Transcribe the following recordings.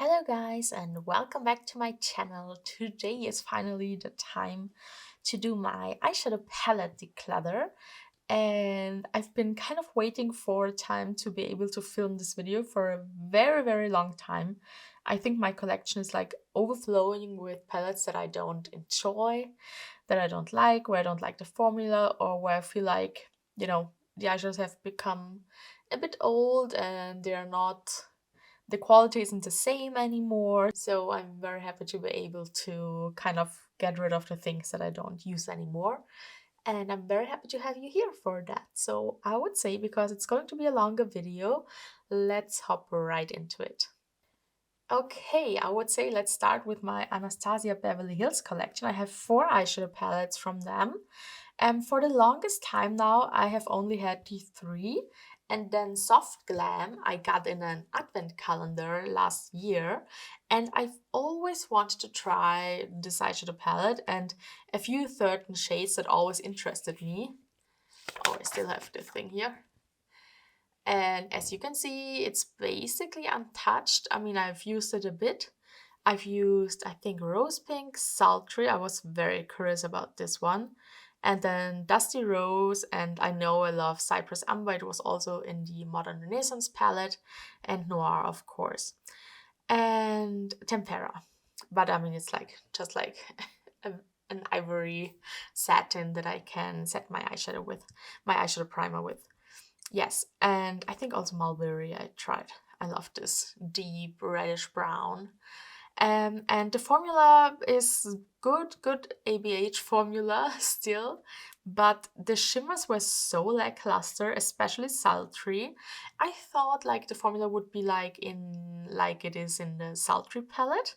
Hello guys and welcome back to my channel. Today is finally the time to do my eyeshadow palette declutter, and I've been kind of waiting for time to be able to film this video for a very long time. I think my collection is like overflowing with palettes that I don't enjoy, that I don't like, where I don't like the formula, or where I feel like, the eyeshadows have become a bit old and they're not, the quality isn't the same anymore. So I'm very happy to be able to kind of get rid of the things that I don't use anymore. And I'm very happy to have you here for that. So I would say, because it's going to be a longer video, let's hop right into it. Okay, I would say let's start with my Anastasia Beverly Hills collection. I have 4 eyeshadow palettes from them. And for the longest time now, I have only had the 3. And then Soft Glam I got in an advent calendar last year. And I've always wanted to try this eyeshadow palette and a few certain shades that always interested me. Oh, I still have the thing here. And as you can see, it's basically untouched. I mean, I've used it a bit. I've used, I think, Rose Pink, Sultry. I was very curious about this one. And then Dusty Rose, and I know I love Cypress Amber. It was also in the Modern Renaissance palette. And Noir, of course. And Tempera. But I mean, it's like just like an ivory satin that I can set my eyeshadow with, my eyeshadow primer with. Yes, and I think also Mulberry I tried. I love this deep reddish brown. And the formula is good ABH formula still, but the shimmers were so lackluster, especially sultry. I thought like the formula would be like it is in the sultry palette.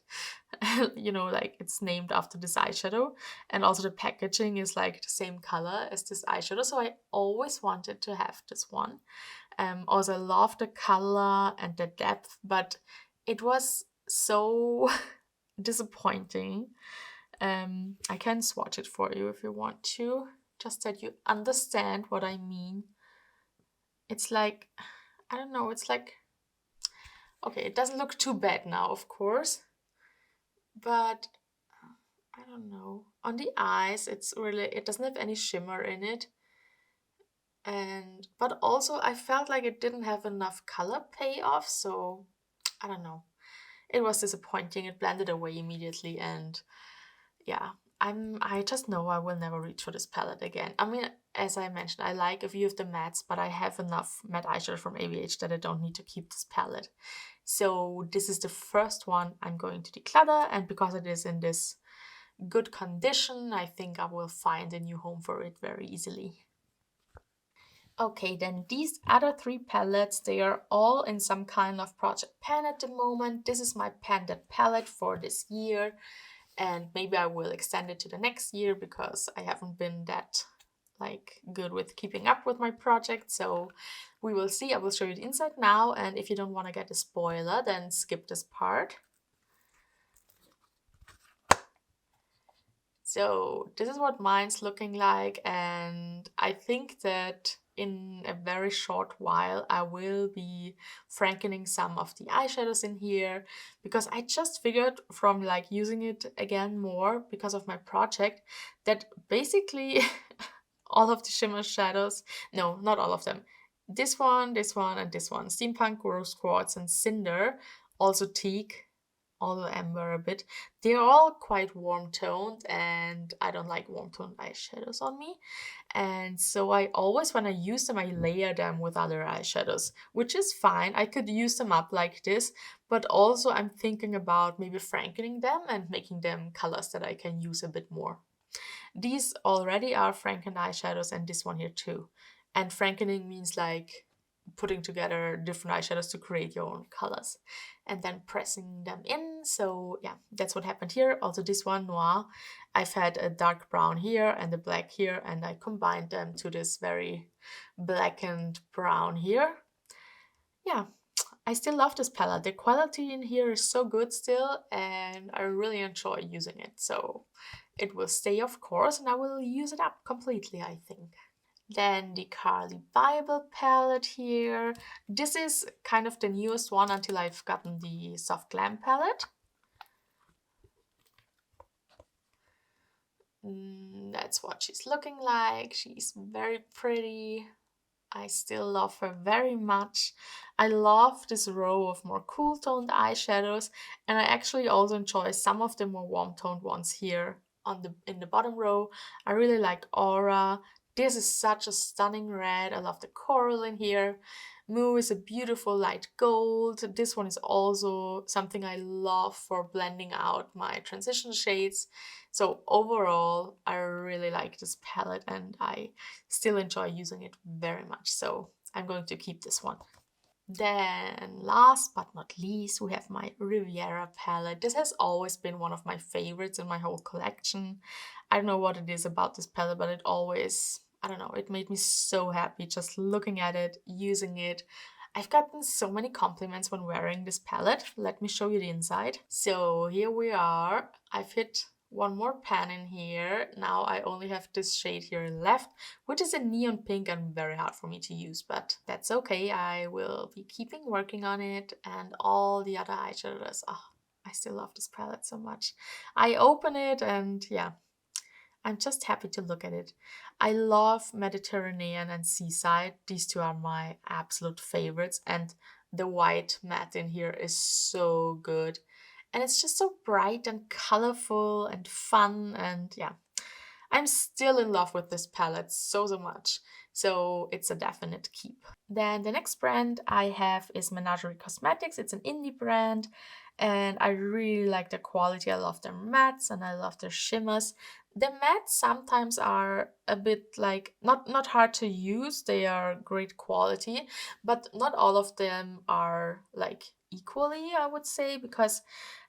Like it's named after this eyeshadow, and also the packaging is like the same color as this eyeshadow, so I always wanted to have this one. Also I love the color and the depth, but it was so disappointing. I can swatch it for you if you want to, just that you understand what I mean. It's like, I don't know, it's like, okay, it doesn't look too bad now, of course, but I don't know. On the eyes, it doesn't have any shimmer in it. But also I felt like it didn't have enough color payoff, so I don't know. It was disappointing. It blended away immediately, and yeah, I just know I will never reach for this palette again. I mean, as I mentioned, I like a few of the mattes, but I have enough matte eyeshadow from ABH that I don't need to keep this palette. So this is the first one I'm going to declutter, and because it is in this good condition, I think I will find a new home for it very easily. Okay, then these other 3 palettes, they are all in some kind of project pan at the moment. This is my panned palette for this year, and maybe I will extend it to the next year because I haven't been that good with keeping up with my project. So we will see. I will show you the inside now, and if you don't want to get a spoiler, then skip this part. So this is what mine's looking like, and I think that in a very short while I will be frankening some of the eyeshadows in here, because I just figured from like using it again more because of my project that basically all of the shimmer shadows, no, not all of them, this one, and this one, Steampunk, Rose Quartz, and Cinder, also Teak, although amber a bit, they're all quite warm toned, and I don't like warm toned eyeshadows on me. And so I always, when I use them, I layer them with other eyeshadows, which is fine. I could use them up like this, but also I'm thinking about maybe frankening them and making them colors that I can use a bit more. These already are frankened eyeshadows, and this one here too. And frankening means like putting together different eyeshadows to create your own colors and then pressing them in. So yeah, that's what happened here. Also this one, Noir, I've had a dark brown here and a black here, and I combined them to this very blackened brown here. Yeah, I still love this palette. The quality in here is so good still, and I really enjoy using it. So it will stay, of course, and I will use it up completely, I think. Then the Carly Bible palette here. This is kind of the newest one until I've gotten the Soft Glam palette. That's what she's looking like. She's very pretty. I still love her very much. I love this row of more cool toned eyeshadows, and I actually also enjoy some of the more warm toned ones here on in the bottom row. I really like Aura. This is such a stunning red. I love the coral in here. Moo is a beautiful light gold. This one is also something I love for blending out my transition shades. So overall, I really like this palette and I still enjoy using it very much. So I'm going to keep this one. Then last but not least, we have my Riviera palette. This has always been one of my favorites in my whole collection. I don't know what it is about this palette, but it always, I don't know, it made me so happy just looking at it, using it. I've gotten so many compliments when wearing this palette. Let me show you the inside. So here we are. I've hit one more pan in here. Now I only have this shade here left, which is a neon pink and very hard for me to use, but that's okay. I will be keeping working on it, and all the other eyeshadows. Oh, I still love this palette so much. I open it and yeah, I'm just happy to look at it. I love Mediterranean and Seaside. These two are my absolute favorites, and the white matte in here is so good. And it's just so bright and colorful and fun, and yeah, I'm still in love with this palette so much. So it's a definite keep. Then the next brand I have is Menagerie Cosmetics. It's an indie brand and I really like the quality. I love their mattes and I love their shimmers. The mattes sometimes are a bit like not hard to use. They are great quality, but not all of them are like equally, I would say, because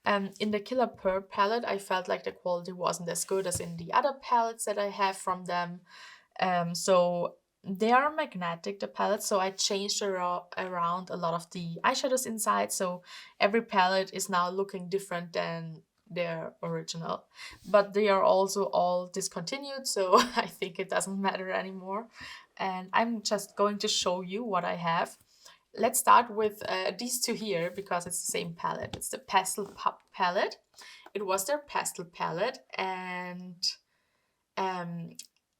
in the Killer Pearl palette, I felt like the quality wasn't as good as in the other palettes that I have from them. So they are magnetic, the palettes, so I changed around a lot of the eyeshadows inside, so every palette is now looking different than their original. But they are also all discontinued, so I think it doesn't matter anymore. And I'm just going to show you what I have. Let's start with these two here because it's the same palette. It's the Pastel Pop palette. It was their pastel palette, and um,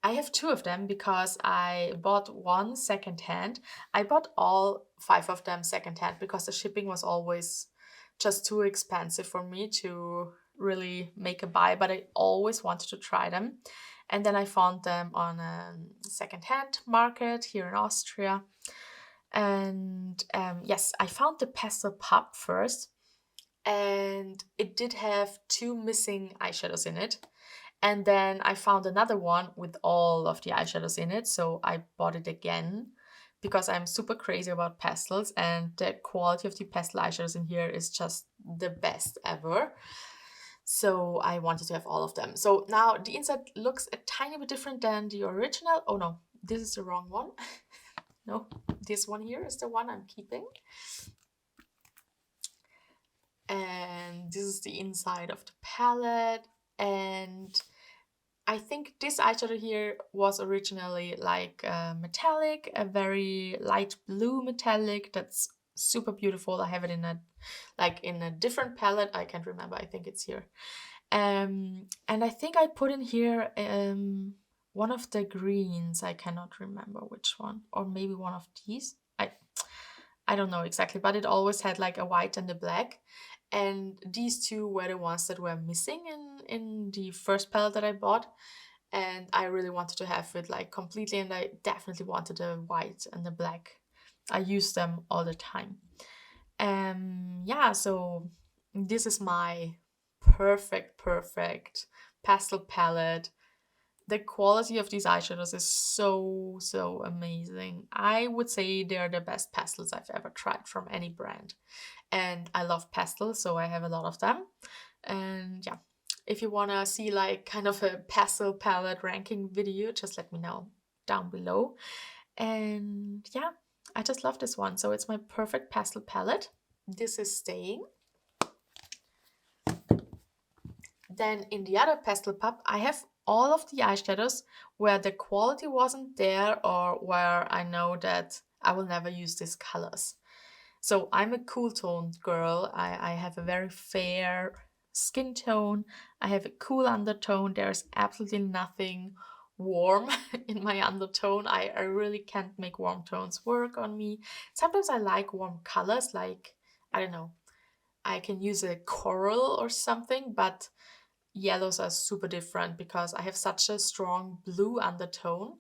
I have two of them because I bought one secondhand. I bought all five of them secondhand because the shipping was always just too expensive for me to really make a buy, but I always wanted to try them. And then I found them on a secondhand market here in Austria. And yes, I found the Pastel Pop first, and it did have two missing eyeshadows in it. And then I found another one with all of the eyeshadows in it, so I bought it again because I'm super crazy about pastels, and the quality of the pastel eyeshadows in here is just the best ever. So I wanted to have all of them. So now the inside looks a tiny bit different than the original. Oh no, this is the wrong one. No, this one here is the one I'm keeping. And this is the inside of the palette. And I think this eyeshadow here was originally like metallic, a very light blue metallic that's super beautiful. I have it in a different palette. I can't remember. I think it's here. And I think I put in here one of the greens. I cannot remember which one, or maybe one of these. I don't know exactly, but it always had like a white and a black. And these two were the ones that were missing in the first palette that I bought. And I really wanted to have it like completely, and I definitely wanted the white and the black. I use them all the time. Yeah, so this is my perfect pastel palette. The quality of these eyeshadows is so amazing. I would say they're the best pastels I've ever tried from any brand. And I love pastels, so I have a lot of them. And yeah, if you want to see like kind of a pastel palette ranking video, just let me know down below. And yeah, I just love this one. So it's my perfect pastel palette. This is staying. Then in the other pastel pop, I have all of the eyeshadows where the quality wasn't there or where I know that I will never use these colors. So I'm a cool toned girl. I have a very fair skin tone. I have a cool undertone. There's absolutely nothing warm in my undertone. I really can't make warm tones work on me. Sometimes I like warm colors, like, I don't know, I can use a coral or something, but yellows are super different because I have such a strong blue undertone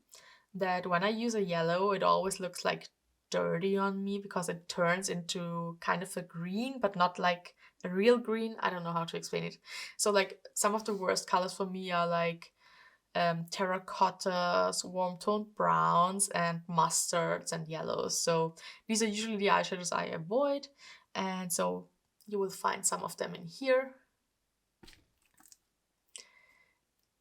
that when I use a yellow, it always looks like dirty on me because it turns into kind of a green, but not like a real green. I don't know how to explain it. So, like, some of the worst colors for me are like terracottas, warm toned browns, and mustards and yellows. So, these are usually the eyeshadows I avoid, and so you will find some of them in here.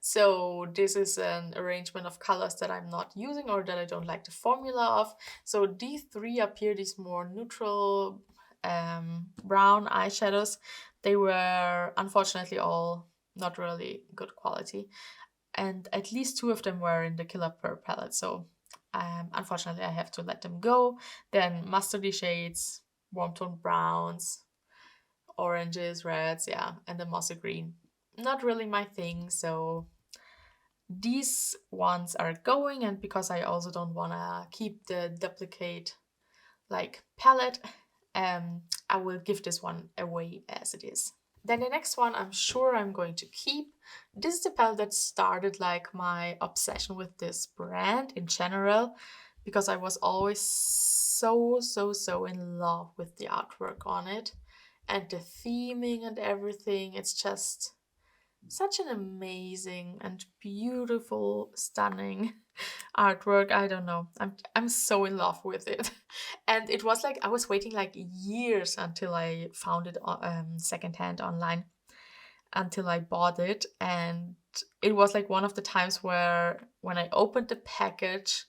So this is an arrangement of colors that I'm not using or that I don't like the formula of. So these three up here, these more neutral brown eyeshadows, they were unfortunately all not really good quality. And at least two of them were in the Killer Pearl palette. So unfortunately I have to let them go. Then mustardy shades, warm toned browns, oranges, reds, yeah, and the mossy green. Not really my thing, so these ones are going, and because I also don't want to keep the duplicate like palette, I will give this one away as it is. Then the next one I'm sure I'm going to keep. This is the palette that started like my obsession with this brand in general, because I was always so in love with the artwork on it and the theming and everything. It's just such an amazing and beautiful, stunning artwork. I don't know. I'm so in love with it. And it was like I was waiting like years until I found it secondhand online, until I bought it. And it was like one of the times where when I opened the package,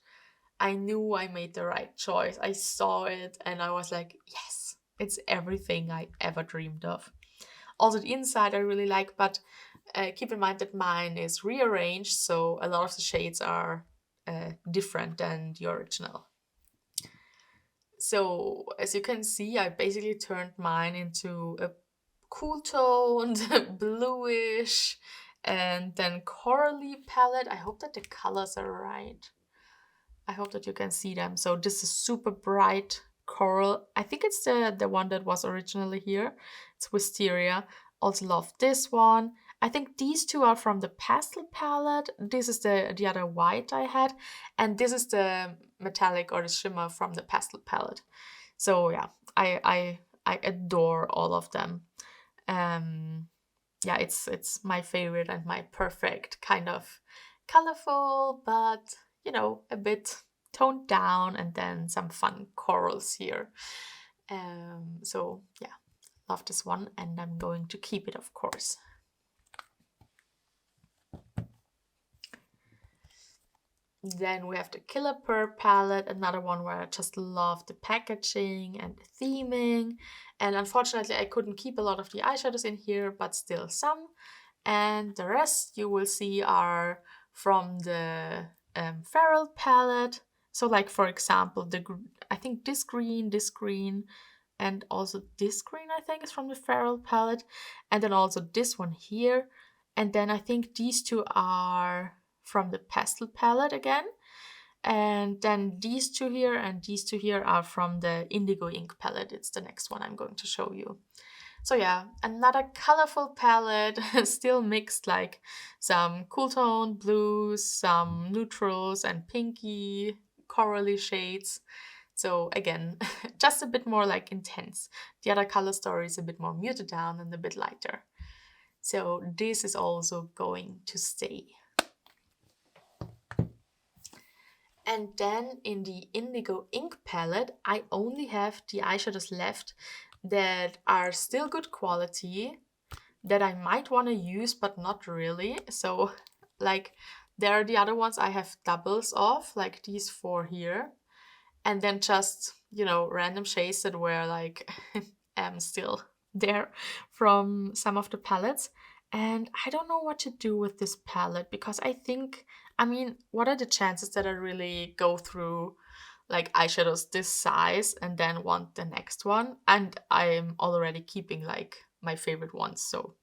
I knew I made the right choice. I saw it and I was like, yes, it's everything I ever dreamed of. Also, the inside I really like, but keep in mind that mine is rearranged, so a lot of the shades are different than the original. So, as you can see, I basically turned mine into a cool toned, bluish, and then corally palette. I hope that the colors are right. I hope that you can see them. So this is super bright coral. I think it's the one that was originally here. It's Wisteria. Also love this one. I think these two are from the pastel palette. This is the other white I had, and this is the metallic or the shimmer from the pastel palette. So yeah, I adore all of them. Yeah, it's my favorite and my perfect kind of colorful, but you know, a bit toned down, and then some fun corals here. So yeah, love this one, and I'm going to keep it, of course. Then we have the Killer Pearl palette, another one where I just love the packaging and the theming. And unfortunately, I couldn't keep a lot of the eyeshadows in here, but still some. And the rest you will see are from the Feral palette. So like, for example, I think this green, and also this green, I think, is from the Feral palette. And then also this one here. And then I think these two are from the Pastel palette again. And then these two here and these two here are from the Indigo Ink palette. It's the next one I'm going to show you. So yeah, another colorful palette, still mixed like some cool tone blues, some neutrals and pinky, corally shades. So again, just a bit more like intense. The other color story is a bit more muted down and a bit lighter. So this is also going to stay. And then in the Indigo Ink palette, I only have the eyeshadows left that are still good quality, that I might want to use, but not really. So like, there are the other ones I have doubles of, like these four here. And then just, you know, random shades that were like still there from some of the palettes. And I don't know what to do with this palette because I think, I mean, what are the chances that I really go through like eyeshadows this size and then want the next one? And I'm already keeping like my favorite ones. So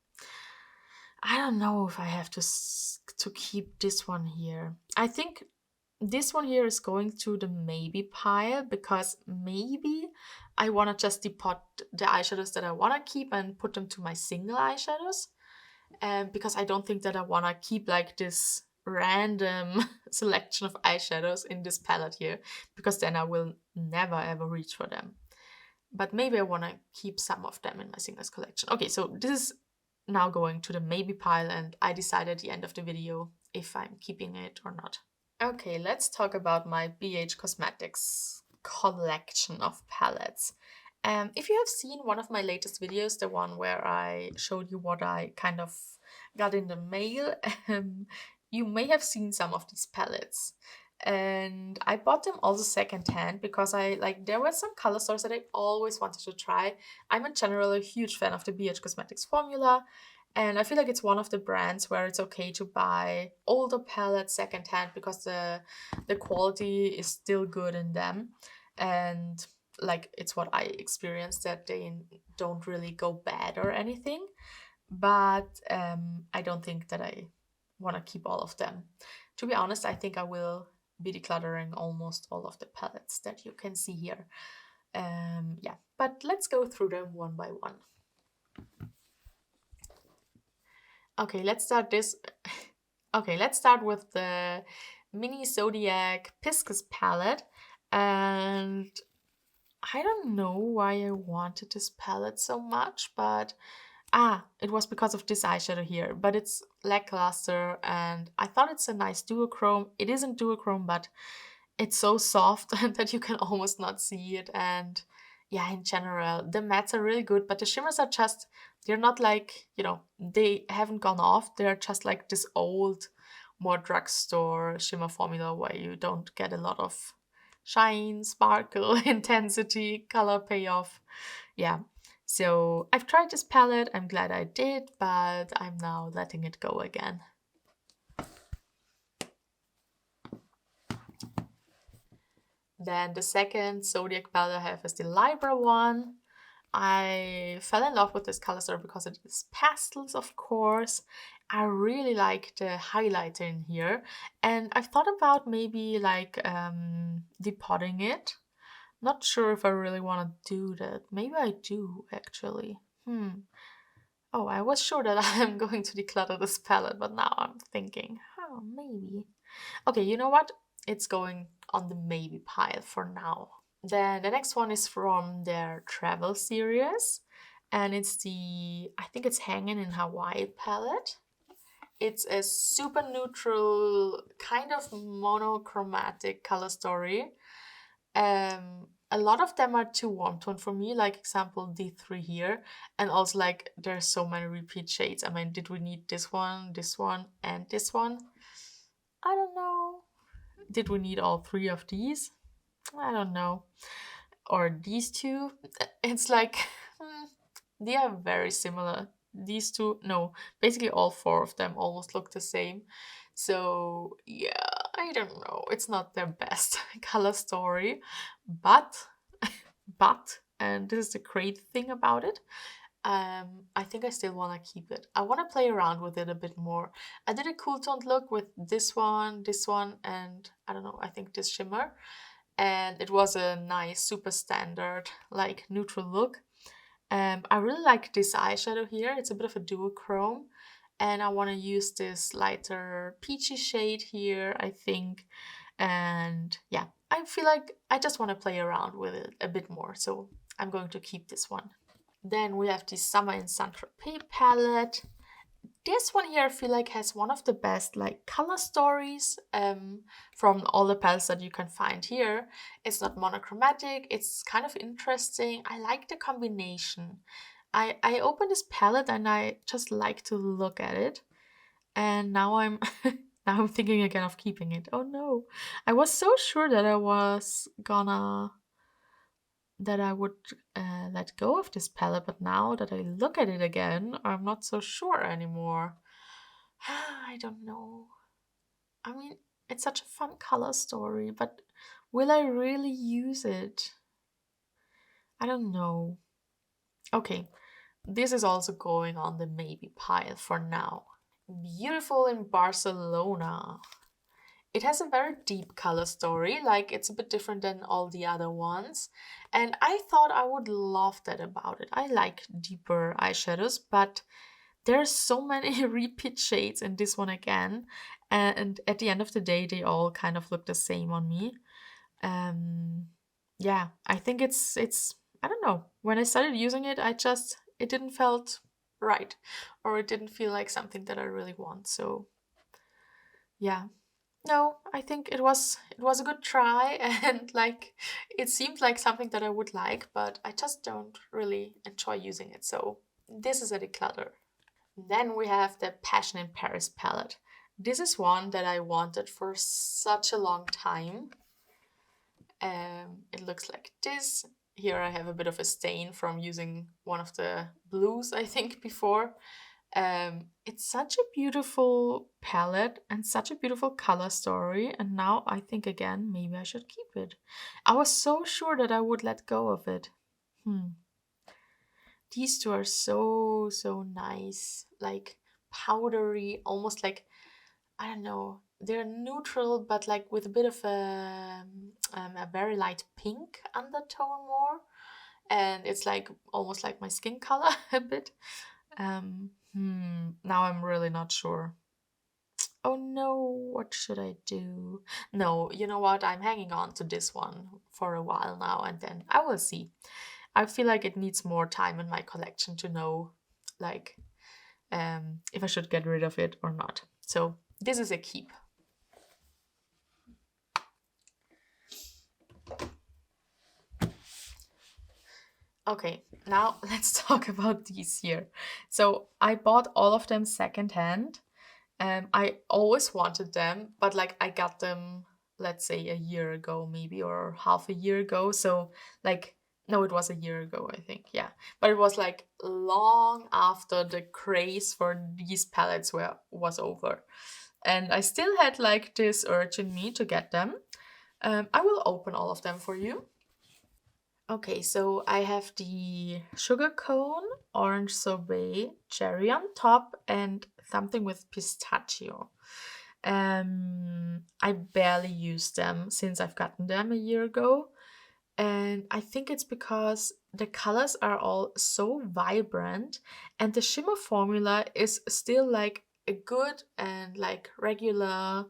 I don't know if I have to keep this one here. I think this one here is going to the maybe pile because maybe I want to just depot the eyeshadows that I want to keep and put them to my single eyeshadows. Because I don't think that I want to keep like this random selection of eyeshadows in this palette here because then I will never ever reach for them. But maybe I want to keep some of them in my singles collection. Okay, so this is now going to the maybe pile and I decide at the end of the video if I'm keeping it or not. Okay, let's talk about my BH Cosmetics collection of palettes. If you have seen one of my latest videos, the one where I showed you what I kind of got in the mail, you may have seen some of these palettes. And I bought them also secondhand because I like there were some color stores that I always wanted to try. I'm in general a huge fan of the BH Cosmetics formula, and I feel like it's one of the brands where it's okay to buy older palettes secondhand because the quality is still good in them. And like it's what I experienced that they don't really go bad or anything. But I don't think that I want to keep all of them. To be honest, I think I will be decluttering almost all of the palettes that you can see here. Yeah, but let's go through them one by one. Okay, let's start this. Okay, let's start with the Mini Zodiac Pisces palette. And I don't know why I wanted this palette so much, but it was because of this eyeshadow here. But it's lackluster and I thought it's a nice duochrome. It isn't duochrome, but it's so soft that you can almost not see it. And yeah, in general, the mattes are really good, but the shimmers are just, they're not like, they haven't gone off. They're just like this old, more drugstore shimmer formula where you don't get a lot of shine, sparkle, intensity, color payoff. Yeah. So I've tried this palette. I'm glad I did, but I'm now letting it go again. Then the second Zodiac palette I have is the Libra one. I fell in love with this color store because it is pastels, of course. I really like the highlighter in here. And I've thought about maybe like depotting it. Not sure if I really want to do that. Maybe I do, actually. Oh, I was sure that I'm going to declutter this palette, but now I'm thinking, oh, maybe. Okay, you know what? It's going on the maybe pile for now. Then the next one is from their travel series, and it's I think it's Hanging in Hawaii palette. It's a super neutral, kind of monochromatic color story. A lot of them are too warm tone for me, like example D3 here, and also like there's so many repeat shades. I mean, did we need this one, and this one? I don't know. Did we need all three of these? I don't know. Or these two? It's like they are very similar. These two, no, basically all four of them almost look the same. So yeah, I don't know. It's not their best color story, but and this is the great thing about it. I think I still want to keep it. I want to play around with it a bit more. I did a cool toned look with this one, and I don't know, I think this shimmer. And it was a nice, super standard, like neutral look. I really like this eyeshadow here. It's a bit of a duochrome. And I want to use this lighter peachy shade here, I think. And yeah, I feel like I just want to play around with it a bit more. So I'm going to keep this one. Then we have the Summer in Saint-Tropez palette. This one here I feel like has one of the best like color stories from all the palettes that you can find here. It's not monochromatic, it's kind of interesting. I like the combination. I opened this palette and I just like to look at it. And now I'm now I'm thinking again of keeping it. Oh no. I was so sure that I was gonna that I would let go of this palette, but now that I look at it again, I'm not so sure anymore. I don't know. I mean, it's such a fun color story, but will I really use it? I don't know. Okay, this is also going on the maybe pile for now. Beautiful in Barcelona. It has a very deep color story, like it's a bit different than all the other ones. And I thought I would love that about it. I like deeper eyeshadows, but there's so many repeat shades in this one again. And at the end of the day, they all kind of look the same on me. Um, yeah, I think it's I don't know. When I started using it, it didn't felt right, or it didn't feel like something that I really want. So yeah. No, I think it was a good try and like it seemed like something that I would like, but I just don't really enjoy using it. So this is a declutter. Then we have the Passion in Paris palette. This is one that I wanted for such a long time. It looks like this. Here I have a bit of a stain from using one of the blues, I think, before. It's such a beautiful palette and such a beautiful color story. And now I think again, maybe I should keep it. I was so sure that I would let go of it. Hmm. These two are so, so nice. Like powdery, almost like, I don't know, they're neutral, but like with a bit of a very light pink undertone more. And it's like almost like my skin color a bit. Now I'm really not sure. Oh no, what should I do? No, you know what? I'm hanging on to this one for a while now and then I will see. I feel like it needs more time in my collection to know like if I should get rid of it or not. So this is a keep. Okay, now let's talk about these here. So I bought all of them secondhand. I always wanted them, but like I got them, let's say a year ago, maybe, or half a year ago. So like, no, it was a year ago, I think. Yeah, but it was like long after the craze for these palettes was over, and I still had like this urge in me to get them. I will open all of them for you. Okay, so I have the sugar cone, orange sorbet, cherry on top, and something with pistachio. I barely use them since I've gotten them a year ago, and I think it's because the colors are all so vibrant, and the shimmer formula is still like a good and like regular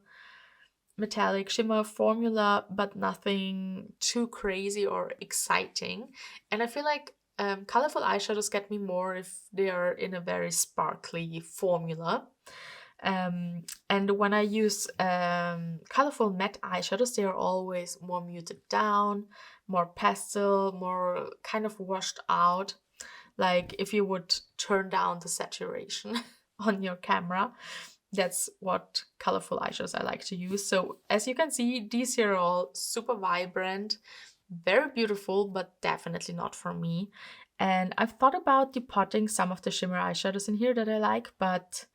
metallic shimmer formula, but nothing too crazy or exciting. And I feel like colorful eyeshadows get me more if they are in a very sparkly formula. And when I use colorful matte eyeshadows, they are always more muted down, more pastel, more kind of washed out. Like if you would turn down the saturation on your camera, that's what colorful eyeshadows I like to use. So as you can see, these here are all super vibrant, very beautiful, but definitely not for me. And I've thought about depotting some of the shimmer eyeshadows in here that I like, but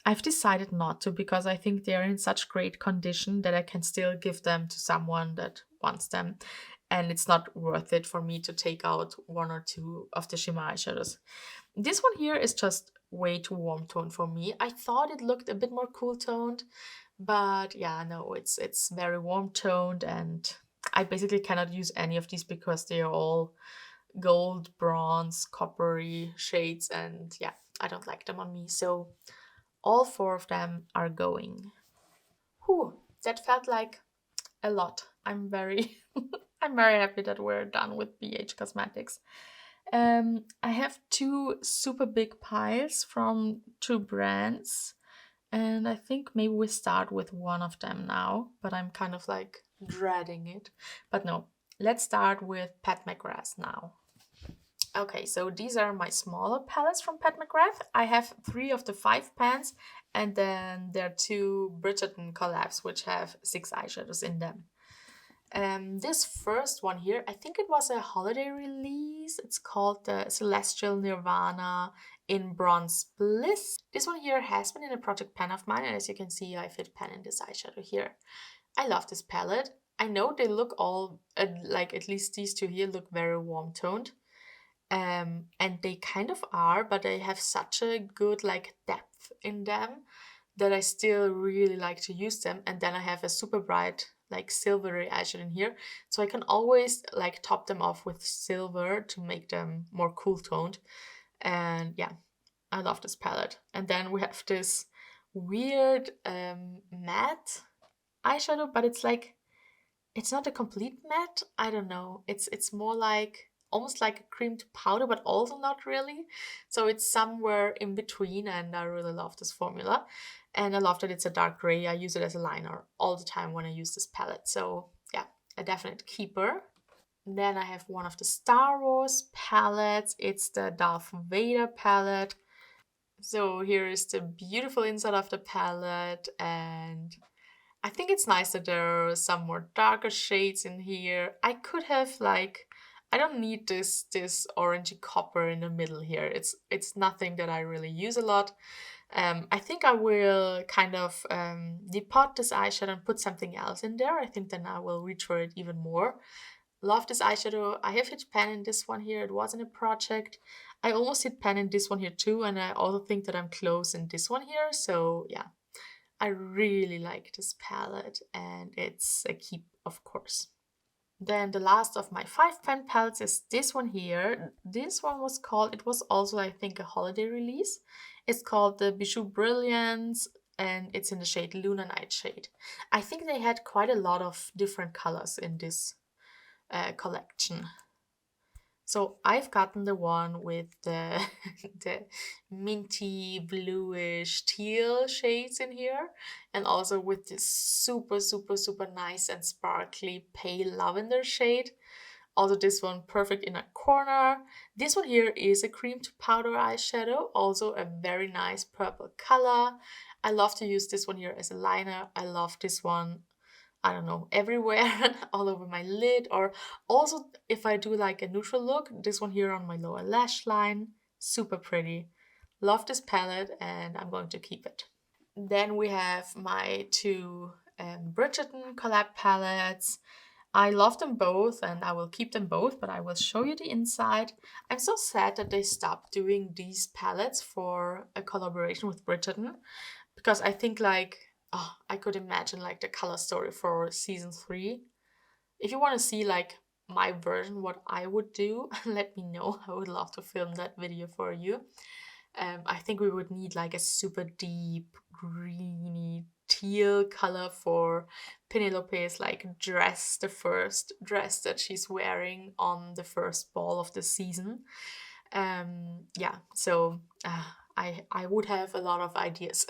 I've decided not to because I think they're in such great condition that I can still give them to someone that wants them. And it's not worth it for me to take out one or two of the shimmer eyeshadows. This one here is just way too warm tone for me. I thought it looked a bit more cool toned, but yeah, no, it's very warm toned, and I basically cannot use any of these because they are all gold, bronze, coppery shades, and yeah, I don't like them on me. So all four of them are going. Whew, that felt like a lot. I'm very I'm very happy that we're done with BH Cosmetics. I have two super big piles from two brands, and I think maybe we start with one of them now, but I'm kind of like dreading it. But no, let's start with Pat McGrath now. Okay, so these are my smaller palettes from Pat McGrath. I have 3 of the 5 pans, and then there are 2 Bridgerton collabs, which have 6 eyeshadows in them. This first one here, I think it was a holiday release. It's called the Celestial Nirvana in Bronze Bliss. This one here has been in a project pan of mine, and as you can see, I fit pen in this eyeshadow here. I love this palette. I know they look all, like at least these two here look very warm toned. And they kind of are, but they have such a good like depth in them that I still really like to use them. And then I have a super bright like silvery eyeshadow in here, so I can always like top them off with silver to make them more cool toned. And yeah, I love this palette. And then we have this weird matte eyeshadow, but it's like it's not a complete matte. I don't know. It's more like almost like a cream to powder, but also not really. So it's somewhere in between, and I really love this formula. And I love that it's a dark gray. I use it as a liner all the time when I use this palette. So yeah, a definite keeper. Then I have one of the Star Wars palettes. It's the Darth Vader palette. So here is the beautiful inside of the palette, and I think it's nice that there are some more darker shades in here. I could have like, I don't need this orangey copper in the middle here. It's nothing that I really use a lot. I think I will kind of depot this eyeshadow and put something else in there. I think then I will reach for it even more. Love this eyeshadow. I have hit pan in this one here. It wasn't a project. I almost hit pan in this one here too, and I also think that I'm close in this one here. So yeah, I really like this palette, and it's a keep, of course. Then the last of my 5 pan palettes is this one here. This one was called, it was also I think a holiday release. It's called the Bijou Brilliance, and it's in the shade Lunar Nightshade. I think they had quite a lot of different colors in this collection. So I've gotten the one with the, the minty bluish teal shades in here, and also with this super super nice and sparkly pale lavender shade. Also this one perfect in a corner. This one here is a cream to powder eyeshadow, also a very nice purple color. I love to use this one here as a liner. I love this one, I don't know, everywhere, all over my lid, or also if I do like a neutral look, this one here on my lower lash line, super pretty. Love this palette, and I'm going to keep it. Then we have my two Bridgerton collab palettes. I love them both, and I will keep them both, but I will show you the inside. I'm so sad that they stopped doing these palettes for a collaboration with Bridgerton, because I think like, oh, I could imagine like the color story for season 3. If you want to see like my version, what I would do, let me know. I would love to film that video for you. I think we would need like a super deep greeny teal color for Penelope's like dress, the first dress that she's wearing on the first ball of the season. Yeah, so I would have a lot of ideas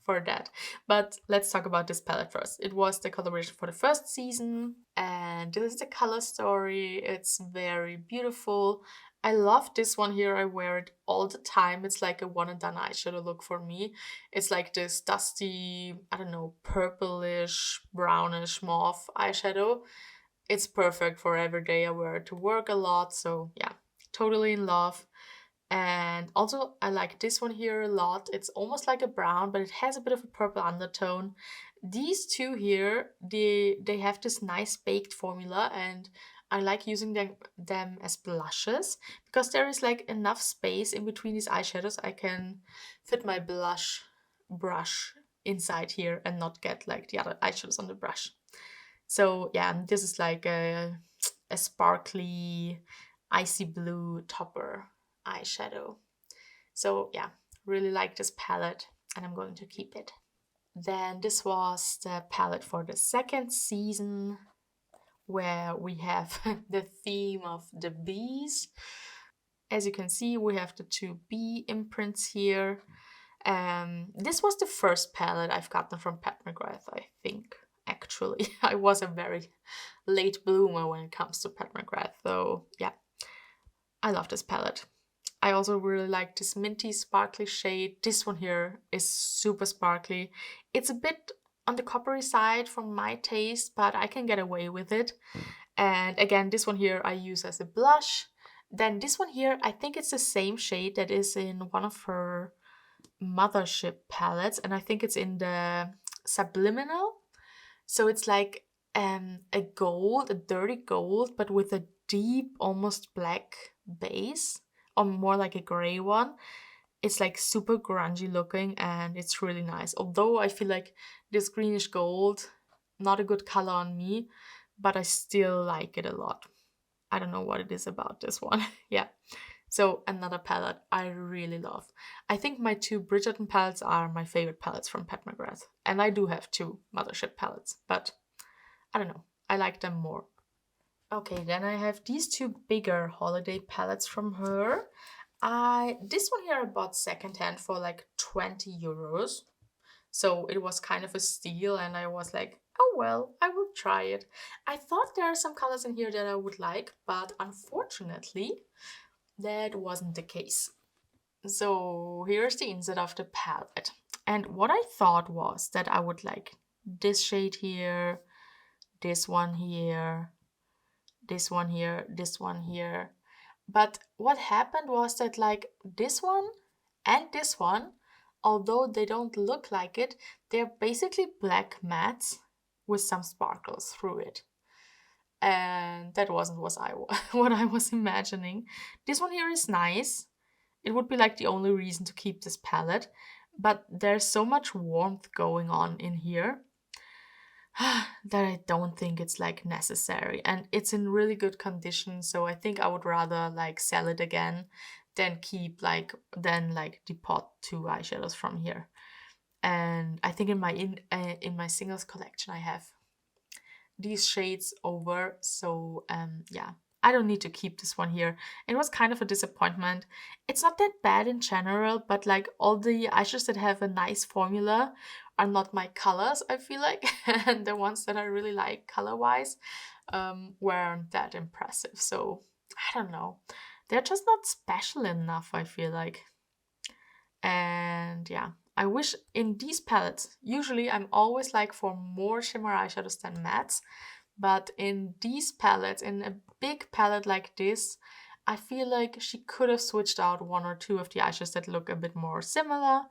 for that. But let's talk about this palette first. It was the collaboration for the first season, and this is the color story. It's very beautiful. I love this one here. I wear it all the time. It's like a one and done eyeshadow look for me. It's like this dusty, I don't know, purplish, brownish, mauve eyeshadow. It's perfect for every day. I wear it to work a lot. So yeah, totally in love. And also I like this one here a lot. It's almost like a brown, but it has a bit of a purple undertone. These two here, they have this nice baked formula, and I like using them as blushes because there is like enough space in between these eyeshadows. I can fit my blush brush inside here and not get like the other eyeshadows on the brush. So yeah, this is like a sparkly icy blue topper eyeshadow. So yeah, really like this palette, and I'm going to keep it. Then this was the palette for the second season, where we have the theme of the bees. As you can see, we have the 2 bee imprints here. This was the first palette I've gotten from Pat McGrath, I think. Actually, I was a very late bloomer when it comes to Pat McGrath, so yeah, I love this palette. I also really like this minty sparkly shade. This one here is super sparkly. It's a bit on the coppery side for my taste, but I can get away with it. And again, this one here I use as a blush. Then this one here, I think it's the same shade that is in one of her Mothership palettes, and I think it's in the Subliminal. So it's like a gold, a dirty gold, but with a deep, almost black base, or more like a gray one. It's like super grungy looking and it's really nice. Although I feel like this greenish gold, not a good color on me, but I still like it a lot. I don't know what it is about this one. Yeah. So another palette I really love. I think my two Bridgerton palettes are my favorite palettes from Pat McGrath. And I do have two Mothership palettes, but I don't know. I like them more. Okay, then I have these two bigger holiday palettes from her. This one here I bought secondhand for like 20 euros. So it was kind of a steal, and I was like, oh well, I will try it. I thought there are some colors in here that I would like, but unfortunately, that wasn't the case. So here's the inside of the palette. And what I thought was that I would like this shade here, this one here, this one here, this one here. But what happened was that like this one and this one, although they don't look like it, they're basically black mattes with some sparkles through it. And that wasn't what I was imagining. This one here is nice. It would be like the only reason to keep this palette, but there's so much warmth going on in here that I don't think it's like necessary, and it's in really good condition, so I think I would rather like sell it again than keep like depot two eyeshadows from here. And I think in my singles collection I have these shades over, so yeah, I don't need to keep this one here. It was kind of a disappointment. It's not that bad in general, but like all the eyeshadows that have a nice formula are not my colors, I feel like. And the ones that I really like color-wise weren't that impressive. So I don't know. They're just not special enough, I feel like. And yeah, I wish in these palettes, usually I'm always like for more shimmer eyeshadows than mattes. But in these palettes, in a big palette like this, I feel like she could have switched out one or two of the eyeshadows that look a bit more similar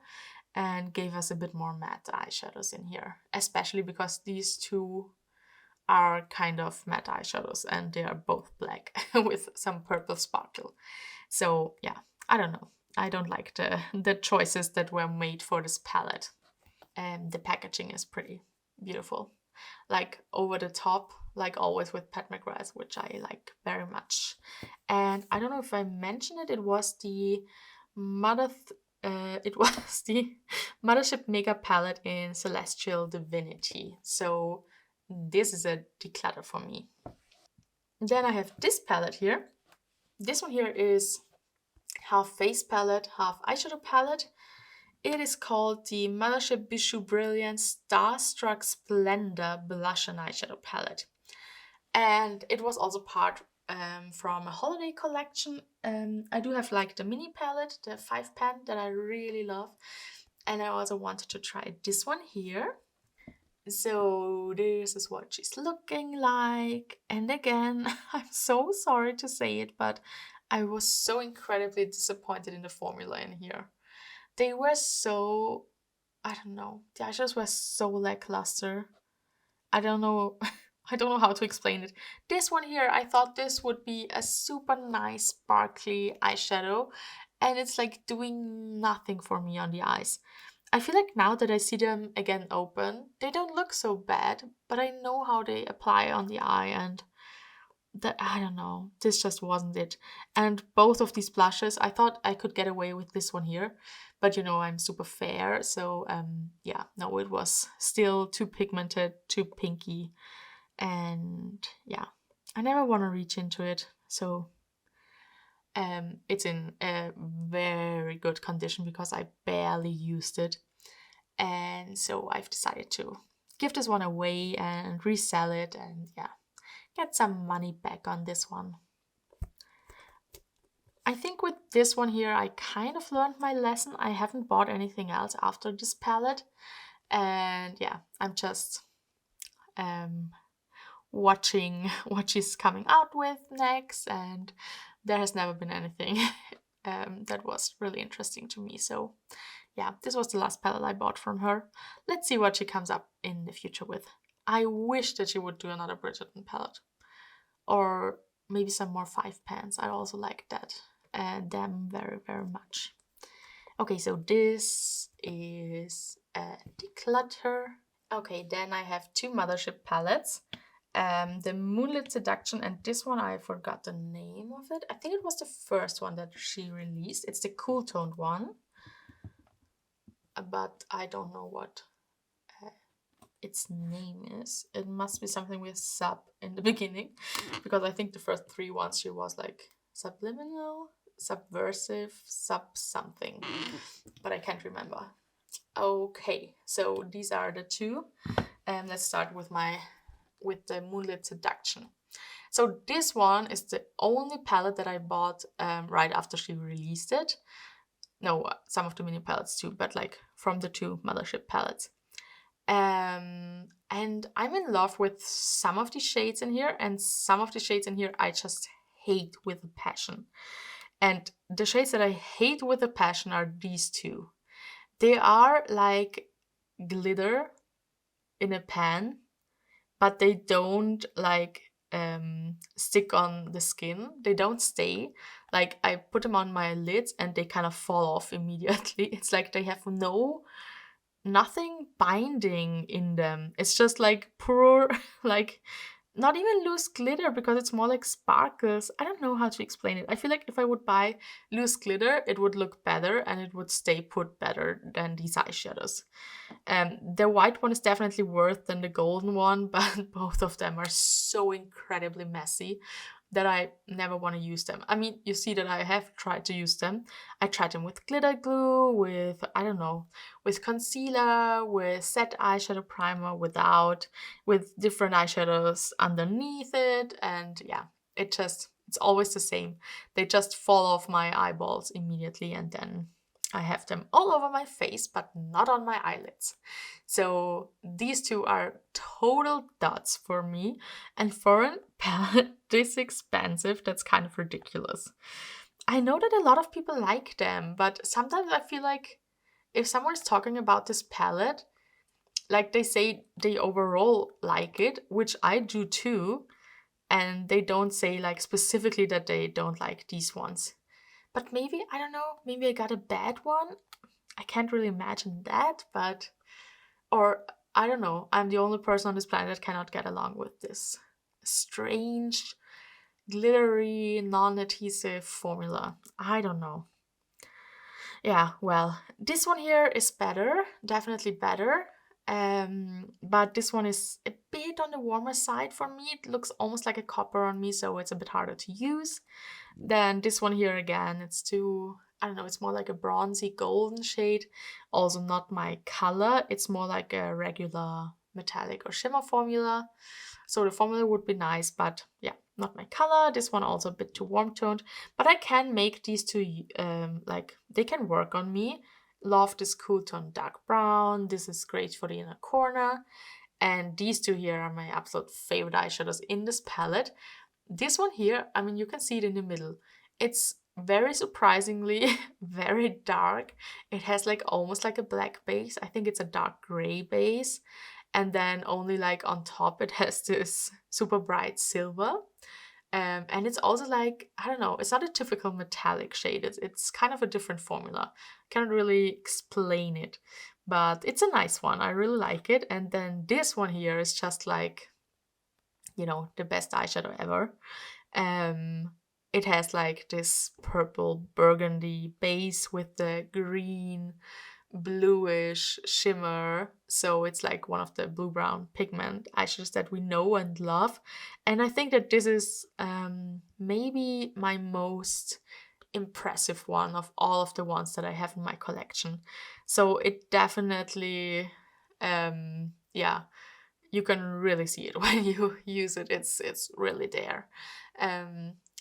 and gave us a bit more matte eyeshadows in here. Especially because these two are kind of matte eyeshadows and they are both black with some purple sparkle. So yeah, I don't know. I don't like the choices that were made for this palette. And the packaging is pretty beautiful. Like over the top, like always with Pat McGrath, which I like very much. And I don't know if I mentioned it, it was the Mothership Mega Palette in Celestial Divinity. So this is a declutter for me. Then I have this palette here. This one here is half face palette, half eyeshadow palette. It is called the Mothership Bishu Brilliant Starstruck Splendor Blush and Eyeshadow Palette. And it was also part from a holiday collection. I do have like the mini palette, the 5-pan that I really love. And I also wanted to try this one here. So this is what she's looking like. And again, I'm so sorry to say it, but I was so incredibly disappointed in the formula in here. They were so, I don't know, the eyeshadows were so lackluster. I don't know, I don't know how to explain it. This one here, I thought this would be a super nice sparkly eyeshadow, and it's like doing nothing for me on the eyes. I feel like now that I see them again open, they don't look so bad, but I know how they apply on the eye, and that, I don't know, this just wasn't it. And both of these blushes, I thought I could get away with this one here, but you know, I'm super fair, so yeah, no, it was still too pigmented, too pinky, and yeah, I never want to reach into it. So it's in a very good condition because I barely used it, and so I've decided to give this one away and resell it, and yeah, get some money back on this one. I think with this one here, I kind of learned my lesson. I haven't bought anything else after this palette. And yeah, I'm just watching what she's coming out with next, and there has never been anything that was really interesting to me. So yeah, this was the last palette I bought from her. Let's see what she comes up in the future with. I wish that she would do another Bridgerton palette, or maybe some more 5 pans. I also like that them very, very much. Okay, so this is a declutter. Okay, then I have 2 Mothership palettes. The Moonlit Seduction, and this one I forgot the name of it. I think it was the first one that she released. It's the cool toned one, but I don't know what its name is. It must be something with sub in the beginning, because I think the first 3 ones she was like subliminal, subversive, sub something, but I can't remember. Okay, so these are the 2, and let's start with the Moonlit Seduction. So this one is the only palette that I bought right after she released it. No, some of the mini palettes too, but like from the 2 Mothership palettes. And I'm in love with some of the shades in here, and some of the shades in here I just hate with a passion. And the shades that I hate with a passion are these 2. They are like glitter in a pan, but they don't like stick on the skin. They don't stay. Like I put them on my lids and they kind of fall off immediately. It's like they have nothing binding in them. It's just like poor, like not even loose glitter, because it's more like sparkles. I don't know how to explain it. I feel like if I would buy loose glitter, it would look better and it would stay put better than these eyeshadows. The white one is definitely worse than the golden one, but both of them are so incredibly messy that I never want to use them. I mean, you see that I have tried to use them. I tried them with glitter glue, with, I don't know, with concealer, with set eyeshadow primer, without, with different eyeshadows underneath it, and yeah, it's always the same. They just fall off my eyeballs immediately, and then I have them all over my face, but not on my eyelids. So these 2 are total duds for me. And for a palette this expensive, that's kind of ridiculous. I know that a lot of people like them, but sometimes I feel like if someone is talking about this palette, like they say they overall like it, which I do too, and they don't say like specifically that they don't like these ones. But maybe, I don't know, maybe I got a bad one. I can't really imagine that, but, or I don't know, I'm the only person on this planet that cannot get along with this strange, glittery, non-adhesive formula. I don't know. Yeah, well, this one here is better, definitely better. But this one is a bit on the warmer side for me. It looks almost like a copper on me, so it's a bit harder to use. Then this one here again, it's too, I don't know, it's more like a bronzy golden shade. Also not my color. It's more like a regular metallic or shimmer formula. So the formula would be nice, but yeah, not my color. This one also a bit too warm toned, but I can make these 2, like they can work on me. Love this cool tone dark brown. This is great for the inner corner. And these 2 here are my absolute favorite eyeshadows in this palette. This one here, I mean, you can see it in the middle. It's very surprisingly very dark. It has like almost like a black base. I think it's a dark gray base. And then only like on top it has this super bright silver. And it's also like, I don't know, it's not a typical metallic shade. It's kind of a different formula. Can't really explain it, but it's a nice one. I really like it. And then this one here is just like, you know, the best eyeshadow ever. It has like this purple burgundy base with the green bluish shimmer, so it's like one of the blue brown pigment eyeshadows that we know and love. And I think that this is maybe my most impressive one of all of the ones that I have in my collection. So it definitely yeah, you can really see it when you use it. It's really there.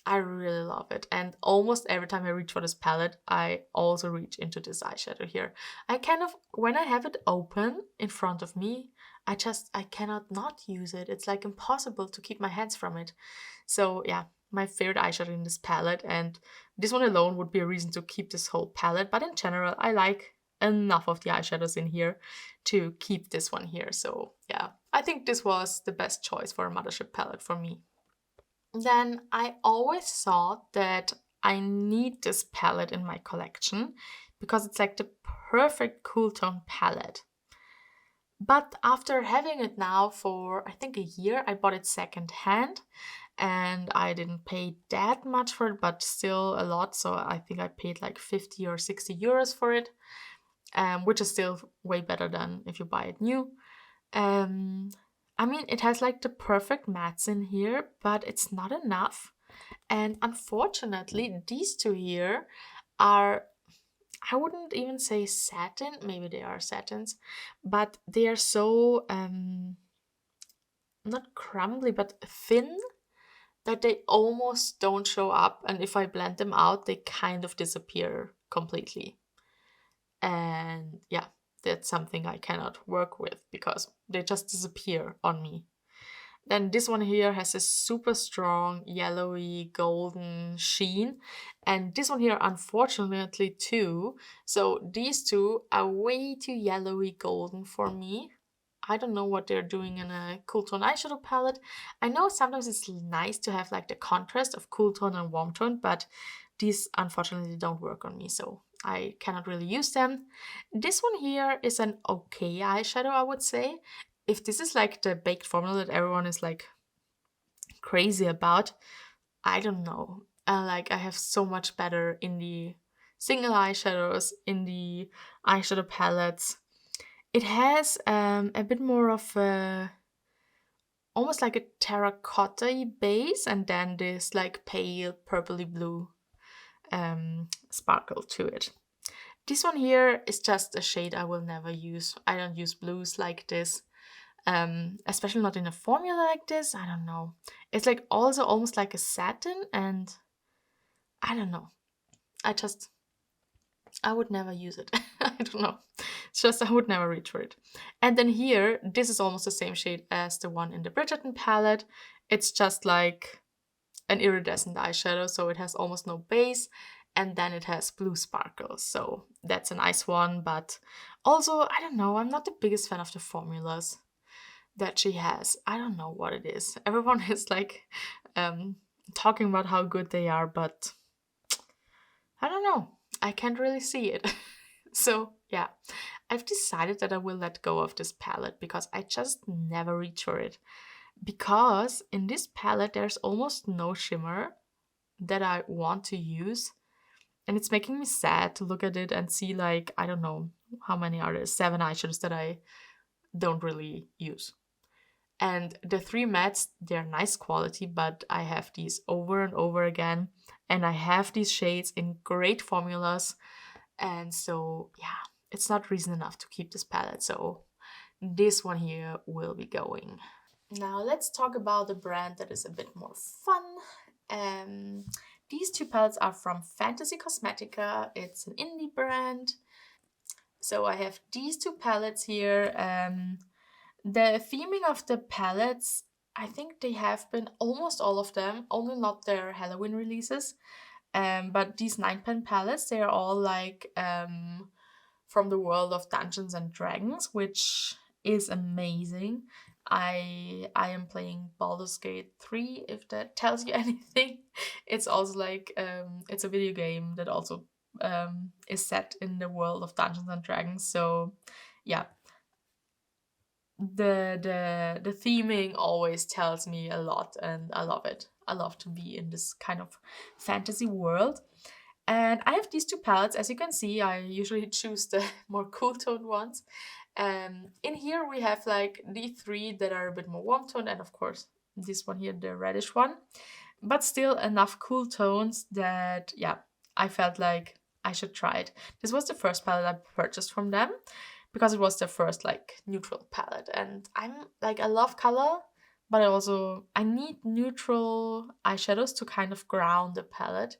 I really love it. And almost every time I reach for this palette, I also reach into this eyeshadow here. I kind of, when I have it open in front of me, I cannot not use it. It's like impossible to keep my hands from it. So yeah, my favorite eyeshadow in this palette. And this one alone would be a reason to keep this whole palette. But in general, I like enough of the eyeshadows in here to keep this one here. So yeah, I think this was the best choice for a Mothership palette for me. Then I always thought that I need this palette in my collection because it's like the perfect cool tone palette. But after having it now for I think a year, I bought it second hand and I didn't pay that much for it, but still a lot. So I think I paid like 50 or 60 euros for it, which is still way better than if you buy it new. I mean, it has like the perfect mattes in here, but it's not enough. And unfortunately, these two here are, I wouldn't even say satin, maybe they are satins, but they are so, not crumbly, but thin that they almost don't show up. And if I blend them out, they kind of disappear completely. And yeah, that's something I cannot work with because they just disappear on me. Then this one here has a super strong yellowy golden sheen. And this one here, unfortunately, too. So these two are way too yellowy golden for me. I don't know what they're doing in a cool tone eyeshadow palette. I know sometimes it's nice to have like the contrast of cool tone and warm tone, but these unfortunately don't work on me, so I cannot really use them. This one here is an okay eyeshadow, I would say. If this is like the baked formula that everyone is like crazy about, I don't know. Like I have so much better in the single eyeshadows, in the eyeshadow palettes. It has a bit more of a almost like a terracotta base and then this like pale purpley blue sparkle to it. This one here is just a shade I will never use. I don't use blues like this, especially not in a formula like this. I don't know. It's like also almost like a satin, and I don't know. I would never use it. I don't know. It's just I would never reach for it. And then here, this is almost the same shade as the one in the Bridgerton palette. It's just like an iridescent eyeshadow, so it has almost no base, and then it has blue sparkles, so that's a nice one. But also, I don't know, I'm not the biggest fan of the formulas that she has. I don't know what it is. Everyone is like talking about how good they are, but I don't know, I can't really see it. So yeah, I've decided that I will let go of this palette because I just never reach for it. Because in this palette there's almost no shimmer that I want to use, and it's making me sad to look at it and see like, I don't know, how many are there, 7 eyeshadows that I don't really use. And the 3 mattes, they're nice quality, but I have these over and over again, and I have these shades in great formulas, and so yeah, it's not reason enough to keep this palette, so this one here will be going. Now let's talk about a brand that is a bit more fun. These 2 palettes are from Fantasy Cosmetica. It's an indie brand. So I have these 2 palettes here. The theming of the palettes, I think they have been almost all of them, only not their Halloween releases. But these 9-pen palettes, they are all like from the world of Dungeons and Dragons, which is amazing. I am playing Baldur's Gate 3, if that tells you anything. It's also like it's a video game that also is set in the world of Dungeons and Dragons. So yeah, the theming always tells me a lot, and I love it. I love to be in this kind of fantasy world. And I have these 2 palettes. As you can see, I usually choose the more cool toned ones. In here we have like the 3 that are a bit more warm toned, and of course this one here, the reddish one. But still enough cool tones that, yeah, I felt like I should try it. This was the first palette I purchased from them because it was the first like neutral palette. And I'm like, I love color, but I need neutral eyeshadows to kind of ground the palette.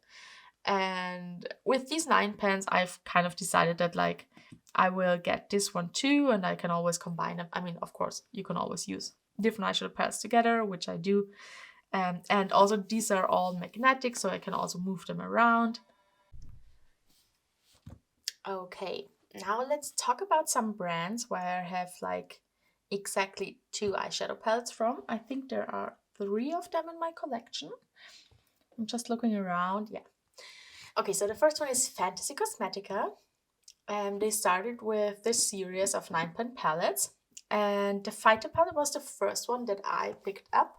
And with these 9 pens, I've kind of decided that like I will get this one too, and I can always combine them. I mean, of course, you can always use different eyeshadow palettes together, which I do. And also these are all magnetic, so I can also move them around. Okay, now let's talk about some brands where I have like exactly 2 eyeshadow palettes from. I think there are 3 of them in my collection. I'm just looking around. Yeah. Okay, so the first one is Fantasy Cosmetica. They started with this series of 9 pen palettes, and the Fighter palette was the first one that I picked up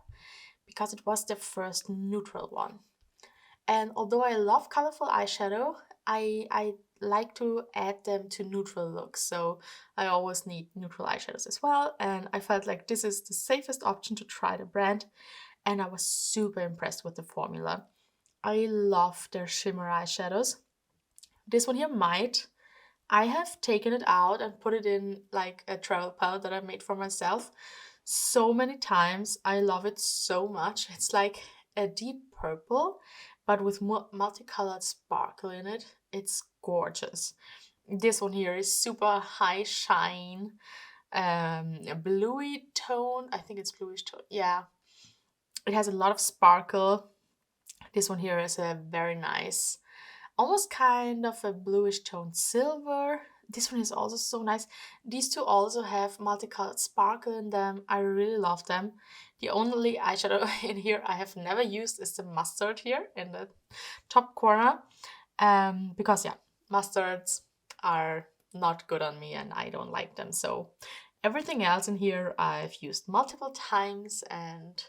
because it was the first neutral one. And although I love colorful eyeshadow, I like to add them to neutral looks. So I always need neutral eyeshadows as well. And I felt like this is the safest option to try the brand. And I was super impressed with the formula. I love their shimmer eyeshadows. This one here might. I have taken it out and put it in like a travel palette that I made for myself so many times. I love it so much. It's like a deep purple, but with multicolored sparkle in it. It's gorgeous. This one here is super high shine, a bluey tone. I think it's bluish tone. Yeah, it has a lot of sparkle. This one here is a very nice, almost kind of a bluish tone silver. This one is also so nice. These two also have multicolored sparkle in them. I really love them. The only eyeshadow in here I have never used is the mustard here in the top corner. Because yeah, mustards are not good on me and I don't like them. So everything else in here I've used multiple times and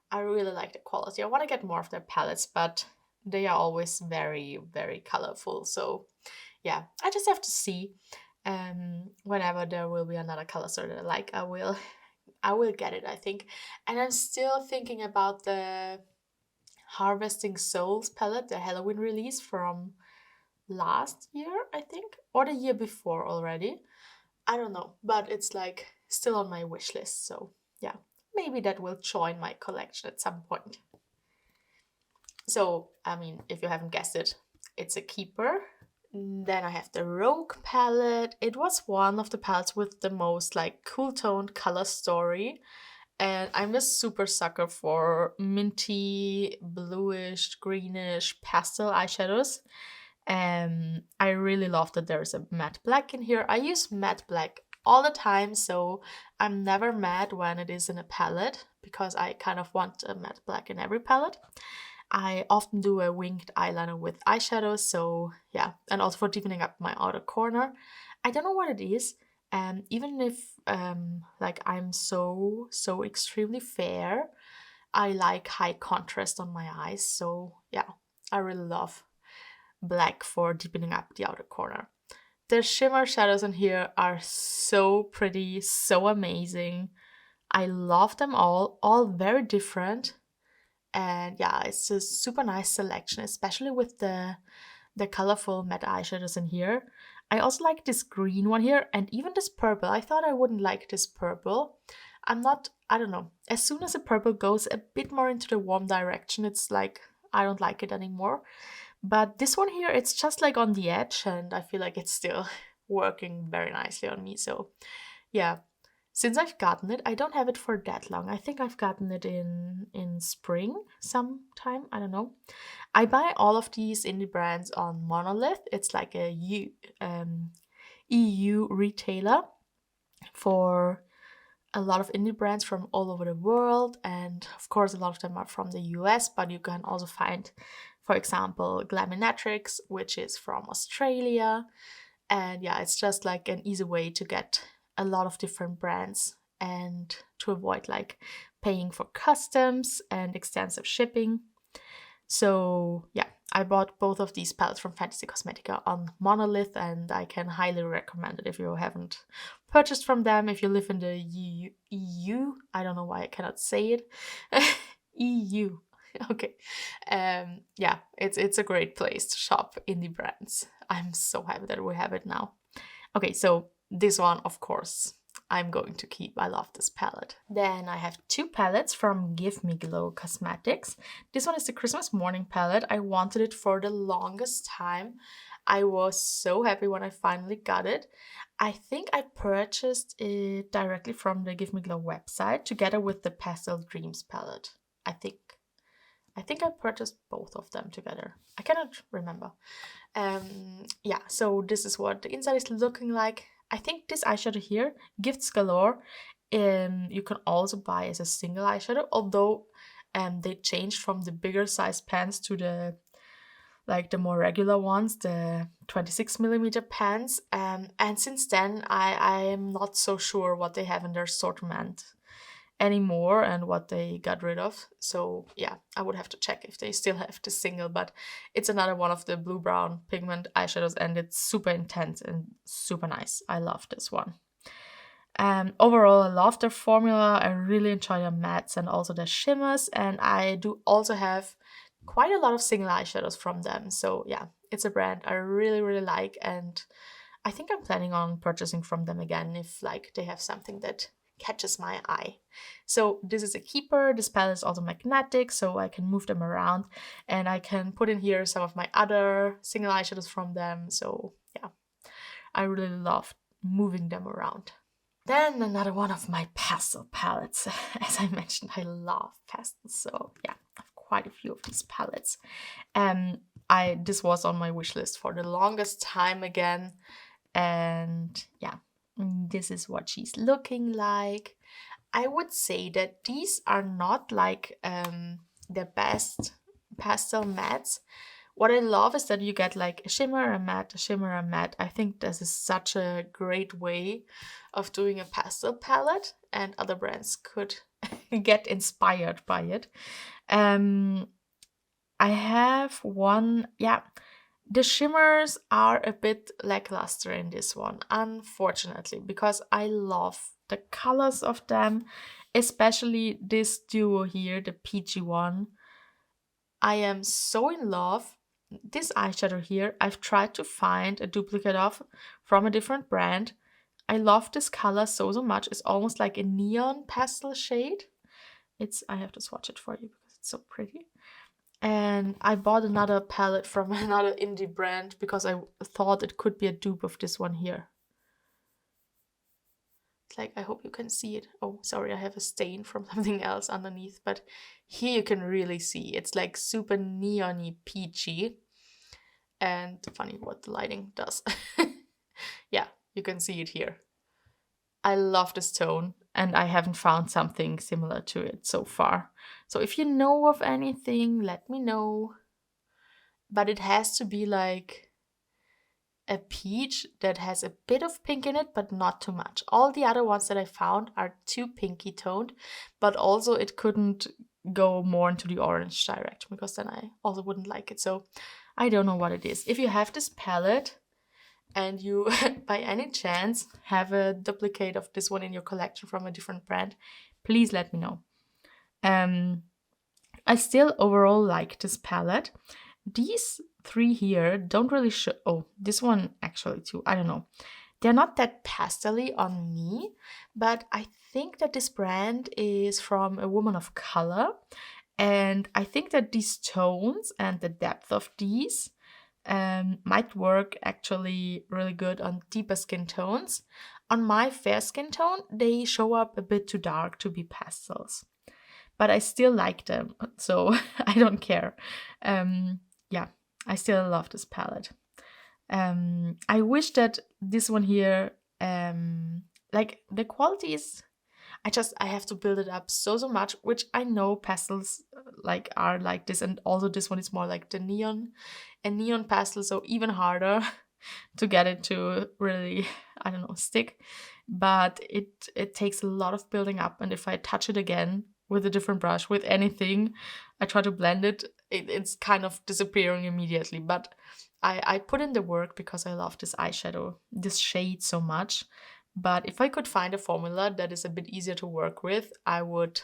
I really like the quality. I want to get more of their palettes, but they are always very, very colorful. So yeah, I just have to see. Whenever there will be another color store that I like, I will get it, I think. And I'm still thinking about the Harvesting Souls palette, the Halloween release from last year, I think, or the year before already. I don't know, but it's like still on my wish list. So yeah, maybe that will join my collection at some point. So, I mean, if you haven't guessed it, it's a keeper. Then I have the Rogue palette. It was one of the palettes with the most like cool toned color story. And I'm a super sucker for minty, bluish, greenish pastel eyeshadows. I really love that there's a matte black in here. I use matte black all the time, so I'm never mad when it is in a palette because I kind of want a matte black in every palette. I often do a winged eyeliner with eyeshadows, so yeah, and also for deepening up my outer corner. I don't know what it is, even if like I'm so extremely fair, I like high contrast on my eyes. So yeah, I really love black for deepening up the outer corner. The shimmer shadows in here are so pretty, so amazing. I love them all very different. And yeah, it's a super nice selection, especially with the colorful matte eyeshadows in here. I also like this green one here and even this purple. I thought I wouldn't like this purple. I don't know. As soon as the purple goes a bit more into the warm direction, it's like I don't like it anymore. But this one here, it's just like on the edge, and I feel like it's still working very nicely on me. So, yeah, since I've gotten it, I don't have it for that long. I think I've gotten it in spring sometime. I don't know. I buy all of these indie brands on Monolith. It's like a EU retailer for a lot of indie brands from all over the world, and of course a lot of them are from the US, but you can also find, for example, Glaminatrix, which is from Australia. And yeah, it's just like an easy way to get a lot of different brands and to avoid like paying for customs and extensive shipping. So yeah, I bought both of these palettes from Fantasy Cosmetica on Monolith, and I can highly recommend it if you haven't purchased from them. If you live in the EU, I don't know why I cannot say it. EU. Okay. Yeah, it's a great place to shop indie brands. I'm so happy that we have it now. Okay, so this one, of course, I'm going to keep. I love this palette. Then I have 2 palettes from Give Me Glow Cosmetics. This one is the Christmas Morning palette. I wanted it for the longest time. I was so happy when I finally got it. I think I purchased it directly from the Give Me Glow website together with the Pastel Dreams palette. I think I purchased both of them together. I cannot remember. Yeah, so this is what the inside is looking like. I think this eyeshadow here, Gifts Galore, you can also buy as a single eyeshadow, although they changed from the bigger size pans to the more regular ones, the 26mm pans. And since then, I am not so sure what they have in their assortment anymore and what they got rid of. So yeah, I would have to check if they still have the single, but it's another one of the blue brown pigment eyeshadows, and it's super intense and super nice. I love this one. Overall, I love their formula. I really enjoy their mattes and also their shimmers, and I do also have quite a lot of single eyeshadows from them. So yeah, it's a brand I really like, and I think I'm planning on purchasing from them again if they have something that catches my eye. So this is a keeper. This palette is also magnetic, so I can move them around, and I can put in here some of my other single eyeshadows from them. So yeah, I really love moving them around. Then another one of my pastel palettes. As I mentioned, I love pastels, so yeah, I have quite a few of these palettes. This was on my wish list for the longest time again, and yeah, this is what she's looking like. I would say that these are not the best pastel mattes. What I love is that you get a shimmer, a matte, a shimmer, a matte. I think this is such a great way of doing a pastel palette, and other brands could get inspired by it. I have one, yeah. The shimmers are a bit lackluster in this one, unfortunately, because I love the colors of them, especially this duo here, the peachy one. I am so in love. This eyeshadow here, I've tried to find a duplicate of from a different brand. I love this color so much. It's almost like a neon pastel shade. I have to swatch it for you because it's so pretty. And I bought another palette from another indie brand because I thought it could be a dupe of this one here. It's I hope you can see it. Oh, sorry, I have a stain from something else underneath, but here you can really see. It's super neon-y peachy. And funny what the lighting does. Yeah, you can see it here. I love this tone, and I haven't found something similar to it so far. So if you know of anything, let me know. But it has to be a peach that has a bit of pink in it, but not too much. All the other ones that I found are too pinky toned, but also it couldn't go more into the orange direction because then I also wouldn't like it. So I don't know what it is. If you have this palette and you by any chance have a duplicate of this one in your collection from a different brand, please let me know. I still overall like this palette. These 3 here don't really show. Oh, this one actually too. I don't know. They're not that pastel-y on me, but I think that this brand is from a woman of color. And I think that these tones and the depth of these might work actually really good on deeper skin tones. On my fair skin tone, they show up a bit too dark to be pastels. But I still like them, so I don't care. Yeah, I still love this palette. I wish that this one here, the quality is, I have to build it up so much, which I know pastels are like this, and also this one is more like the neon, a neon pastel, so even harder to get it to really, I don't know, stick. But it takes a lot of building up, and if I touch it again with a different brush, with anything, I try to blend it, it's kind of disappearing immediately. But I put in the work because I love this eyeshadow, this shade so much. But if I could find a formula that is a bit easier to work with, I would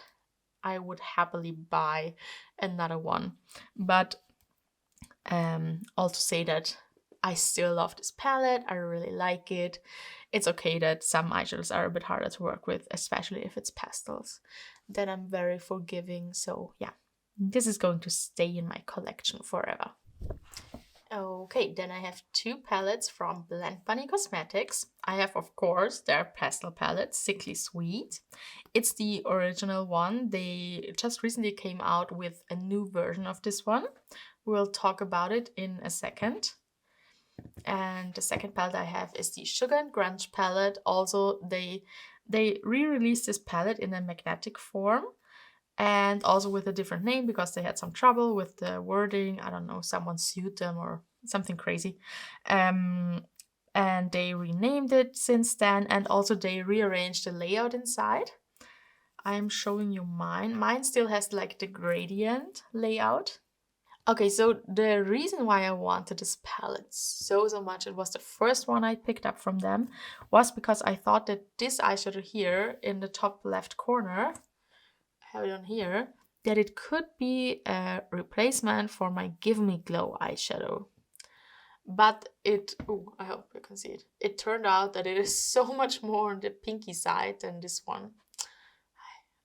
happily buy another one. But also say that I still love this palette. I really like it. It's okay that some eyeshadows are a bit harder to work with, especially if it's pastels. Then I'm very forgiving. So yeah, this is going to stay in my collection forever. Okay, then I have two palettes from Blend Bunny Cosmetics. I have, of course, their pastel palette, Sickly Sweet. It's the original one. They just recently came out with a new version of this one. We'll talk about it in a second. And the second palette I have is the Sugar and Grunge palette. Also, they re-released this palette in a magnetic form and also with a different name because they had some trouble with the wording. I don't know, someone sued them or something crazy. And they renamed it since then, and also they rearranged the layout inside. I'm showing you mine. Mine still has like the gradient layout. Okay, so the reason why I wanted this palette so much, it was the first one I picked up from them, was because I thought that this eyeshadow here in the top left corner, I have it on here, that it could be a replacement for my Give Me Glow eyeshadow. But I hope you can see it. It turned out that it is so much more on the pinky side than this one.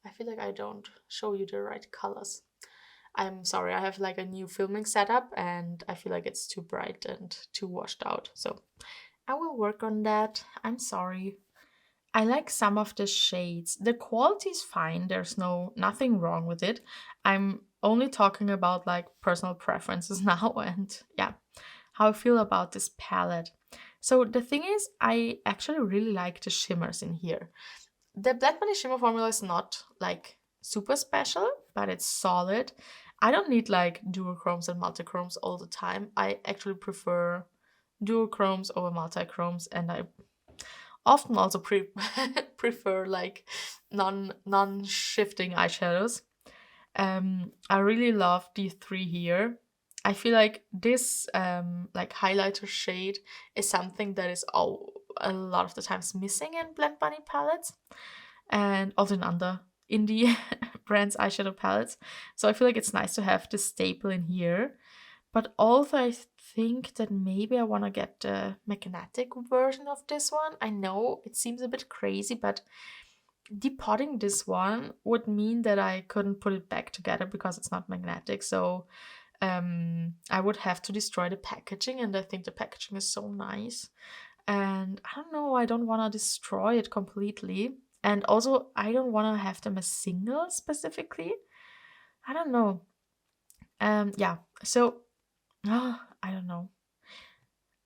I feel like I don't show you the right colors. I'm sorry, I have like a new filming setup and I feel like it's too bright and too washed out. So I will work on that. I'm sorry. I like some of the shades. The quality is fine. There's nothing wrong with it. I'm only talking about like personal preferences now and yeah, how I feel about this palette. So the thing is, I actually really like the shimmers in here. The Black Bunny shimmer formula is not like super special, but it's solid. I don't need like Duochromes and Multichromes all the time. I actually prefer Duochromes over Multichromes, and I often also prefer like non-shifting eyeshadows. I really love these three here. I feel like this like highlighter shade is something that is a lot of the times missing in Blend Bunny palettes and also in other indie brands eyeshadow palettes. So I feel like it's nice to have this staple in here. But also I think that maybe I want to get the magnetic version of this one. I know it seems a bit crazy, but depotting this one would mean that I couldn't put it back together because it's not magnetic. So I would have to destroy the packaging, and I think the packaging is so nice. And I don't know, I don't want to destroy it completely. And also, I don't want to have them as single specifically. I don't know. Yeah, so I don't know.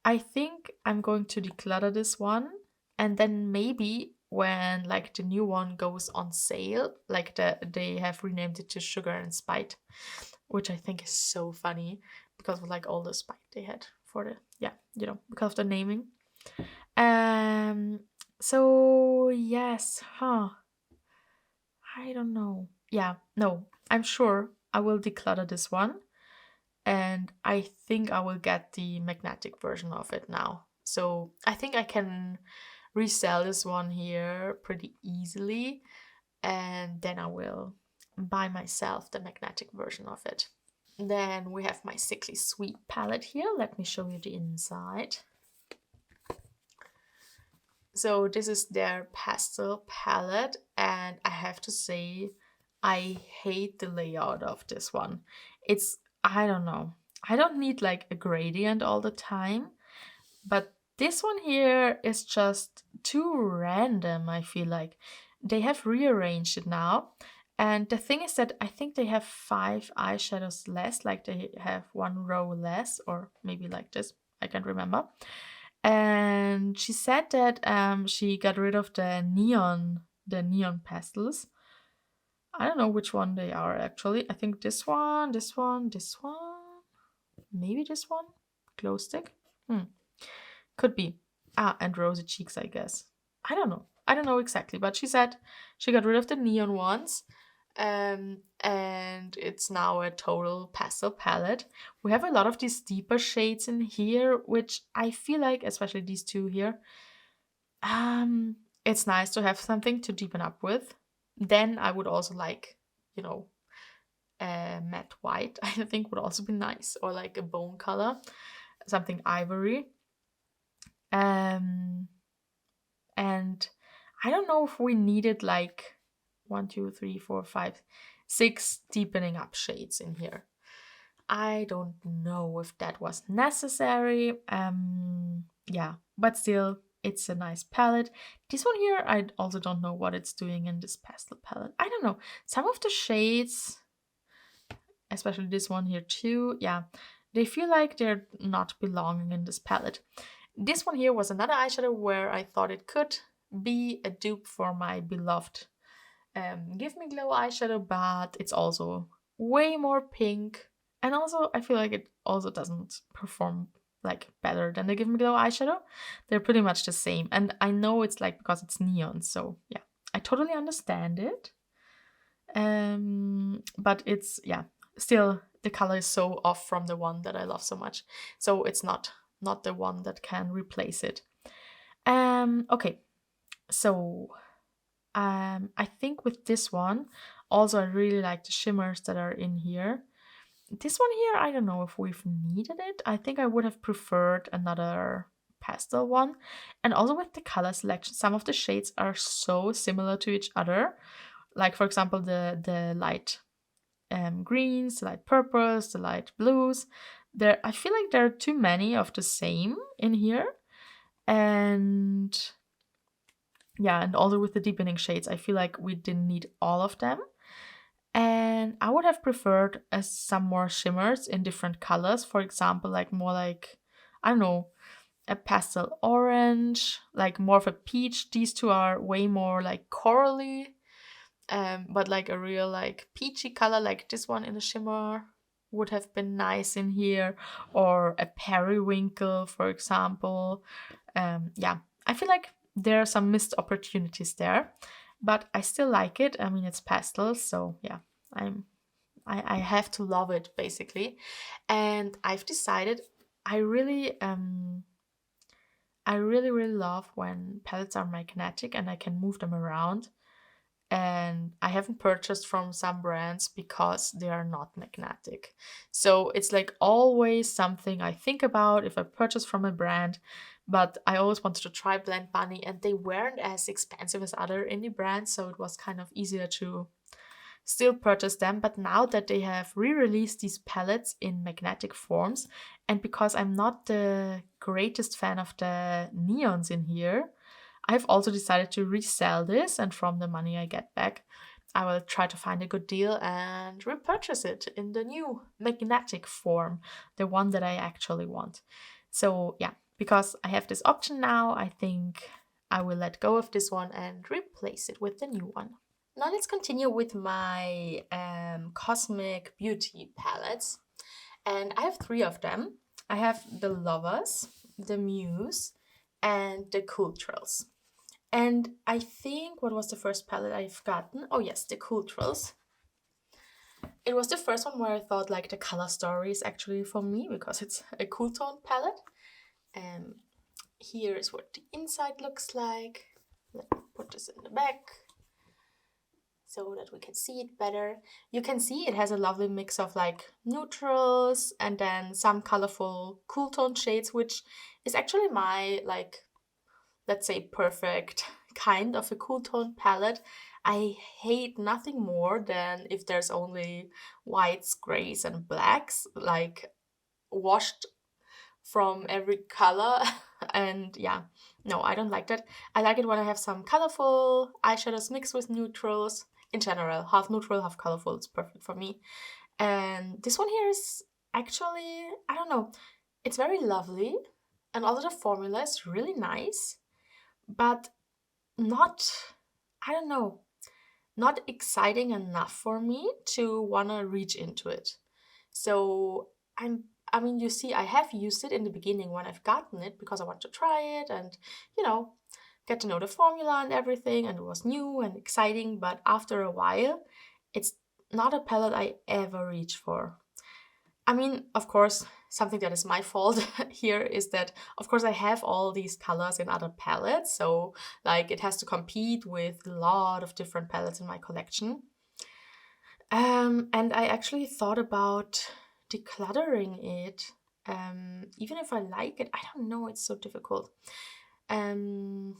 I think I'm going to declutter this one, and then maybe when like the new one goes on sale, like they have renamed it to Sugar and Spite, which I think is so funny because of like all the spite they had for because of the naming. So yes, I don't know. Yeah, no, I'm sure I will declutter this one, and I think I will get the magnetic version of it now. So I think I can resell this one here pretty easily, and then I will buy myself the magnetic version of it. Then we have my Sickly Sweet palette here. Let me show you the inside. So this is their pastel palette, and I have to say I hate the layout of this one. I don't know. I don't need like a gradient all the time, but this one here is just too random, I feel like. They have rearranged it now. And the thing is that I think they have 5 eyeshadows less, like they have 1 row less, or maybe like this. I can't remember. And she said that she got rid of the neon pastels. I don't know which one they are actually. I think this one, this one, this one, maybe this one, glow stick. Could be. And rosy cheeks, I guess. I don't know. I don't know exactly, but she said she got rid of the neon ones. And it's now a total pastel palette. We have a lot of these deeper shades in here, which I feel like, especially these two here, it's nice to have something to deepen up with. Then I would also like, matte white, I think would also be nice, or like a bone color. something ivory. And I don't know if we needed like 1, 2, 3, 4, 5, 6 deepening up shades in here. I don't know if that was necessary. Yeah, but still, it's a nice palette. This one here, I also don't know what it's doing in this pastel palette. I don't know. Some of the shades, especially this one here too, yeah, they feel like they're not belonging in this palette. This one here was another eyeshadow where I thought it could be a dupe for my beloved Give Me Glow eyeshadow, but it's also way more pink. And also, I feel like it also doesn't perform like better than the Give Me Glow eyeshadow. They're pretty much the same. And I know it's like because it's neon, so yeah, I totally understand it. But it's, yeah, still the color is so off from the one that I love so much. So it's not the one that can replace it. Okay, so I think with this one, also I really like the shimmers that are in here. This one here, I don't know if we've needed it. I think I would have preferred another pastel one. And also with the color selection, some of the shades are so similar to each other. Like for example, the light greens, the light purples, the light blues. I feel like there are too many of the same in here. And yeah, and also with the deepening shades, I feel like we didn't need all of them. And I would have preferred some more shimmers in different colors. For example, like more like, I don't know, a pastel orange, like more of a peach. These two are way more like corally, but like a real like peachy color, like this one in the shimmer would have been nice in here, or a periwinkle, for example. Yeah, I feel like there are some missed opportunities there, but I still like it. I mean, it's pastels, so yeah, I have to love it basically. And I've decided I really really love when palettes are magnetic and I can move them around. And I haven't purchased from some brands because they are not magnetic. So it's like always something I think about if I purchase from a brand. But I always wanted to try Blend Bunny, and they weren't as expensive as other indie brands, so it was kind of easier to still purchase them. But now that they have re-released these palettes in magnetic forms, and because I'm not the greatest fan of the neons in here, I've also decided to resell this, and from the money I get back, I will try to find a good deal and repurchase it in the new magnetic form, the one that I actually want. So yeah, because I have this option now, I think I will let go of this one and replace it with the new one. Now let's continue with my cosmic beauty palettes. And I have 3 of them. I have the Lovers, the Muse, and the Cool Trills. And I think, what was the first palette I've gotten? Oh yes, the Cool Trills. It was the first one where I thought like the color story is actually for me because it's a cool tone palette. And here is what the inside looks like. Let me put this in the back so that we can see it better. You can see it has a lovely mix of like neutrals and then some colorful cool tone shades, which is actually my like, let's say, perfect kind of a cool tone palette. I hate nothing more than if there's only whites, grays, and blacks, like washed from every color. And yeah, no, I don't like that. I like it when I have some colorful eyeshadows mixed with neutrals. In general, half neutral, half colorful. It's perfect for me. And this one here is actually, I don't know, it's very lovely. And also the formula is really nice, but not, I don't know, not exciting enough for me to want to reach into it. So I mean, you see, I have used it in the beginning when I've gotten it because I want to try it and, you know, get to know the formula and everything. And it was new and exciting. But after a while, it's not a palette I ever reach for. I mean, of course, something that is my fault here is that, of course, I have all these colors in other palettes. So, like, it has to compete with a lot of different palettes in my collection. And I actually thought about decluttering it Even if I like it, I don't know, it's so difficult. Um,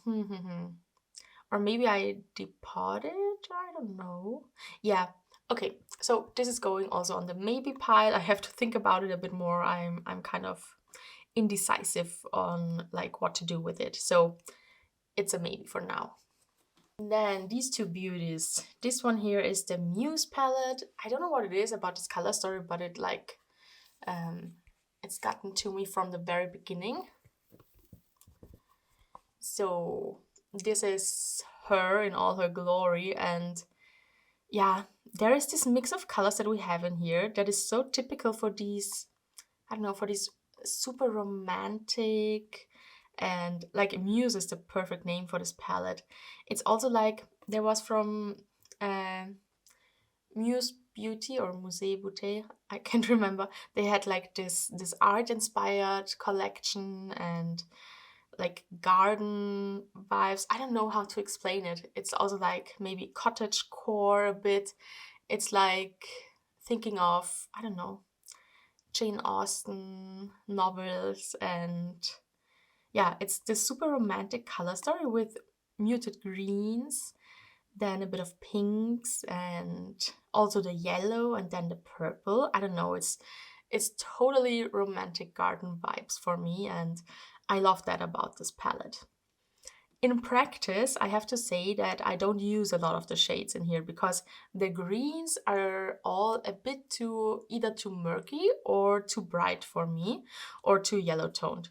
or maybe I depot it, I don't know. Yeah, okay, so this is going also on the maybe pile. I have to think about it a bit more. I'm kind of indecisive on like what to do with it. So it's a maybe for now. And then these two beauties. This one here is the Muse palette. I don't know what it is about this color story, but it like it's gotten to me from the very beginning. So this is her in all her glory, and yeah, there is this mix of colors that we have in here that is so typical for these, I don't know, for these super romantic, and like Muse is the perfect name for this palette. It's also like there was from Muse Beauty or Musée Beauté, I can't remember. They had like this art inspired collection and like garden vibes. I don't know how to explain it. It's also like maybe cottage core a bit. It's like thinking of, I don't know, Jane Austen novels, and yeah, it's this super romantic color story with muted greens, then a bit of pinks, and also the yellow, and then the purple. I don't know, it's totally romantic garden vibes for me, and I love that about this palette. In practice, I have to say that I don't use a lot of the shades in here because the greens are all a bit either too murky or too bright for me, or too yellow toned.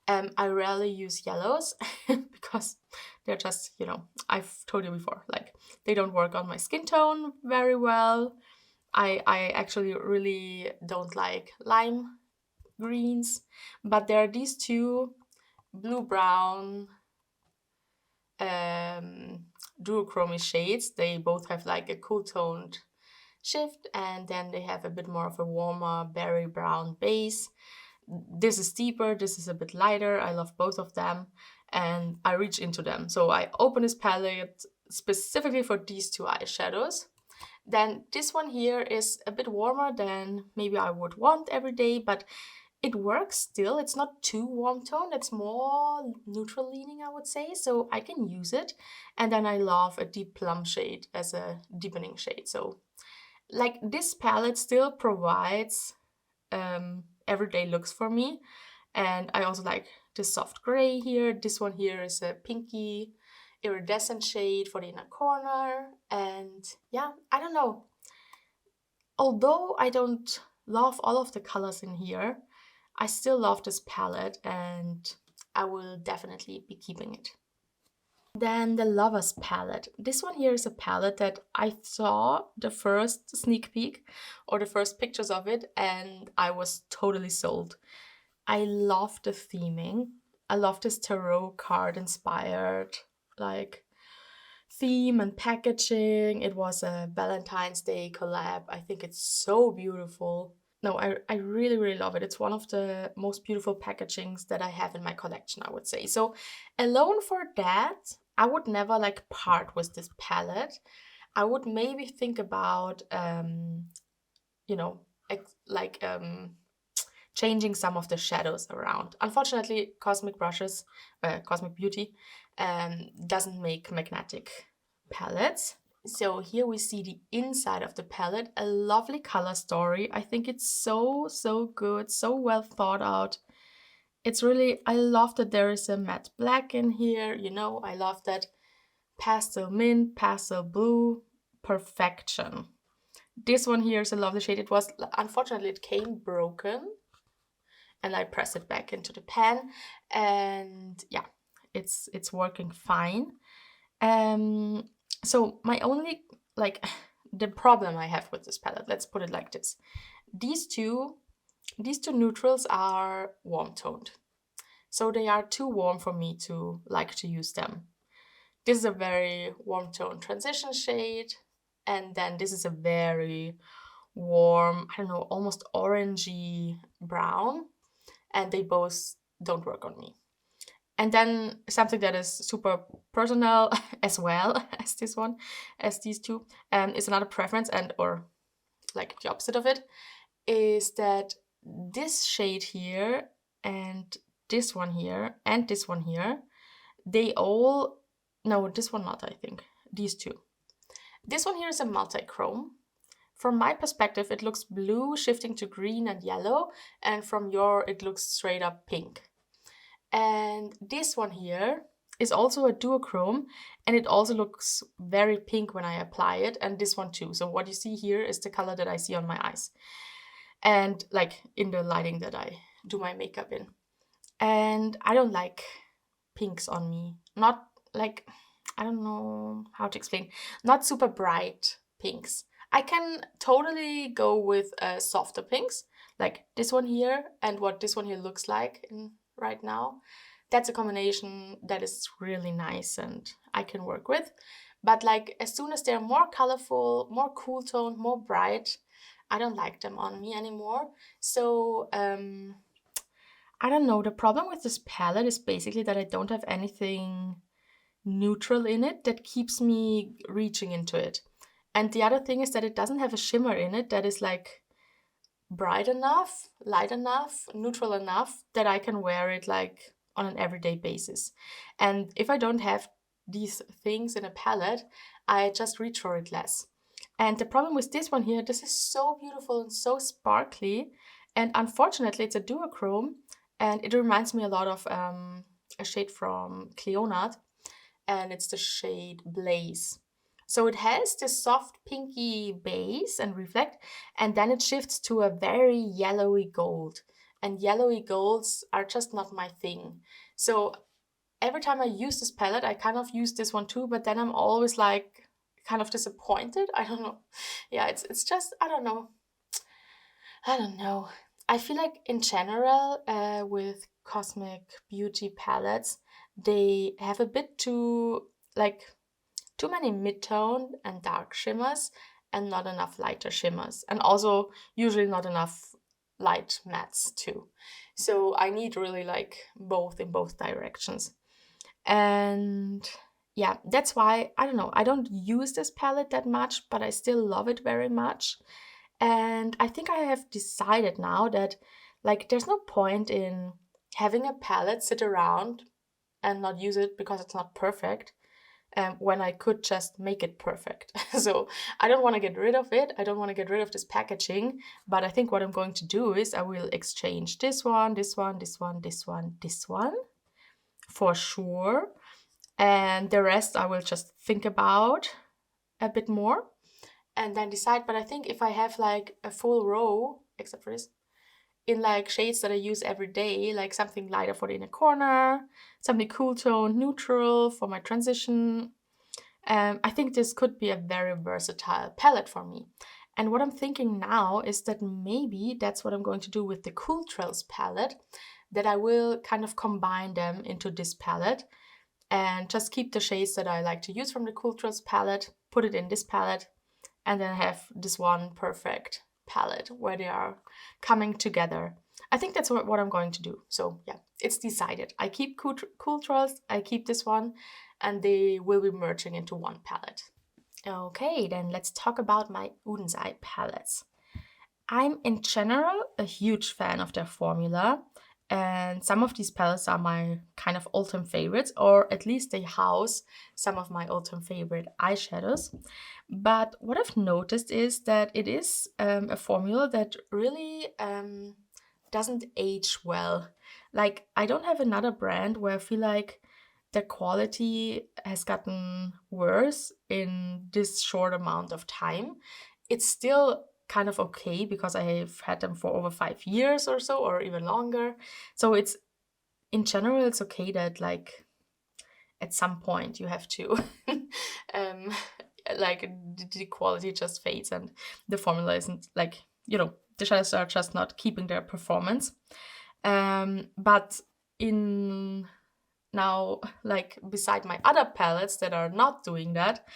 I rarely use yellows because they're just, I've told you before, like they don't work on my skin tone very well. I actually really don't like lime greens, but there are these two blue brown duochrome shades. They both have like a cool toned shift, and then they have a bit more of a warmer berry brown base. This is deeper, this is a bit lighter. I love both of them, and I reach into them. So I open this palette specifically for these two eyeshadows. Then this one here is a bit warmer than maybe I would want every day, but it works still. It's not too warm tone, it's more neutral leaning, I would say, so I can use it. And then I love a deep plum shade as a deepening shade. So like this palette still provides everyday looks for me. And I also like this soft gray here. This one here is a pinky iridescent shade for the inner corner. And yeah, I don't know. Although I don't love all of the colors in here, I still love this palette and I will definitely be keeping it. Then the Lovers palette. This one here is a palette that I saw the first sneak peek or the first pictures of it, and I was totally sold. I love the theming. I love this tarot card inspired like theme and packaging. It was a Valentine's Day collab. I think it's so beautiful. No, I really, really love it. It's one of the most beautiful packagings that I have in my collection, I would say. So alone for that, I would never like part with this palette. I would maybe think about, you know, like changing some of the shadows around. Unfortunately, Cosmic Beauty, doesn't make magnetic palettes. So here we see the inside of the palette, a lovely color story. I think it's so, so good, so well thought out. It's really, I love that there is a matte black in here, I love that pastel mint, pastel blue, perfection. This one here is a lovely shade. Unfortunately, it came broken and I press it back into the pan, and yeah, it's working fine. So my only, like, the problem I have with this palette, let's put it like this. These two neutrals are warm toned. So they are too warm for me to like to use them. This is a very warm tone transition shade. And then this is a very warm, I don't know, almost orangey brown. And they both don't work on me. And then something that is super personal as well as these two, is another preference, or like the opposite of it, is that this shade here and this one here and this one here, they all, no, this one not, I think, these two. This one here is a multichrome. From my perspective, it looks blue shifting to green and yellow, and from your, it looks straight up pink. And this one here is also a duochrome, and it also looks very pink when I apply it, and this one too. So what you see here is the color that I see on my eyes, and like in the lighting that I do my makeup in. And I don't like pinks on me. Not like, I don't know how to explain, not super bright pinks. I can totally go with softer pinks, like this one here and what this one here looks like right now. That's a combination that is really nice and I can work with. But like as soon as they're more colorful, more cool toned, more bright, I don't like them on me anymore. So I don't know. The problem with this palette is basically that I don't have anything neutral in it that keeps me reaching into it. And the other thing is that it doesn't have a shimmer in it that is like bright enough, light enough, neutral enough that I can wear it like on an everyday basis. And if I don't have these things in a palette, I just reach for it less. And the problem with this one here, this is so beautiful and so sparkly. And unfortunately, it's a duochrome. And it reminds me a lot of a shade from Clionadh, and it's the shade Blaze. So it has this soft pinky base and reflect, and then it shifts to a very yellowy gold. And yellowy golds are just not my thing. So every time I use this palette, I kind of use this one too, but then I'm always like kind of disappointed. I don't know. Yeah, it's just, I don't know. I feel like in general, with cosmic beauty palettes, they have a bit too many mid-tone and dark shimmers and not enough lighter shimmers, and also usually not enough light mattes too. So I need really like both in both directions. And yeah, that's why, I don't know, I don't use this palette that much, but I still love it very much. And I think I have decided now that like there's no point in having a palette sit around and not use it because it's not perfect, when I could just make it perfect. So I don't want to get rid of it. I don't want to get rid of this packaging. But I think what I'm going to do is I will exchange this one, this one, this one, this one, this one for sure. And the rest I will just think about a bit more and then decide. But I think if I have like a full row, except for this, in like shades that I use every day, like something lighter for the inner corner, something cool tone, neutral for my transition, I think this could be a very versatile palette for me. And what I'm thinking now is that maybe that's what I'm going to do with the Cool Trails palette, that I will kind of combine them into this palette and just keep the shades that I like to use from the Cool Trails palette, put it in this palette, and then have this one perfect palette where they are coming together. I think that's what I'm going to do. So yeah, it's decided. I keep Cool Trails, I keep this one, and they will be merging into one palette. Okay, then let's talk about my Oden's Eye palettes. I'm in general a huge fan of their formula, and some of these palettes are my kind of all-time favorites, or at least they house some of my all-time favorite eyeshadows. But what I've noticed is that it is a formula that really doesn't age well. Like, I don't have another brand where I feel like the quality has gotten worse in this short amount of time. It's still kind of okay because I've had them for over 5 years or so, or even longer. So it's, in general, it's okay that like at some point you have to like the quality just fades and the formula isn't like, the shadows are just not keeping their performance. But in now, like beside my other palettes that are not doing that,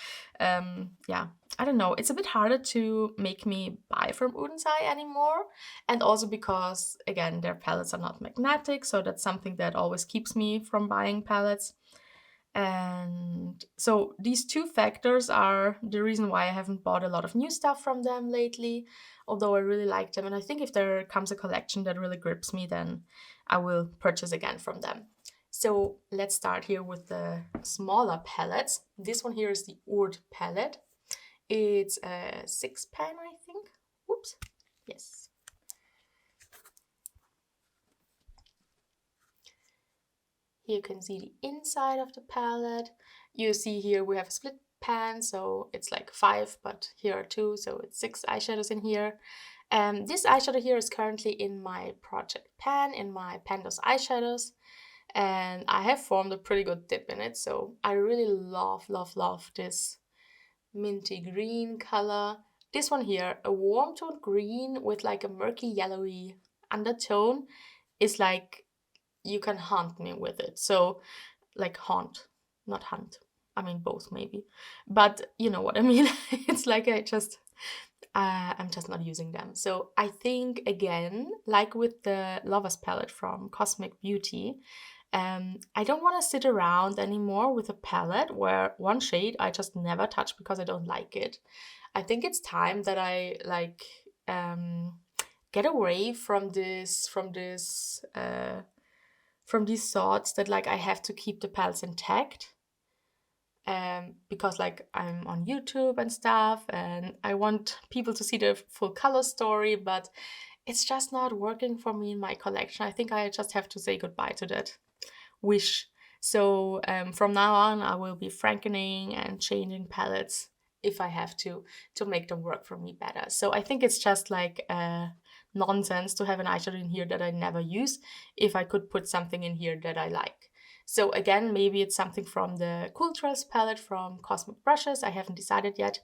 yeah, I don't know, it's a bit harder to make me buy from Oden's Eye anymore. And also because, again, their palettes are not magnetic, so that's something that always keeps me from buying palettes. And So these two factors are the reason why I haven't bought a lot of new stuff from them lately, although I really like them. And I think if there comes a collection that really grips me, then I will purchase again from them. So let's start here with the smaller palettes. This one here is the Oud palette. It's a 6-pan, I think. Whoops. Yes. Here you can see the inside of the palette. You see here we have a split pan, so it's like 5, but here are 2, so it's 6 eyeshadows in here. This eyeshadow here is currently in my project pan, in my Pandos eyeshadows, and I have formed a pretty good dip in it, so I really love this minty green color. This one here, a warm toned green with like a murky yellowy undertone, is like you can haunt me with it. So like haunt, not hunt. I mean both maybe, but you know what I mean. It's like I'm just not using them. So I think again, like with the Lovers palette from Cosmic Beauty, I don't want to sit around anymore with a palette where one shade I just never touch because I don't like it. I think it's time that I like get away from these thoughts that like I have to keep the palettes intact. Because like I'm on YouTube and stuff and I want people to see the full color story, but it's just not working for me in my collection. I think I just have to say goodbye to that wish. So from now on, I will be frankening and changing palettes if I have to make them work for me better. So I think it's just like nonsense to have an eyeshadow in here that I never use if I could put something in here that I like. So again, maybe it's something from the Cool Tress palette from Cosmic Brushes. I haven't decided yet.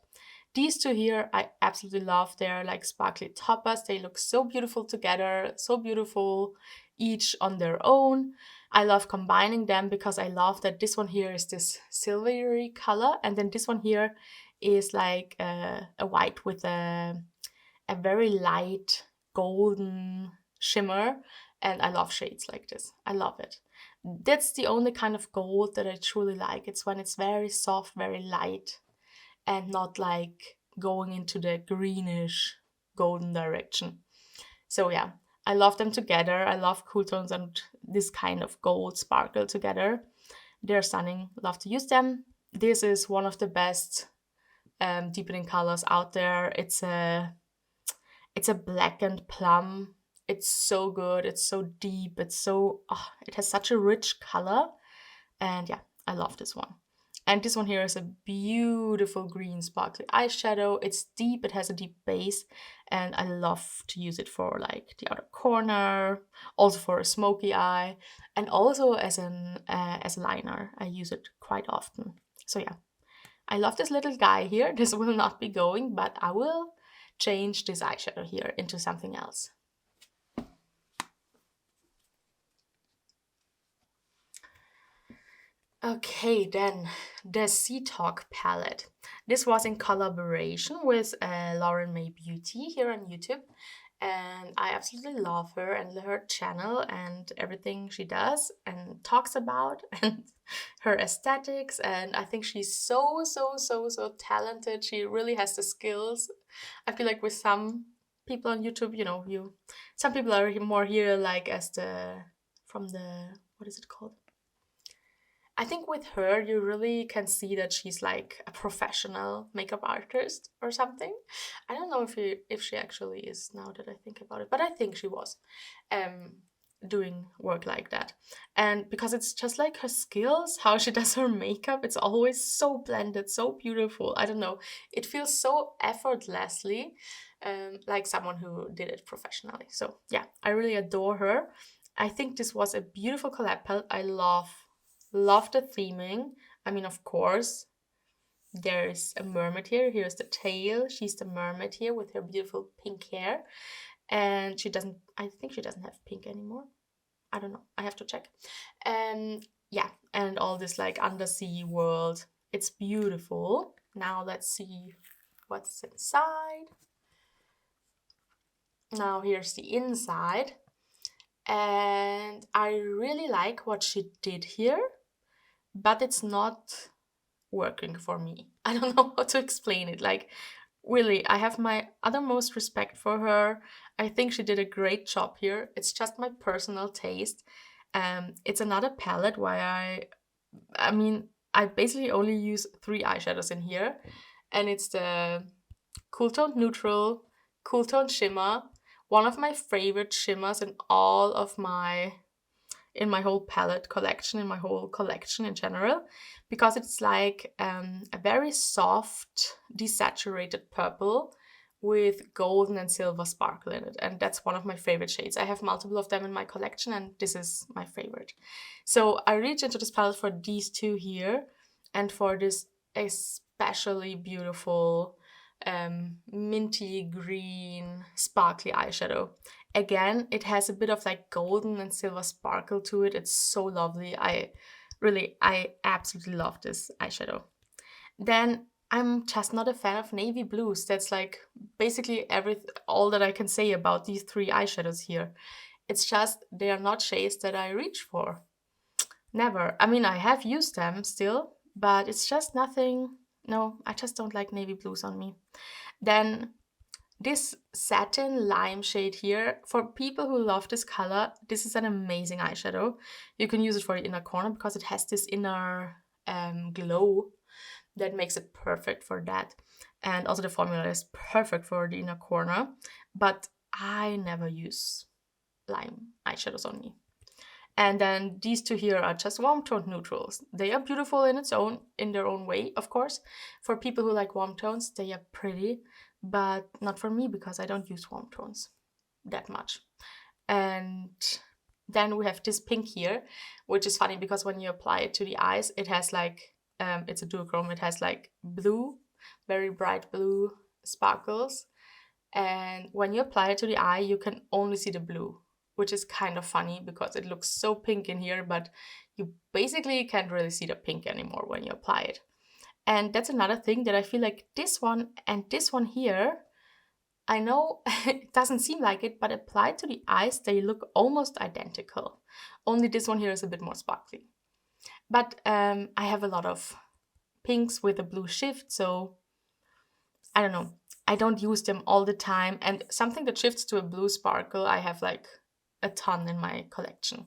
These two here, I absolutely love. They're like sparkly toppers. They look so beautiful together, so beautiful each on their own. I love combining them because I love that this one here is this silvery color, and then this one here is like a white with a very light golden shimmer, and I love shades like this. I love it. That's the only kind of gold that I truly like. It's when it's very soft, very light, and not like going into the greenish golden direction. So yeah, I love them together. I love cool tones and this kind of gold sparkle together. They're stunning. Love to use them. This is one of the best deepening colors out there. It's a blackened plum. It's so good. It's so deep. It has such a rich color. And yeah, I love this one. And this one here is a beautiful green sparkly eyeshadow. It's deep, it has a deep base, and I love to use it for like the outer corner, also for a smoky eye, and also as a liner. I use it quite often. So yeah, I love this little guy here. This will not be going, but I will change this eyeshadow here into something else. Okay, then the Sea Talk palette. This was in collaboration with Lauren May Beauty here on YouTube. And I absolutely love her and her channel and everything she does and talks about and her aesthetics. And I think she's so talented. She really has the skills. I feel like with some people on YouTube, some people are more here like as from the, what is it called? I think with her, you really can see that she's like a professional makeup artist or something. I don't know if she actually is now that I think about it, but I think she was doing work like that. And because it's just like her skills, how she does her makeup, it's always so blended, so beautiful. I don't know. It feels so effortlessly, like someone who did it professionally. So yeah, I really adore her. I think this was a beautiful collab palette. I love the theming. I mean, of course, there's a mermaid here. Here's the tail. She's the mermaid here with her beautiful pink hair. And I think she doesn't have pink anymore. I don't know. I have to check. Yeah, and all this like undersea world. It's beautiful. Now let's see what's inside. Now here's the inside. And I really like what she did here, but it's not working for me. I don't know how to explain it. Like, really, I have my uttermost respect for her. I think she did a great job here. It's just my personal taste. It's another palette where I mean, I basically only use 3 eyeshadows in here, and it's the Cool Tone Neutral, Cool Tone Shimmer, one of my favorite shimmers in my whole palette collection, in my whole collection in general, because it's like a very soft, desaturated purple with golden and silver sparkle in it. And that's one of my favorite shades. I have multiple of them in my collection, and this is my favorite. So I reached into this palette for these two here, and for this especially beautiful minty green sparkly eyeshadow. Again, it has a bit of like golden and silver sparkle to it. It's so lovely. I absolutely love this eyeshadow. Then I'm just not a fan of navy blues. That's like basically all that I can say about these 3 eyeshadows here. It's just they are not shades that I reach for. Never. I mean, I have used them still, but it's just nothing. No, I just don't like navy blues on me. Then this satin lime shade here, for people who love this color, this is an amazing eyeshadow. You can use it for the inner corner because it has this inner glow that makes it perfect for that. And also the formula is perfect for the inner corner, but I never use lime eyeshadows on me. And then these two here are just warm toned neutrals. They are beautiful in their own way, of course. For people who like warm tones, they are pretty, but not for me because I don't use warm tones that much. And then we have this pink here, which is funny because when you apply it to the eyes, it has like, it's a duochrome, it has like blue, very bright blue sparkles. And when you apply it to the eye, you can only see the blue, which is kind of funny because it looks so pink in here, but you basically can't really see the pink anymore when you apply it. And that's another thing that I feel like this one and this one here, I know it doesn't seem like it, but applied to the eyes, they look almost identical. Only this one here is a bit more sparkly. But I have a lot of pinks with a blue shift, so I don't know. I don't use them all the time. And something that shifts to a blue sparkle, I have like a ton in my collection.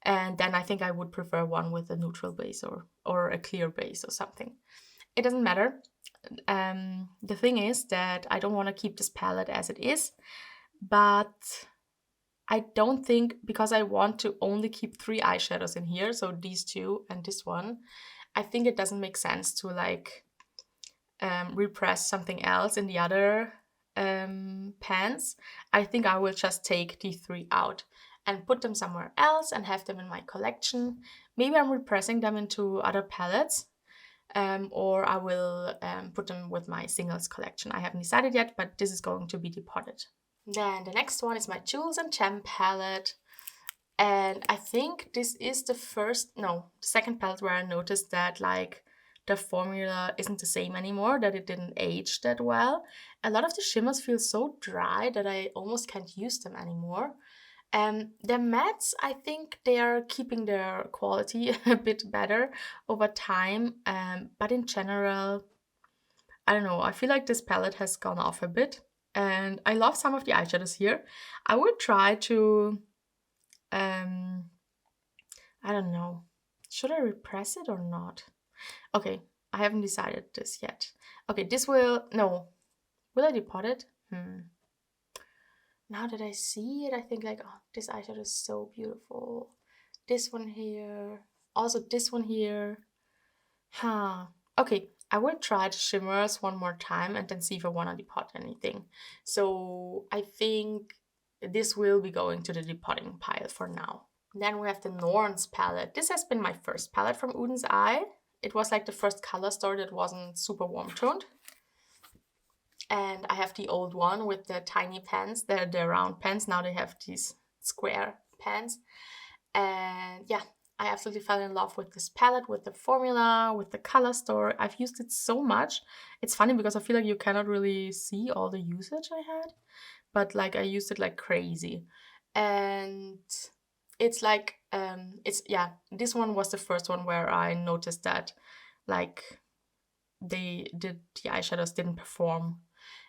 And then I think I would prefer one with a neutral base or a clear base or something. It doesn't matter. The thing is that I don't want to keep this palette as it is, but I don't think, because I want to only keep 3 eyeshadows in here, so these 2 and this one, I think it doesn't make sense to like repress something else in the other pans. I think I will just take these 3 out and put them somewhere else and have them in my collection. Maybe I'm repressing them into other palettes, or I will put them with my singles collection. I haven't decided yet, but this is going to be depotted. Then the next one is my Jewels and Gem palette. And I think this is the second palette where I noticed that like the formula isn't the same anymore, that it didn't age that well. A lot of the shimmers feel so dry that I almost can't use them anymore. The mattes, I think they are keeping their quality a bit better over time, but in general, I don't know, I feel like this palette has gone off a bit, and I love some of the eyeshadows here. I would try to, I don't know, should I repress it or not? Okay, I haven't decided this yet. Okay, will I depot it? Now that I see it, I think like, oh, this eyeshadow is so beautiful. This one here, also this one here. Okay, I will try the shimmers one more time and then see if I want to depot anything. So I think this will be going to the depotting pile for now. Then we have the Nars palette. This has been my first palette from Oden's Eye. It was like the first color store that wasn't super warm toned. And I have the old one with the tiny pens, the round pens. Now they have these square pens. And yeah, I absolutely fell in love with this palette, with the formula, with the color store. I've used it so much. It's funny because I feel like you cannot really see all the usage I had. But like I used it like crazy. And it's like, this one was the first one where I noticed that like the eyeshadows didn't perform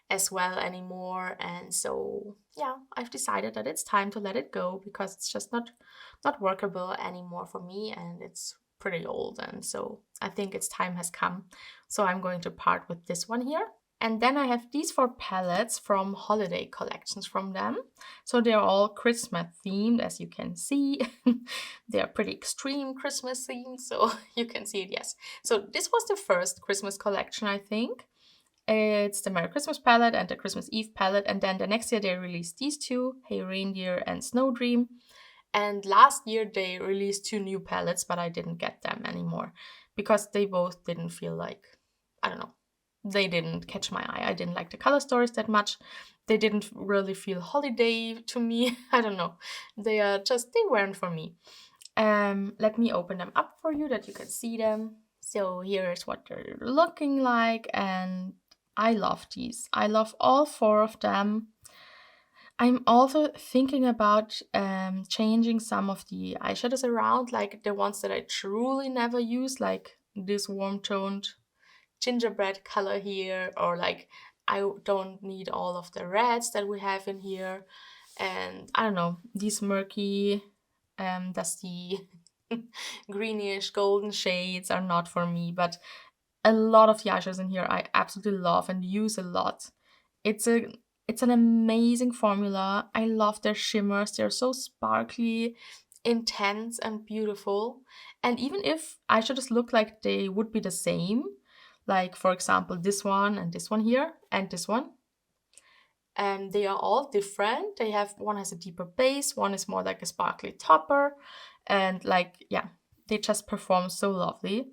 as well anymore, and so yeah, I've decided that it's time to let it go because it's just not workable anymore for me, and it's pretty old, and so I think its time has come. So I'm going to part with this one here. And then I have these 4 palettes from holiday collections from them. So they're all Christmas themed, as you can see. They're pretty extreme Christmas themed, so you can see it, yes. So this was the first Christmas collection, I think. It's the Merry Christmas palette and the Christmas Eve palette. And then the next year they released these 2, Hey Reindeer and Snow Dream. And last year they released 2 new palettes, but I didn't get them anymore because they both didn't feel like, I don't know, they didn't catch my eye. I didn't like the color stories that much. They didn't really feel holiday to me. I don't know. They weren't for me. Let me open them up for you that you can see them. So here is what they're looking like, and I love these. I love all 4 of them. I'm also thinking about changing some of the eyeshadows around, like the ones that I truly never use, like this warm-toned gingerbread color here, or like I don't need all of the reds that we have in here. And I don't know, these murky, dusty, greenish, golden shades are not for me, but a lot of the eyeshadows in here I absolutely love and use a lot. It's an amazing formula. I love their shimmers. They're so sparkly, intense, and beautiful. And even if eyeshadows look like they would be the same, like for example this one and this one here and this one, and they are all different. One has a deeper base, one is more like a sparkly topper, and like, yeah, they just perform so lovely.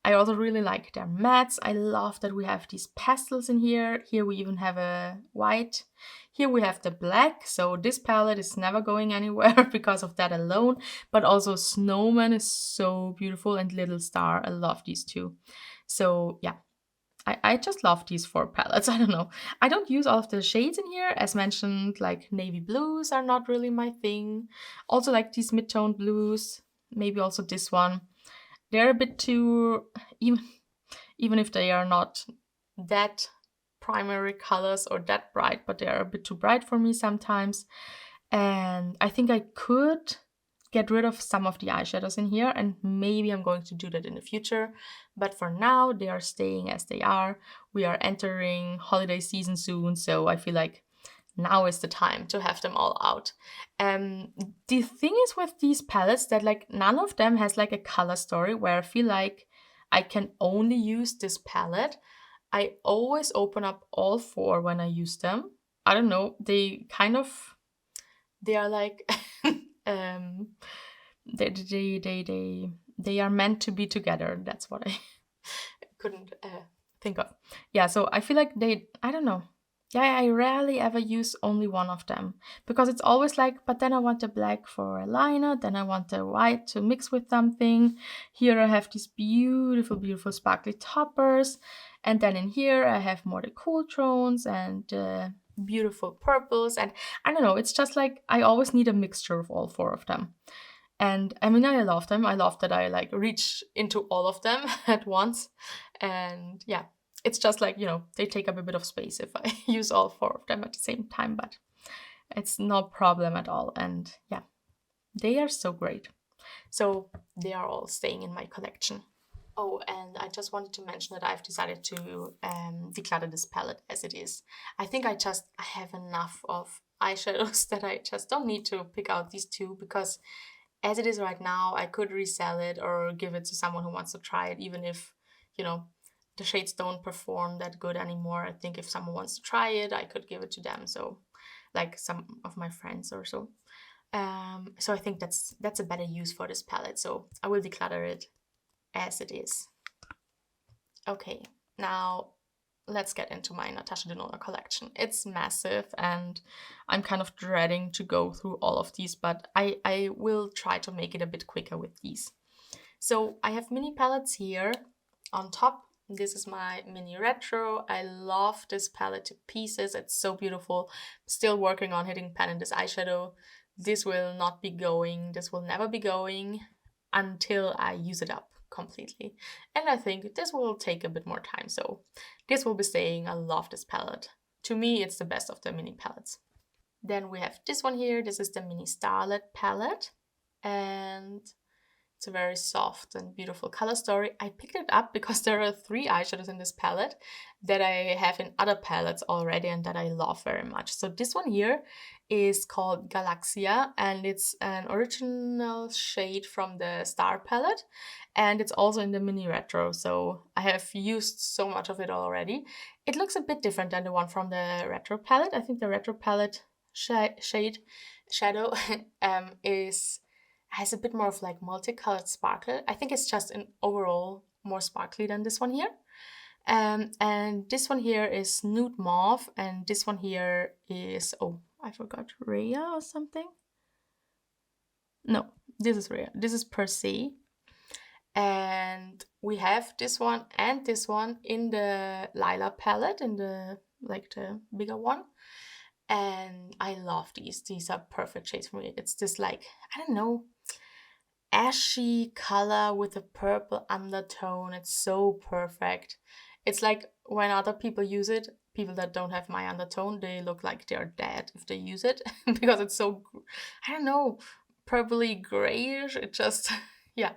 I also really like their mattes. I love that we have these pastels in here. Here we even have a white. Here we have the black. So this palette is never going anywhere because of that alone. But also Snowman is so beautiful, and Little Star. I love these two. So yeah, I just love these 4 palettes. I don't know. I don't use all of the shades in here. As mentioned, like navy blues are not really my thing. Also like these mid-tone blues. Maybe also this one. They're a bit too, even if they are not that primary colors or that bright, but they are a bit too bright for me sometimes. And I think I could get rid of some of the eyeshadows in here, and maybe I'm going to do that in the future. But for now, they are staying as they are. We are entering holiday season soon, so I feel like now is the time to have them all out. The thing is with these palettes that like none of them has like a color story where I feel like I can only use this palette. I always open up all 4 when I use them. I don't know, they are like they are meant to be together. That's what I couldn't think of. Yeah, so I feel like I don't know. Yeah, I rarely ever use only one of them because it's always like, but then I want the black for a liner, then I want the white to mix with something. Here I have these beautiful, beautiful sparkly toppers, and then in here I have more the cool tones and beautiful purples, and I don't know, it's just like I always need a mixture of all 4 of them. And I mean, I love them. I love that I like reach into all of them at once, and yeah, it's just like, they take up a bit of space if I use all 4 of them at the same time, but it's no problem at all. And yeah, they are so great. So they are all staying in my collection. Oh, and I just wanted to mention that I've decided to declutter this palette as it is. I think I have enough of eyeshadows that I just don't need to pick out these 2, because as it is right now, I could resell it or give it to someone who wants to try it, even if, the shades don't perform that good anymore. I think if someone wants to try it, I could give it to them. So like some of my friends or so. So I think that's a better use for this palette. So I will declutter it as it is. Okay, now let's get into my Natasha Denona collection. It's massive and I'm kind of dreading to go through all of these, but I will try to make it a bit quicker with these. So I have mini palettes here on top. This is my mini retro. I love this palette to pieces. It's so beautiful. Still working on hitting pan in this eyeshadow. This will not be going. This will never be going until I use it up. completely. And I think this will take a bit more time, so this will be staying. I love this palette. To me, it's the best of the mini palettes. Then we have this one here. This is the Mini Starlet palette, and it's a very soft and beautiful color story. I picked it up because there are 3 eyeshadows in this palette that I have in other palettes already and that I love very much. So this one here is called Galaxia, and it's an original shade from the Star palette, and it's also in the Mini Retro, so I have used so much of it already. It looks a bit different than the one from the Retro palette. I think the Retro palette shade shadow has a bit more of like multicolored sparkle. I think it's just an overall more sparkly than this one here. And this one here is Nude Mauve, and this one here is, oh, I forgot, Rhea or something? No, this is Rhea. This is Per Se. And we have this one and this one in the Lila palette, in the, like the bigger one. And I love these. These are perfect shades for me. It's this like, I don't know, ashy color with a purple undertone. It's so perfect. It's like when other people use it, people that don't have my undertone, they look like they're dead if they use it because it's so, I don't know, purpley grayish. It just, yeah.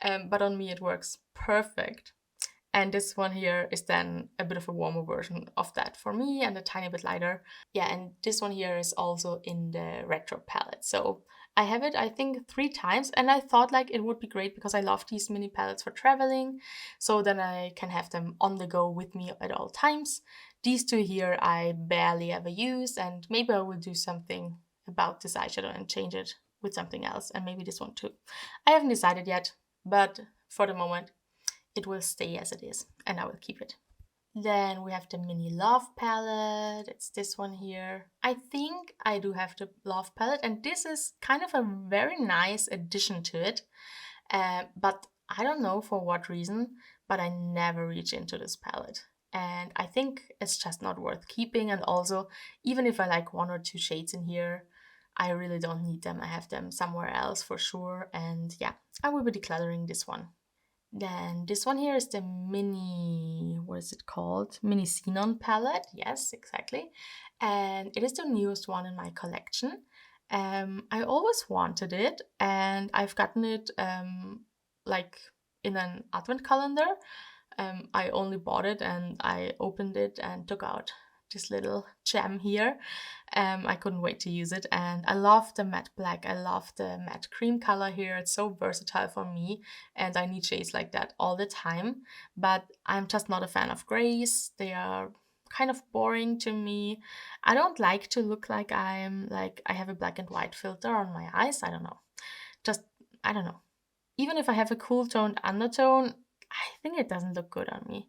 But on me it works perfect. And this one here is then a bit of a warmer version of that for me and a tiny bit lighter. Yeah, and this one here is also in the Retro palette. So I have it, I think, 3 times, and I thought like it would be great because I love these mini palettes for traveling. So then I can have them on the go with me at all times. These 2 here I barely ever use, and maybe I will do something about this eyeshadow and change it with something else, and maybe this one too. I haven't decided yet, but for the moment, it will stay as it is, and I will keep it. Then we have the Mini Love palette. It's this one here. I think I do have the Love palette, and this is kind of a very nice addition to it. But I don't know for what reason, but I never reach into this palette. And I think it's just not worth keeping. And also, even if I like 1 or 2 shades in here, I really don't need them. I have them somewhere else for sure. And yeah, I will be decluttering this one. Then this one here is the mini, what is it called? Mini Xenon palette. Yes, exactly. And it is the newest one in my collection. I always wanted it, and I've gotten it like in an advent calendar. I only bought it and I opened it and took out this little gem here. I couldn't wait to use it, and I love the matte black. I love the matte cream color here. It's so versatile for me, and I need shades like that all the time. But I'm just not a fan of grays. They are kind of boring to me. I don't like to look like I have a black and white filter on my eyes. I don't know. Just, I don't know. Even if I have a cool toned undertone, I think it doesn't look good on me.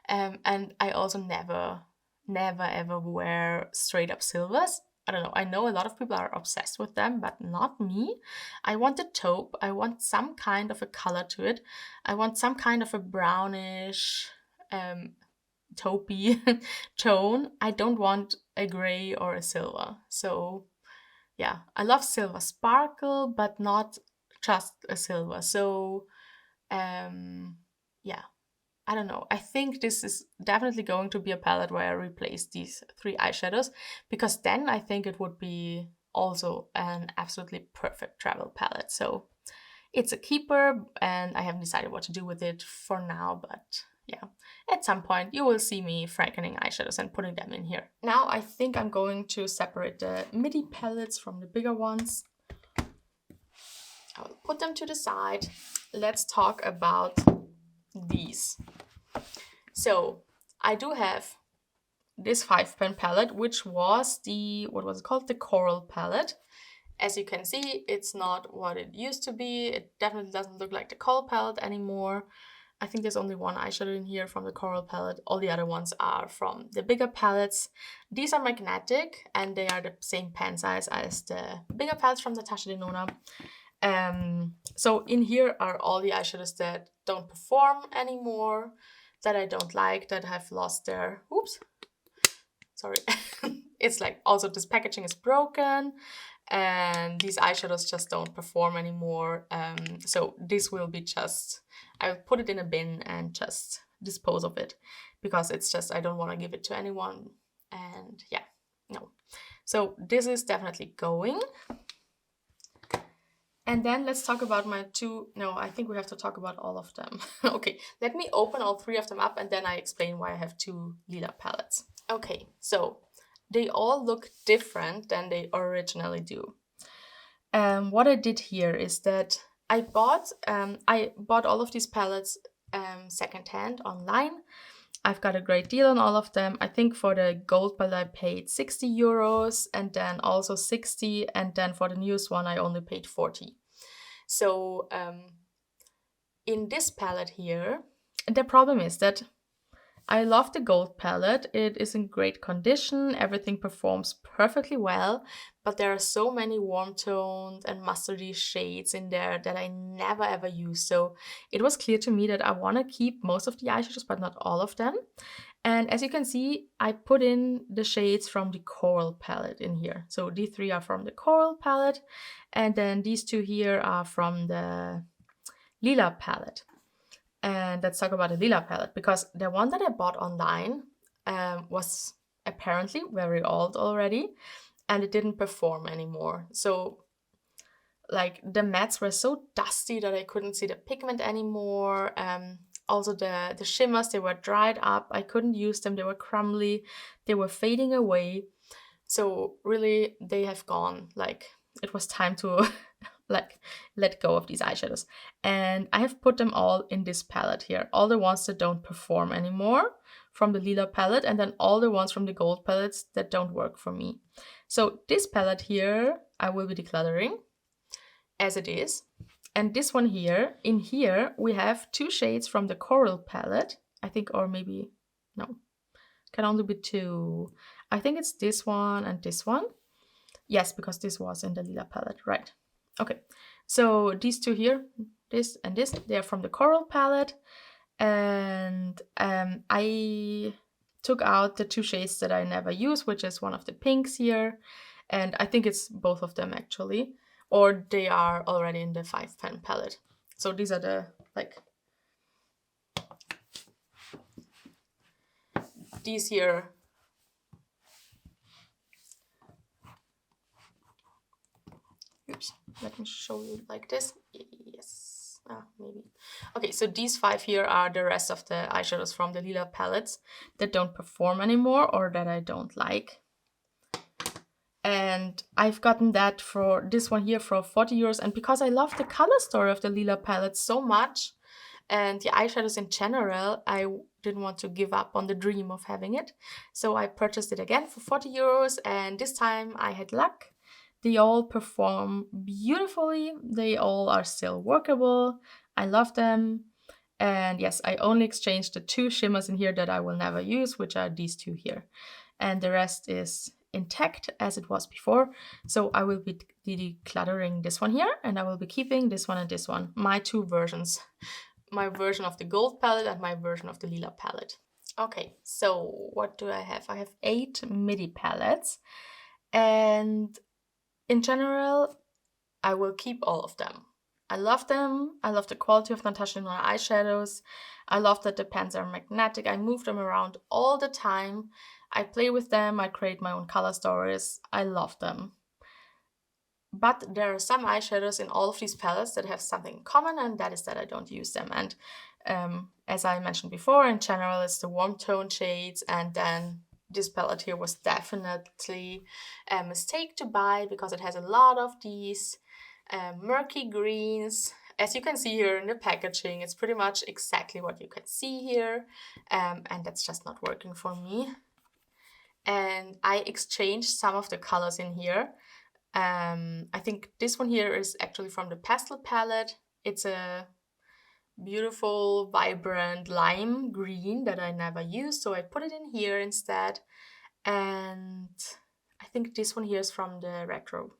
And I also never ever wear straight up silvers. I don't know. I know a lot of people are obsessed with them, but not me. I want a taupe. I want some kind of a color to it. I want some kind of a brownish, taupey tone. I don't want a gray or a silver. So yeah, I love silver sparkle, but not just a silver. So yeah, I don't know. I think this is definitely going to be a palette where I replace these 3 eyeshadows, because then I think it would be also an absolutely perfect travel palette. So it's a keeper, and I haven't decided what to do with it for now, but yeah, at some point you will see me frankening eyeshadows and putting them in here. Now I think I'm going to separate the midi palettes from the bigger ones. I'll put them to the side. Let's talk about these. So I do have this 5-pan palette, which was the, what was it called? The Coral palette. As you can see, it's not what it used to be. It definitely doesn't look like the Coral palette anymore. I think there's only 1 eyeshadow in here from the Coral palette. All the other ones are from the bigger palettes. These are magnetic, and they are the same pan size as the bigger palettes from Natasha Denona. So in here are all the eyeshadows that don't perform anymore, that I don't like, that have lost their, oops, sorry, it's like also this packaging is broken and these eyeshadows just don't perform anymore. So this will be just, I'll put it in a bin and just dispose of it because it's just, I don't want to give it to anyone. And yeah, no. So this is definitely going. And then let's talk about my two, no, I think we have to talk about all of them. Okay, let me open all three of them up and then I explain why I have two lila palettes. Okay, so they all look different than they originally do. What I did here is that I bought all of these palettes secondhand online. I've got a great deal on all of them. I think for the gold palette I paid 60 euros and then also 60, and then for the newest one I only paid 40. So in this palette here, the problem is that I love the gold palette. It is in great condition. Everything performs perfectly well, but there are so many warm toned and mustardy shades in there that I never ever use. So it was clear to me that I want to keep most of the eyeshadows, but not all of them. And as you can see, I put in the shades from the Coral palette in here. So these three are from the Coral palette, and then these two here are from the Lila palette. And let's talk about the Lila palette, because the one that I bought online was apparently very old already and it didn't perform anymore. So like the mattes were so dusty that I couldn't see the pigment anymore. Also the shimmers, they were dried up. I couldn't use them. They were crumbly. They were fading away. So really they have gone. Like it was time to like let go of these eyeshadows. And I have put them all in this palette here. All the ones that don't perform anymore from the Lila palette, and then all the ones from the gold palettes that don't work for me. So this palette here, I will be decluttering as it is. And this one here, in here, we have two shades from the Coral palette, I think, or maybe, no, can only be two. I think it's this one and this one. Yes, because this was in the Lila palette, right. Okay, so these two here, this and this, they are from the Coral palette. And I took out the two shades that I never use, which is one of the pinks here. And I think it's both of them actually, or they are already in the 5-pan palette. So these are the, like, these here. Oops, let me show you like this. Yes, maybe. Okay, so these 5 here are the rest of the eyeshadows from the Lila palettes that don't perform anymore or that I don't like. And I've gotten that for this one here for 40 euros. And because I love the color story of the Lila palette so much and the eyeshadows in general, I didn't want to give up on the dream of having it. So I purchased it again for 40 euros. And this time I had luck. They all perform beautifully. They all are still workable. I love them. And yes, I only exchanged the 2 shimmers in here that I will never use, which are these 2 here. And the rest is intact as it was before. So I will be decluttering this one here, and I will be keeping this one and this one. My 2 versions. My version of the gold palette and my version of the Lila palette. Okay, so what do I have? I have 8 MIDI palettes. And in general, I will keep all of them. I love them. I love the quality of Natasha Denona eyeshadows. I love that the pens are magnetic. I move them around all the time. I play with them. I create my own color stories. I love them. But there are some eyeshadows in all of these palettes that have something in common, and that is that I don't use them. And as I mentioned before, in general, it's the warm tone shades, and then this palette here was definitely a mistake to buy because it has a lot of these murky greens. As you can see here in the packaging, it's pretty much exactly what you can see here, and that's just not working for me. And I exchanged some of the colors in here. I think this one here is actually from the Pastel palette. It's a beautiful, vibrant lime green that I never used, so I put it in here instead. And I think this one here is from the Retro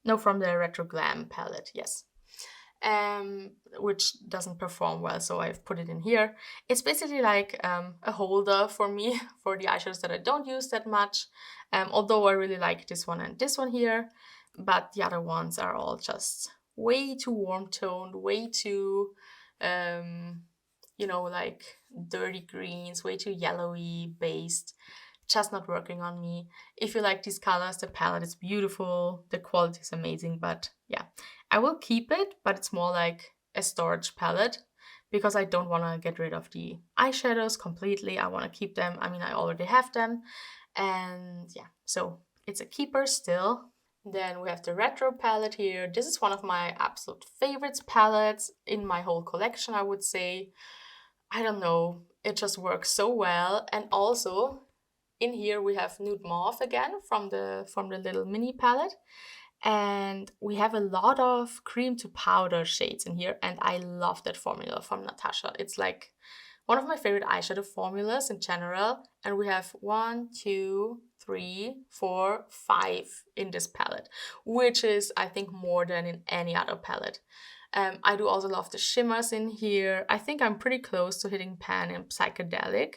GLAM palette, yes. which doesn't perform well, so I've put it in here. It's basically like a holder for me for the eyeshadows that I don't use that much, although I really like this one and this one here, but the other ones are all just way too warm toned, way too, like dirty greens, way too yellowy based, just not working on me. If you like these colors, the palette is beautiful, the quality is amazing, but yeah, I will keep it, but it's more like a storage palette because I don't want to get rid of the eyeshadows completely. I want to keep them. I mean, I already have them, and yeah, so it's a keeper still. Then we have the retro palette here. This is one of my absolute favorites palettes in my whole collection, I would say. I don't know, it just works so well. And also in here we have Nude Mauve again from the little mini palette. And we have a lot of cream to powder shades in here, and I love that formula from Natasha. It's like one of my favorite eyeshadow formulas in general, and we have 1, 2, 3, 4, 5 in this palette, which is, I think, more than in any other palette. I do also love the shimmers in here. I think I'm pretty close to hitting pan in Psychedelic.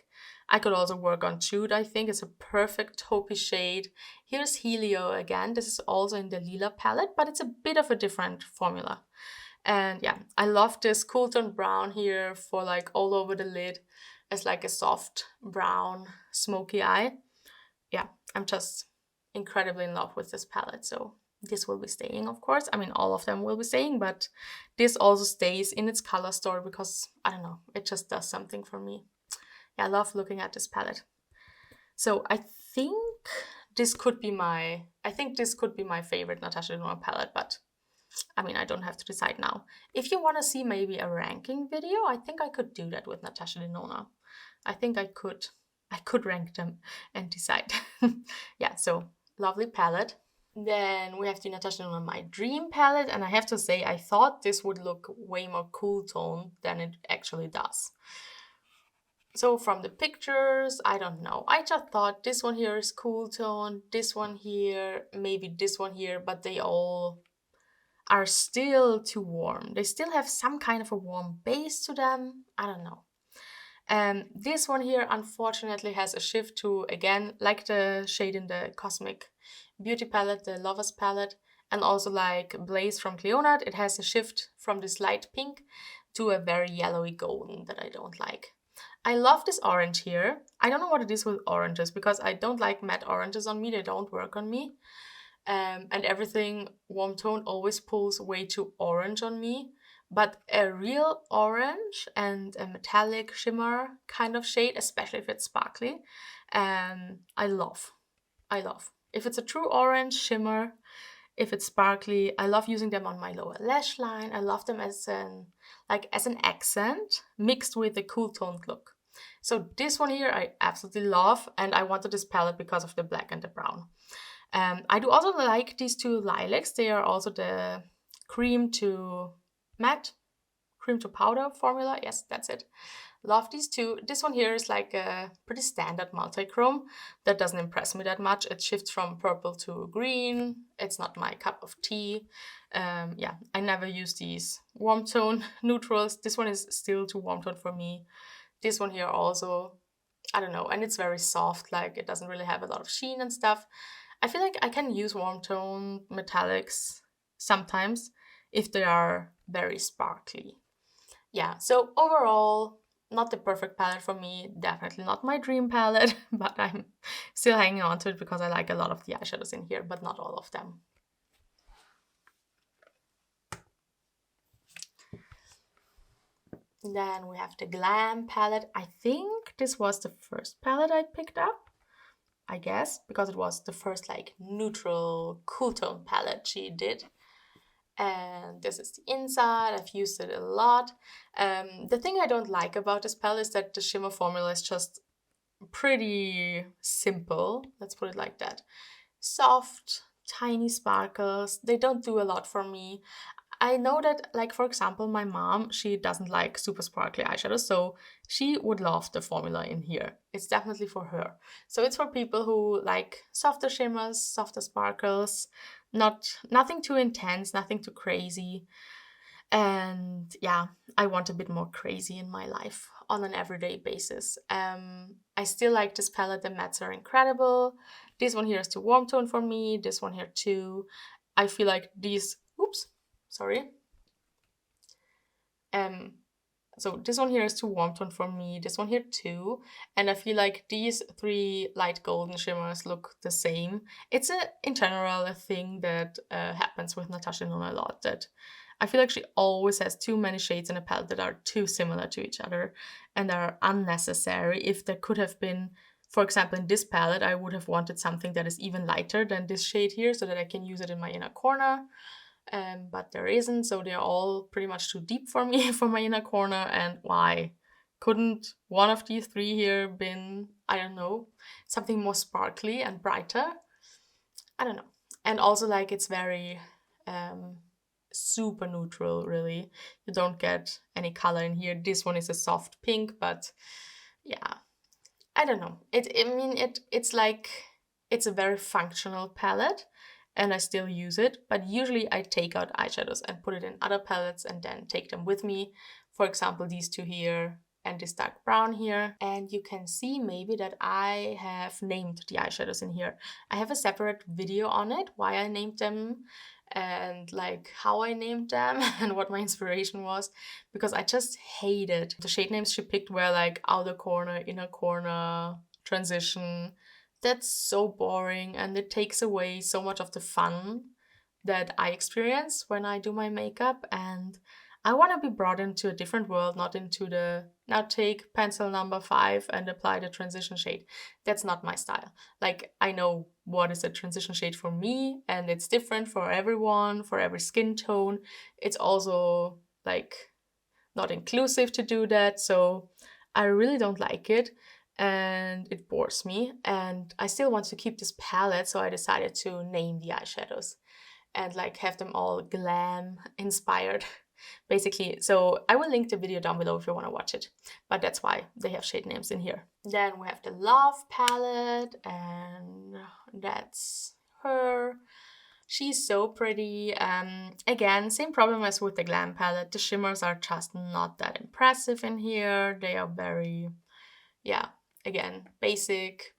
I could also work on Jude, I think. It's a perfect taupey shade. Here's Helio again. This is also in the Lila palette, but it's a bit of a different formula. And yeah, I love this cool tone brown here for like all over the lid as like a soft brown smoky eye. Yeah, I'm just incredibly in love with this palette. So this will be staying, of course. I mean, all of them will be staying, but this also stays in its color store because, I don't know, it just does something for me. Yeah, I love looking at this palette. So I think this could be my favorite Natasha Denona palette, but I mean, I don't have to decide now. If you want to see maybe a ranking video, I think I could do that with Natasha Denona. I think I could rank them and decide. Yeah, so lovely palette. Then we have the Natasha Denona My Dream palette, and I have to say, I thought this would look way more cool tone than it actually does. So from the pictures, I don't know. I just thought this one here is cool tone, this one here, maybe this one here, but they all are still too warm. They still have some kind of a warm base to them. I don't know. This one here, unfortunately, has a shift to, again, like the shade in the Cosmic Beauty palette, the Lovers palette, and also like Blaze from Clionadh, it has a shift from this light pink to a very yellowy golden that I don't like. I love this orange here. I don't know what it is with oranges because I don't like matte oranges on me. They don't work on me. And everything warm tone always pulls way too orange on me. But a real orange and a metallic shimmer kind of shade, especially if it's sparkly, I love. I love. If it's a true orange shimmer, if it's sparkly, I love using them on my lower lash line. I love them as an accent mixed with a cool toned look. So this one here I absolutely love, and I wanted this palette because of the black and the brown. I do also like these two lilacs. They are also the cream to matte, cream to powder formula. Yes, that's it. Love these two. This one here is like a pretty standard multichrome that doesn't impress me that much. It shifts from purple to green. It's not my cup of tea. Yeah, I never use these warm tone neutrals. This one is still too warm tone for me. This one here also, I don't know, and it's very soft, like it doesn't really have a lot of sheen and stuff. I feel like I can use warm tone metallics sometimes if they are very sparkly. Yeah, so overall, not the perfect palette for me, definitely not my dream palette, but I'm still hanging on to it because I like a lot of the eyeshadows in here, but not all of them. Then we have the GLAM palette. I think this was the first palette I picked up, I guess, because it was the first like neutral cool tone palette she did. And this is the inside. I've used it a lot. The thing I don't like about this palette is that the shimmer formula is just pretty simple. Let's put it like that. Soft, tiny sparkles. They don't do a lot for me. I know that, like, for example, my mom, she doesn't like super sparkly eyeshadows, so she would love the formula in here. It's definitely for her. So it's for people who like softer shimmers, softer sparkles, nothing too intense, nothing too crazy. And yeah, I want a bit more crazy in my life on an everyday basis. I still like this palette. The mattes are incredible. This one here is too warm tone for me. This one here too. I feel like these, oops, sorry. Um, so this one here is too warm tone for me. This one here too. And I feel like these three light golden shimmers look the same. It's in general a thing that happens with Natasha Denona a lot, that I feel like she always has too many shades in a palette that are too similar to each other and are unnecessary. If there could have been, for example, in this palette, I would have wanted something that is even lighter than this shade here so that I can use it in my inner corner. But there isn't, so they're all pretty much too deep for me for my inner corner. And why couldn't one of these three here been, I don't know, something more sparkly and brighter? I don't know. And also, like, it's very super neutral, really. You don't get any color in here. This one is a soft pink, but yeah, I don't know. It's like, it's a very functional palette and I still use it, but usually I take out eyeshadows and put it in other palettes and then take them with me. For example, these two here and this dark brown here. And you can see maybe that I have named the eyeshadows in here. I have a separate video on it, why I named them and like how I named them and what my inspiration was, because I just hated the shade names she picked were like outer corner, inner corner, transition. That's so boring and it takes away so much of the fun that I experience when I do my makeup. And I want to be brought into a different world, not into the now take pencil number 5 and apply the transition shade. That's not my style. Like, I know what is a transition shade for me, and it's different for everyone, for every skin tone. It's also like not inclusive to do that. So I really don't like it and it bores me. And I still want to keep this palette, so I decided to name the eyeshadows and like have them all glam inspired basically. So I will link the video down below if you want to watch it, but that's why they have shade names in here. Then we have the Love palette, and that's her. She's so pretty. Again, same problem as with the Glam palette. The shimmers are just not that impressive in here. They are very, yeah, again, basic,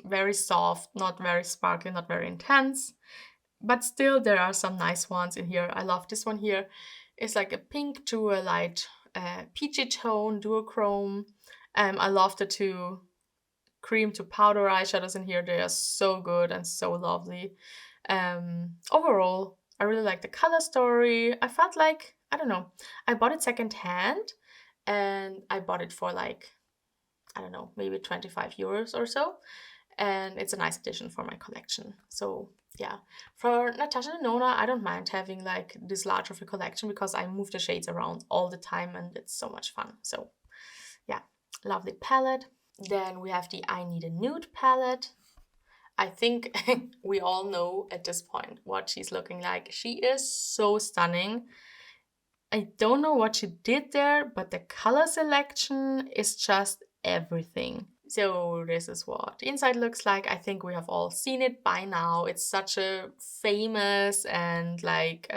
very soft, not very sparkly, not very intense. But still, there are some nice ones in here. I love this one here. It's like a pink to a light peachy tone, duochrome. I love the two cream to powder eyeshadows in here. They are so good and so lovely. Overall, I really like the color story. I felt like, I don't know, I bought it secondhand and I bought it for like, I don't know, maybe 25 euros or so. And it's a nice addition for my collection. So yeah, for Natasha Denona, I don't mind having like this large of a collection because I move the shades around all the time and it's so much fun. So yeah, lovely palette. Then we have the I Need a Nude palette. I think we all know at this point what she's looking like. She is so stunning. I don't know what she did there, but the color selection is just everything. So this is what the inside looks like. I think we have all seen it by now. It's such a famous and like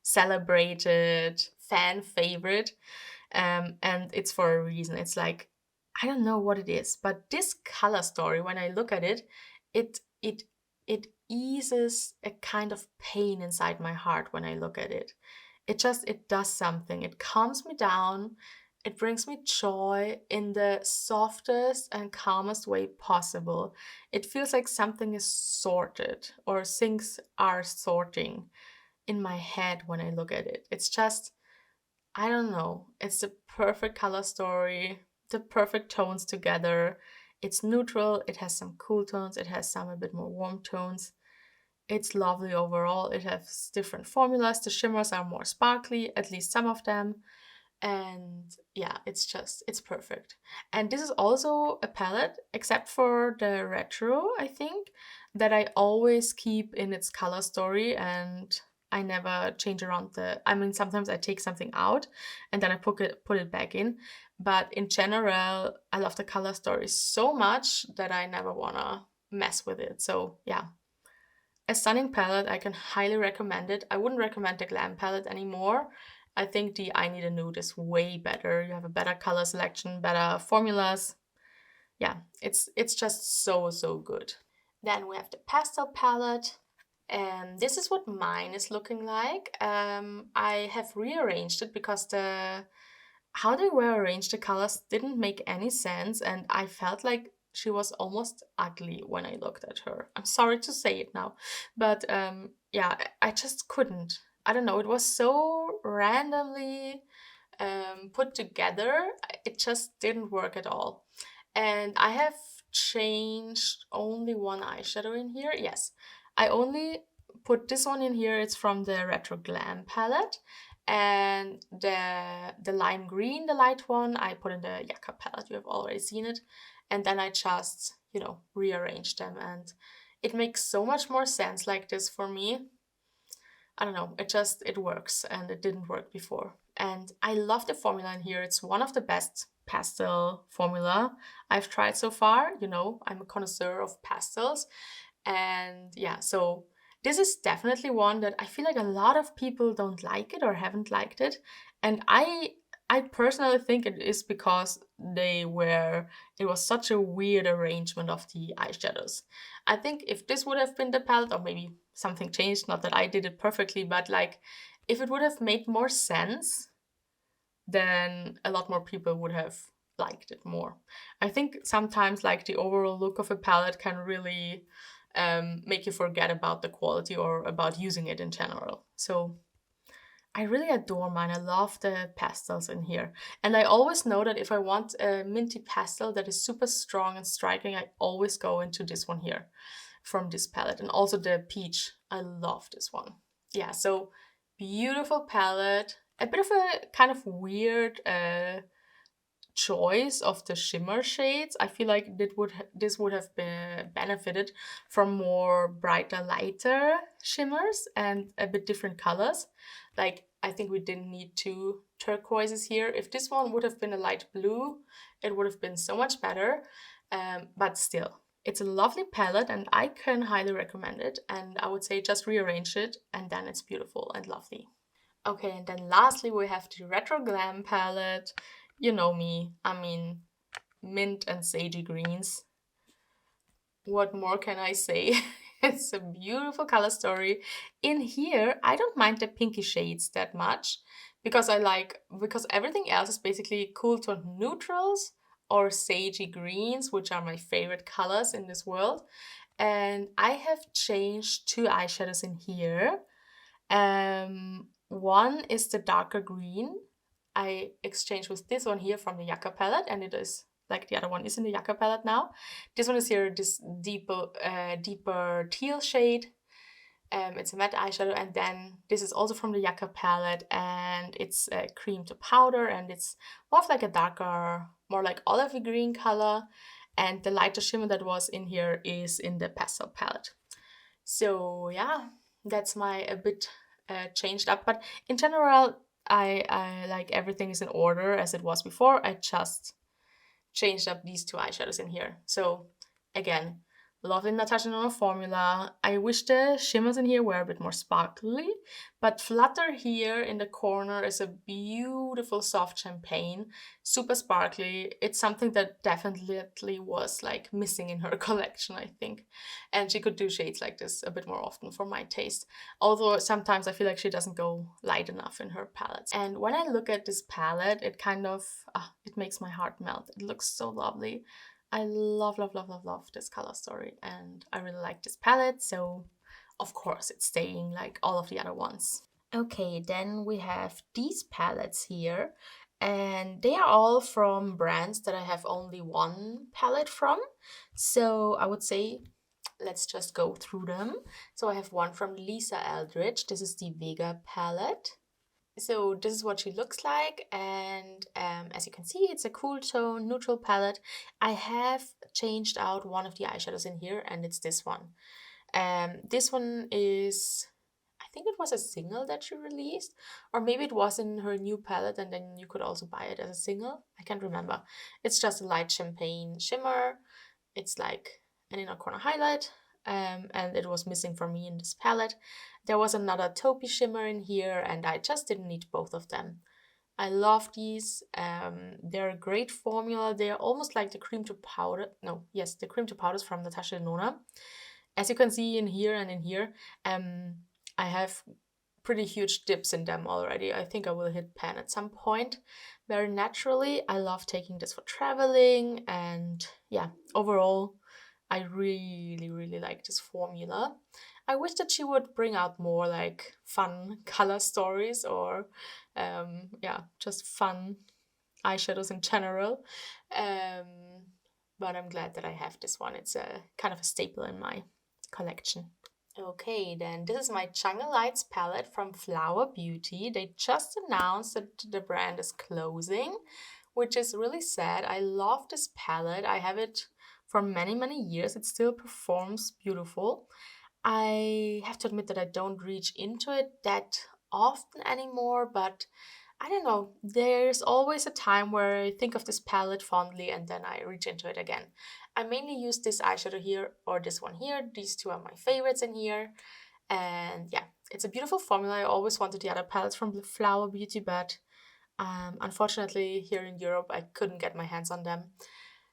celebrated fan favorite. And it's for a reason. It's like, I don't know what it is, but this color story, when I look at it, it it it eases a kind of pain inside my heart when I look at it. It does something. It calms me down. It brings me joy in the softest and calmest way possible. It feels like something is sorted or things are sorting in my head when I look at it. It's just, I don't know. It's the perfect color story, the perfect tones together. It's neutral, it has some cool tones, it has some a bit more warm tones. It's lovely overall. It has different formulas. The shimmers are more sparkly, at least some of them. And yeah, it's perfect. And this is also a palette, except for the retro, I think, that I always keep in its color story and I never change around sometimes I take something out and then I put it back in. But in general, I love the color story so much that I never wanna mess with it. So yeah, a stunning palette. I can highly recommend it. I wouldn't recommend the GLAM palette anymore. I think the I Need a Nude is way better. You have a better color selection, better formulas. Yeah, it's just so good. Then we have the pastel palette. And this is what mine is looking like. I have rearranged it because how they were arranged, the colors didn't make any sense, and I felt like she was almost ugly when I looked at her. I'm sorry to say it now, but yeah, I just couldn't. I don't know, it was so randomly put together, it just didn't work at all. And I have changed only one eyeshadow in here. Yes, I only put this one in here. It's from the Retro Glam palette. And the lime green, the light one, I put in the Yucca palette. You have already seen it. And then I just, you know, rearranged them. And it makes so much more sense like this for me. I don't know, it works, and it didn't work before. And I love the formula in here. It's one of the best pastel formula I've tried so far. You know, I'm a connoisseur of pastels. And yeah, so this is definitely one that I feel like a lot of people don't like it or haven't liked it. And I personally think it is because it was such a weird arrangement of the eyeshadows. I think if this would have been the palette, or maybe something changed, not that I did it perfectly, but like if it would have made more sense, then a lot more people would have liked it more. I think sometimes like the overall look of a palette can really make you forget about the quality or about using it in general. So I really adore mine. I love the pastels in here. And I always know that if I want a minty pastel that is super strong and striking, I always go into this one here from this palette. And also the peach. I love this one. Yeah, so beautiful palette. A bit of a kind of weird choice of the shimmer shades. I feel like this would have been benefited from more brighter, lighter shimmers and a bit different colors. Like I think we didn't need two turquoises here. If this one would have been a light blue, it would have been so much better. But still, it's a lovely palette and I can highly recommend it. And I would say just rearrange it and then it's beautiful and lovely. Okay, and then lastly we have the Retro Glam palette. You know me, I mean, mint and sagey greens. What more can I say? It's a beautiful color story. In here, I don't mind the pinky shades that much because because everything else is basically cool tone neutrals or sagey greens, which are my favorite colors in this world. And I have changed two eyeshadows in here. One is the darker green. I exchanged with this one here from the Yucca palette, and it is like the other one is in the Yucca palette now. This one is here, this deeper teal shade. It's a matte eyeshadow, and then this is also from the Yucca palette, and it's a cream to powder, and it's more of like a darker, more like olivey green color. And the lighter shimmer that was in here is in the pastel palette. So yeah, that's my a bit changed up, but in general, I like everything is in order as it was before. I just changed up these two eyeshadows in here. So again, lovely Natasha Denona formula. I wish the shimmers in here were a bit more sparkly, but Flutter here in the corner is a beautiful soft champagne, super sparkly. It's something that definitely was like missing in her collection, I think. And she could do shades like this a bit more often for my taste. Although sometimes I feel like she doesn't go light enough in her palettes. And when I look at this palette, it kind of, it makes my heart melt. It looks so lovely. I love this color story and I really like this palette, so of course it's staying like all of the other ones. Okay, then we have these palettes here and they are all from brands that I have only one palette from. So I would say let's just go through them. So I have one from Lisa Eldridge. This is the Vega palette. So this is what she looks like, and as you can see, it's a cool tone, neutral palette. I have changed out one of the eyeshadows in here, and it's this one. This one is, I think it was a single that she released, or maybe it was in her new palette, and then you could also buy it as a single. I can't remember. It's just a light champagne shimmer. It's like an inner corner highlight, and it was missing for me in this palette. There was another taupey shimmer in here, and I just didn't need both of them. I love these. They're a great formula. They're almost like the cream to powder. No, yes, the cream to powders from Natasha Denona. As you can see in here and in here, I have pretty huge dips in them already. I think I will hit pan at some point very naturally. I love taking this for traveling, and yeah, overall, I really, really like this formula. I wish that she would bring out more like fun color stories or yeah, just fun eyeshadows in general. Um, but I'm glad that I have this one. It's a kind of a staple in my collection. Okay, then this is my Jungle Lights palette from Flower Beauty. They just announced that the brand is closing, which is really sad. I love this palette. I have it for many, many years. It still performs beautiful. I have to admit that I don't reach into it that often anymore, but I don't know. There's always a time where I think of this palette fondly and then I reach into it again. I mainly use this eyeshadow here or this one here. These two are my favorites in here. And yeah, it's a beautiful formula. I always wanted the other palettes from Flower Beauty, but unfortunately here in Europe I couldn't get my hands on them.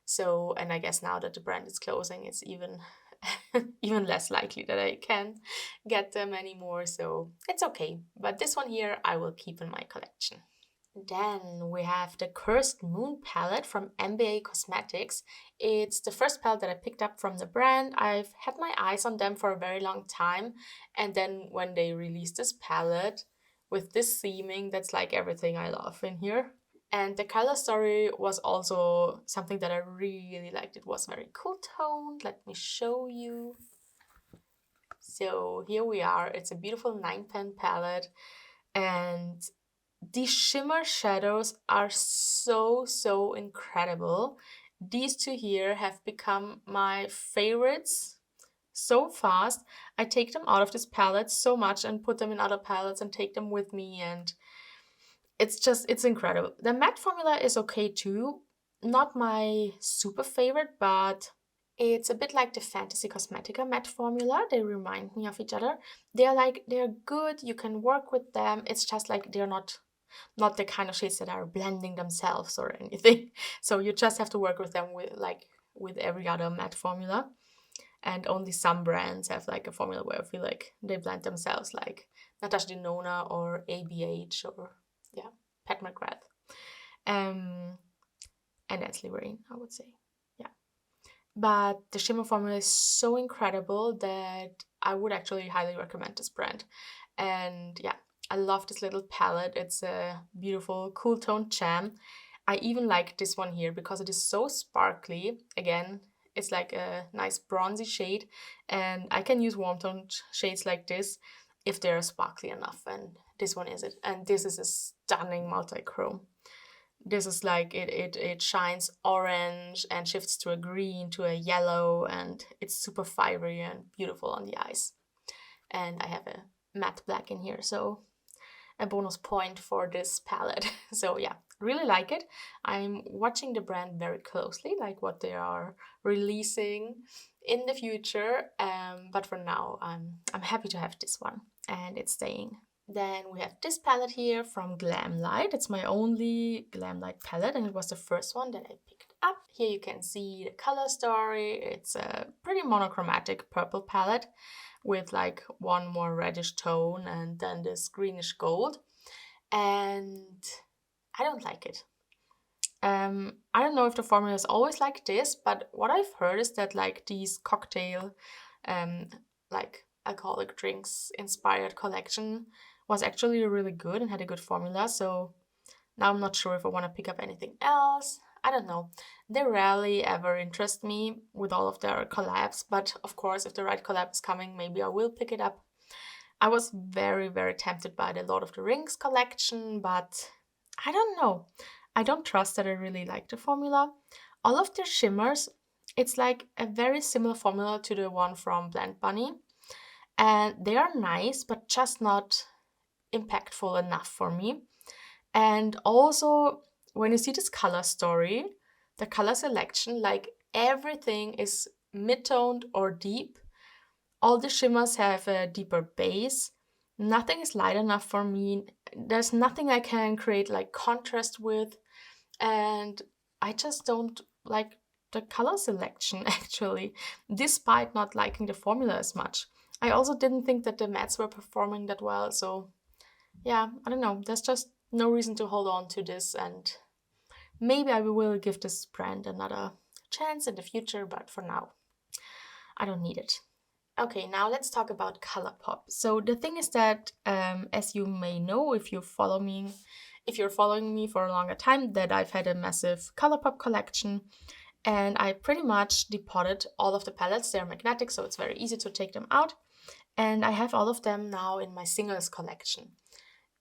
So, and I guess now that the brand is closing, it's even even less likely that I can get them anymore. So it's okay. But this one here I will keep in my collection. Then we have the Cursed Moon palette from MBA Cosmetics. It's the first palette that I picked up from the brand. I've had my eyes on them for a very long time. And then when they released this palette with this theming, that's like everything I love in here. And the color story was also something that I really liked. It was very cool toned. Let me show you. So here we are. It's a beautiful 9-pan palette. And these shimmer shadows are so incredible. These two here have become my favorites so fast. I take them out of this palette so much and put them in other palettes and take them with me, and it's incredible. The matte formula is okay too. Not my super favorite, but it's a bit like the Fantasy Cosmetica matte formula. They remind me of each other. They're good. You can work with them. It's just like they're not the kind of shades that are blending themselves or anything. So you just have to work with them with every other matte formula. And only some brands have like a formula where I feel like they blend themselves, like Natasha Denona or ABH or yeah, Pat McGrath. And that's Liberaine, I would say. Yeah. But the shimmer formula is so incredible that I would actually highly recommend this brand. And yeah, I love this little palette. It's a beautiful, cool toned jam. I even like this one here because it is so sparkly. Again, it's like a nice bronzy shade, and I can use warm toned shades like this if they're sparkly enough, and this one is it. And this is a stunning multichrome. This is like it shines orange and shifts to a green to a yellow, and it's super fibery and beautiful on the eyes. And I have a matte black in here, so a bonus point for this palette. So yeah, really like it. I'm watching the brand very closely, like what they are releasing in the future. But for now, I'm happy to have this one, and it's staying. Then we have this palette here from Glam Light. It's my only Glam Light palette, and it was the first one that I picked up. Here you can see the color story. It's a pretty monochromatic purple palette with like one more reddish tone and then this greenish gold. And I don't like it. I don't know if the formula is always like this, but what I've heard is that like these cocktail, like alcoholic drinks inspired collection was actually really good and had a good formula. So now I'm not sure if I want to pick up anything else. I don't know. They rarely ever interest me with all of their collabs, but of course, if the right collab is coming, maybe I will pick it up. I was very tempted by the Lord of the Rings collection, but I don't know. I don't trust that I really like the formula. All of their shimmers, it's like a very similar formula to the one from Blend Bunny. And they are nice, but just not impactful enough for me. And also, when you see this color story, the color selection, like everything is mid-toned or deep. All the shimmers have a deeper base. Nothing is light enough for me. There's nothing I can create like contrast with. And I just don't like the color selection actually, despite not liking the formula as much. I also didn't think that the mattes were performing that well, so yeah, I don't know. There's just no reason to hold on to this, and maybe I will give this brand another chance in the future, but for now, I don't need it. Okay, now let's talk about Colourpop. So the thing is that, as you may know, if you're following me for a longer time, that I've had a massive Colourpop collection, and I pretty much depotted all of the palettes. They're magnetic, so it's very easy to take them out, and I have all of them now in my singles collection.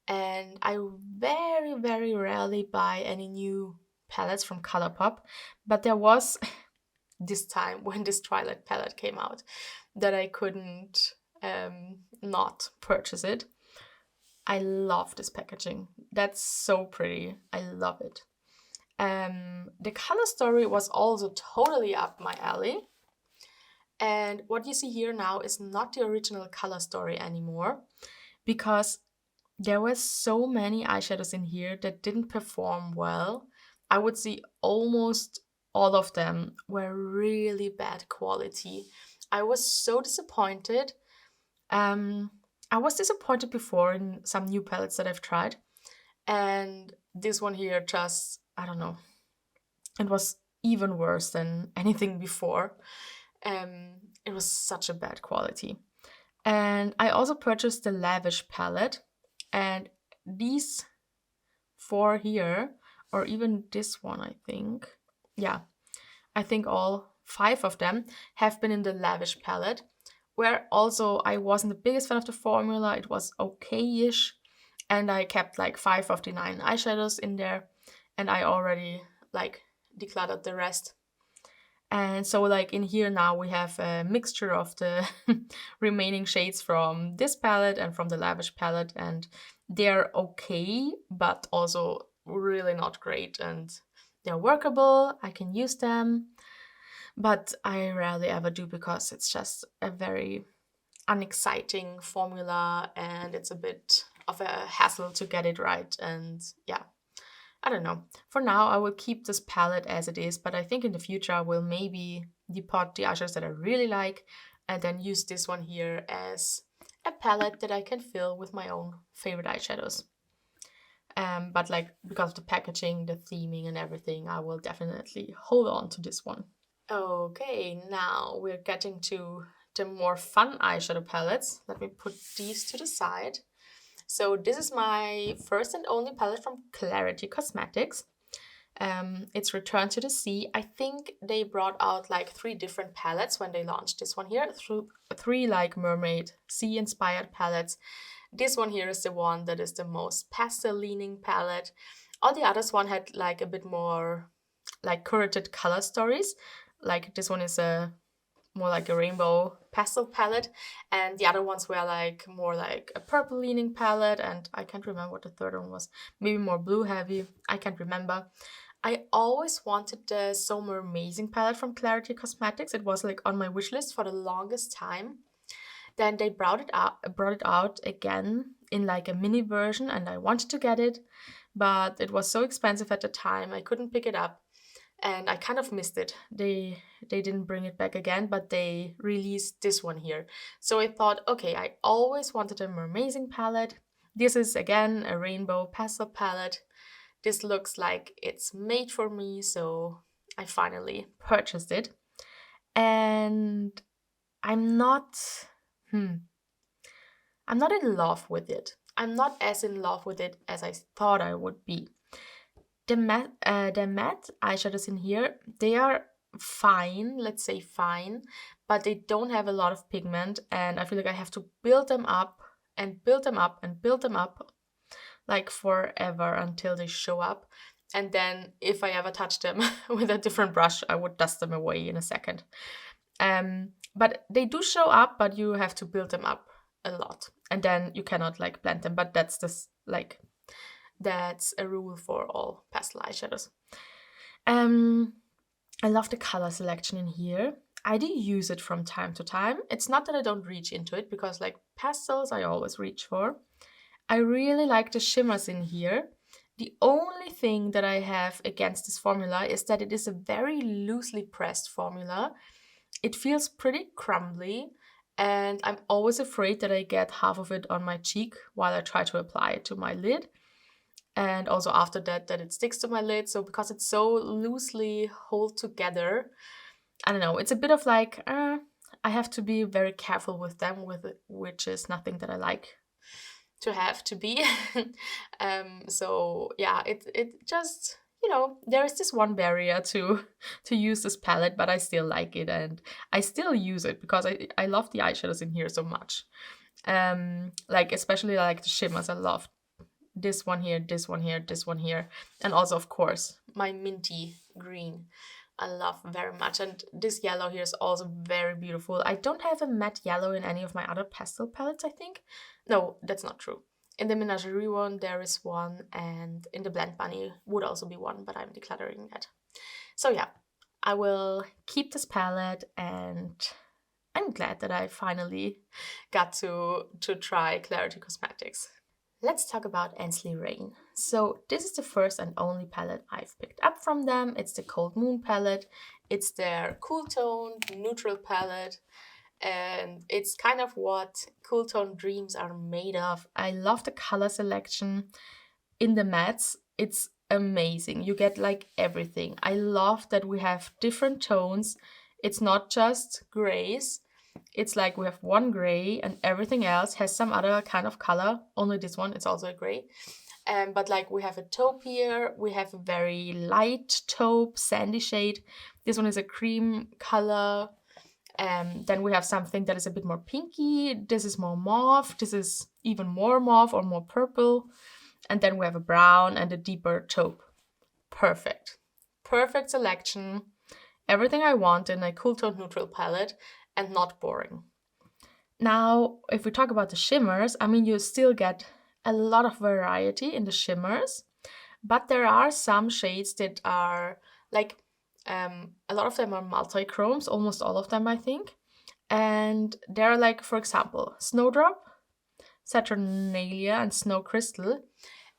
And I very, very rarely buy any new palettes from Colourpop, but there was this time when this Twilight palette came out that I couldn't not purchase it. I love this packaging. That's so pretty. I love it. The color story was also totally up my alley. And what you see here now is not the original color story anymore, because there were so many eyeshadows in here that didn't perform well. I would say almost all of them were really bad quality. I was so disappointed. I was disappointed before in some new palettes that I've tried. And this one here just, I don't know, it was even worse than anything before. It was such a bad quality. And I also purchased the Lavish palette. And these four here, or even this one, I think. Yeah, I think all 5 of them have been in the Lavish palette, where also I wasn't the biggest fan of the formula. It was okay-ish, and I kept like 5 of the 9 eyeshadows in there, and I already like decluttered the rest. And so like in here now we have a mixture of the remaining shades from this palette and from the Lavish palette, and they're okay, but also really not great, and they're workable. I can use them, but I rarely ever do because it's just a very unexciting formula and it's a bit of a hassle to get it right. And yeah, I don't know. For now, I will keep this palette as it is, but I think in the future I will maybe depot the eyeshadows that I really like and then use this one here as a palette that I can fill with my own favorite eyeshadows. But like because of the packaging, the theming and everything, I will definitely hold on to this one. Okay, now we're getting to the more fun eyeshadow palettes. Let me put these to the side. So this is my first and only palette from Clarity Cosmetics. It's Return to the Sea. I think they brought out like 3 different palettes when they launched this one here. Through 3 like mermaid sea inspired palettes. This one here is the one that is the most pastel leaning palette. All the others one had like a bit more like curated color stories. Like this one is a more like a rainbow pastel palette, and the other ones were like more like a purple leaning palette, and I can't remember what the third one was. Maybe more blue heavy. I can't remember. I always wanted the Summer Amazing palette from Clarity Cosmetics. It was like on my wish list for the longest time. Then they brought it out again in like a mini version, and I wanted to get it, but it was so expensive at the time I couldn't pick it up. And I kind of missed it. They didn't bring it back again, but they released this one here. So I thought, okay, I always wanted a Mermazing palette. This is again a rainbow pastel palette. This looks like it's made for me, so I finally purchased it. And I'm not in love with it. I'm not as in love with it as I thought I would be. The matte eyeshadows in here, they are fine, let's say fine, but they don't have a lot of pigment, and I feel like I have to build them up and build them up and build them up like forever until they show up. And then if I ever touch them with a different brush, I would dust them away in a second. But they do show up, but you have to build them up a lot, and then you cannot like blend them. But that's just like that's a rule for all pastel eyeshadows. I love the color selection in here. I do use it from time to time. It's not that I don't reach into it, because like pastels I always reach for. I really like the shimmers in here. The only thing that I have against this formula is that it is a very loosely pressed formula. It feels pretty crumbly, and I'm always afraid that I get half of it on my cheek while I try to apply it to my lid. And also after that it sticks to my lid. So because it's so loosely held together, I don't know, it's a bit of like, I have to be very careful with them, which is nothing that I like to have to be. So yeah, it just, there is this one barrier to use this palette, but I still like it and I still use it because I love the eyeshadows in here so much. Like especially like the shimmers, I love this one here, this one here, this one here, and also of course my minty green I love very much. And this yellow here is also very beautiful. I don't have a matte yellow in any of my other pastel palettes, I think. No, that's not true. In the Menagerie one, there is one, and in the Blend Bunny would also be one, but I'm decluttering that. So yeah, I will keep this palette, and I'm glad that I finally got to try Clarity Cosmetics. Let's talk about Ainsley Rain. So this is the first and only palette I've picked up from them. It's the Cold Moon palette. It's their cool tone, neutral palette. And it's kind of what cool tone dreams are made of. I love the color selection in the mattes. It's amazing. You get like everything. I love that we have different tones. It's not just grays. It's like we have one gray and everything else has some other kind of color. Only this one, it's also a gray. But like we have a taupe here, we have a very light taupe, sandy shade. This one is a cream color. Then we have something that is a bit more pinky. This is more mauve. This is even more mauve or more purple. And then we have a brown and a deeper taupe. Perfect. Perfect selection. Everything I want in a cool tone neutral palette and not boring. Now, if we talk about the shimmers, I mean, you still get a lot of variety in the shimmers, but there are some shades that are like, a lot of them are multichromes, almost all of them, I think. And they're like, for example, Snowdrop, Saturnalia, and Snow Crystal.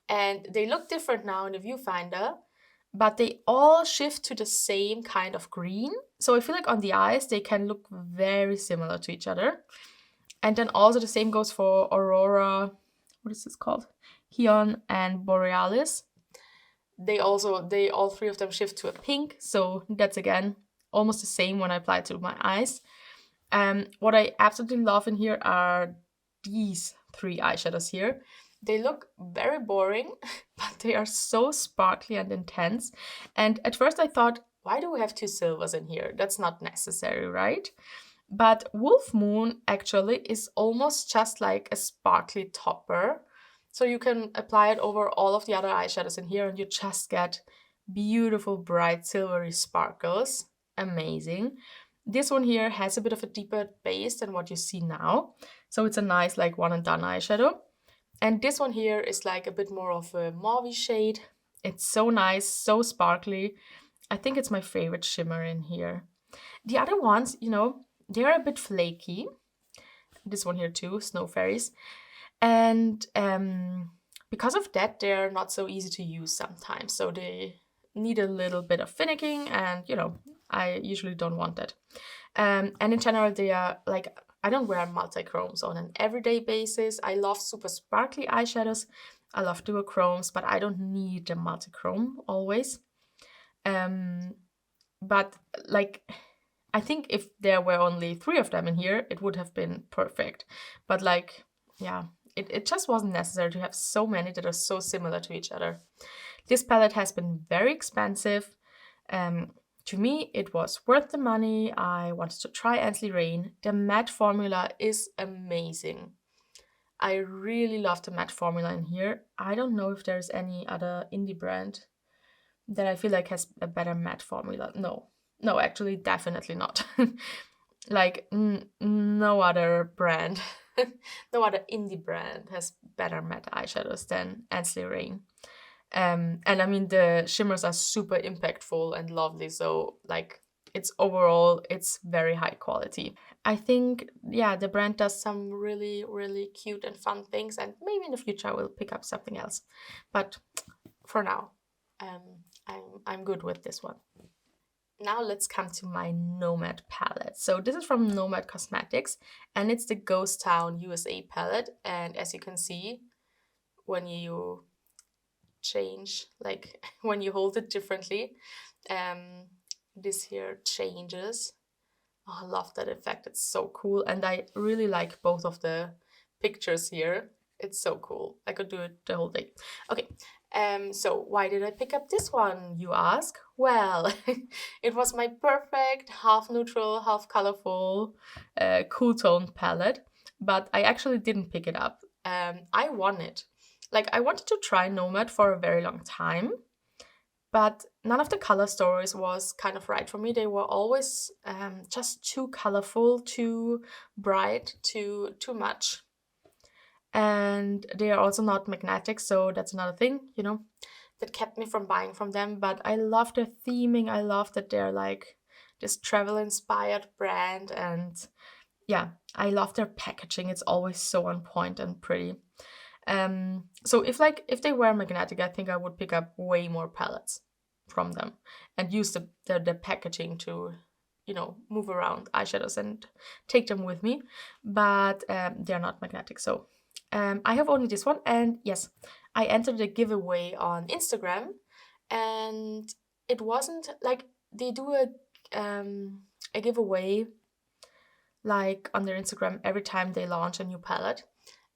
And they look different now in the viewfinder, but they all shift to the same kind of green. So I feel like on the eyes, they can look very similar to each other. And then also the same goes for Aurora, what is this called? Hion and Borealis. They all three of them shift to a pink. So that's again, almost the same when I apply it to my eyes. What I absolutely love in here are these three eyeshadows here. They look very boring, but they are so sparkly and intense. And at first I thought, why do we have two silvers in here? That's not necessary, right? But Wolf Moon actually is almost just like a sparkly topper. So you can apply it over all of the other eyeshadows in here and you just get beautiful, bright, silvery sparkles. Amazing. This one here has a bit of a deeper base than what you see now. So it's a nice like one and done eyeshadow. And this one here is like a bit more of a mauve shade. It's so nice, so sparkly. I think it's my favorite shimmer in here. The other ones, they're a bit flaky. This one here too, Snow Fairies. And because of that, they're not so easy to use sometimes. So they need a little bit of finicking and, I usually don't want that. And in general, they are like, I don't wear multichromes on an everyday basis. I love super sparkly eyeshadows. I love Duochromes, but I don't need a multichrome always. But like, I think if there were only 3 of them in here, it would have been perfect. But like, yeah, it just wasn't necessary to have so many that are so similar to each other. This palette has been very expensive. To me, it was worth the money. I wanted to try Ainsley Rain. The matte formula is amazing. I really love the matte formula in here. I don't know if there's any other indie brand that I feel like has a better matte formula. No, actually, definitely not. Like, no other brand, no other indie brand has better matte eyeshadows than Ainsley Rain. And I mean, the shimmers are super impactful and lovely. So, like, it's overall, it's very high quality. I think, yeah, the brand does some really, really cute and fun things, and maybe in the future I will pick up something else. But for now, um, I'm good with this one. Now let's come to my Nomad palette. So this is from Nomad Cosmetics, and it's the Ghost Town USA palette. And as you can see, when you change, like when you hold it differently, this here changes. Oh, I love that effect. It's so cool. And I really like both of the pictures here. It's so cool. I could do it the whole day. Okay. So why did I pick up this one, you ask? Well, it was my perfect half neutral, half colorful, cool tone palette, but I actually didn't pick it up. I won it. Like, I wanted to try Nomad for a very long time, but none of the color stories was kind of right for me. They were always just too colorful, too bright, too much. And they are also not magnetic, so that's another thing, you know, that kept me from buying from them. But I love their theming. I love that they're like this travel inspired brand, and yeah, I love their packaging. It's always so on point and pretty. So if they were magnetic, I think I would pick up way more palettes from them and use the packaging to, you know, move around eyeshadows and take them with me. But they're not magnetic, so I have only this one. And yes, I entered a giveaway on Instagram, and it wasn't like they do a giveaway like on their Instagram every time they launch a new palette.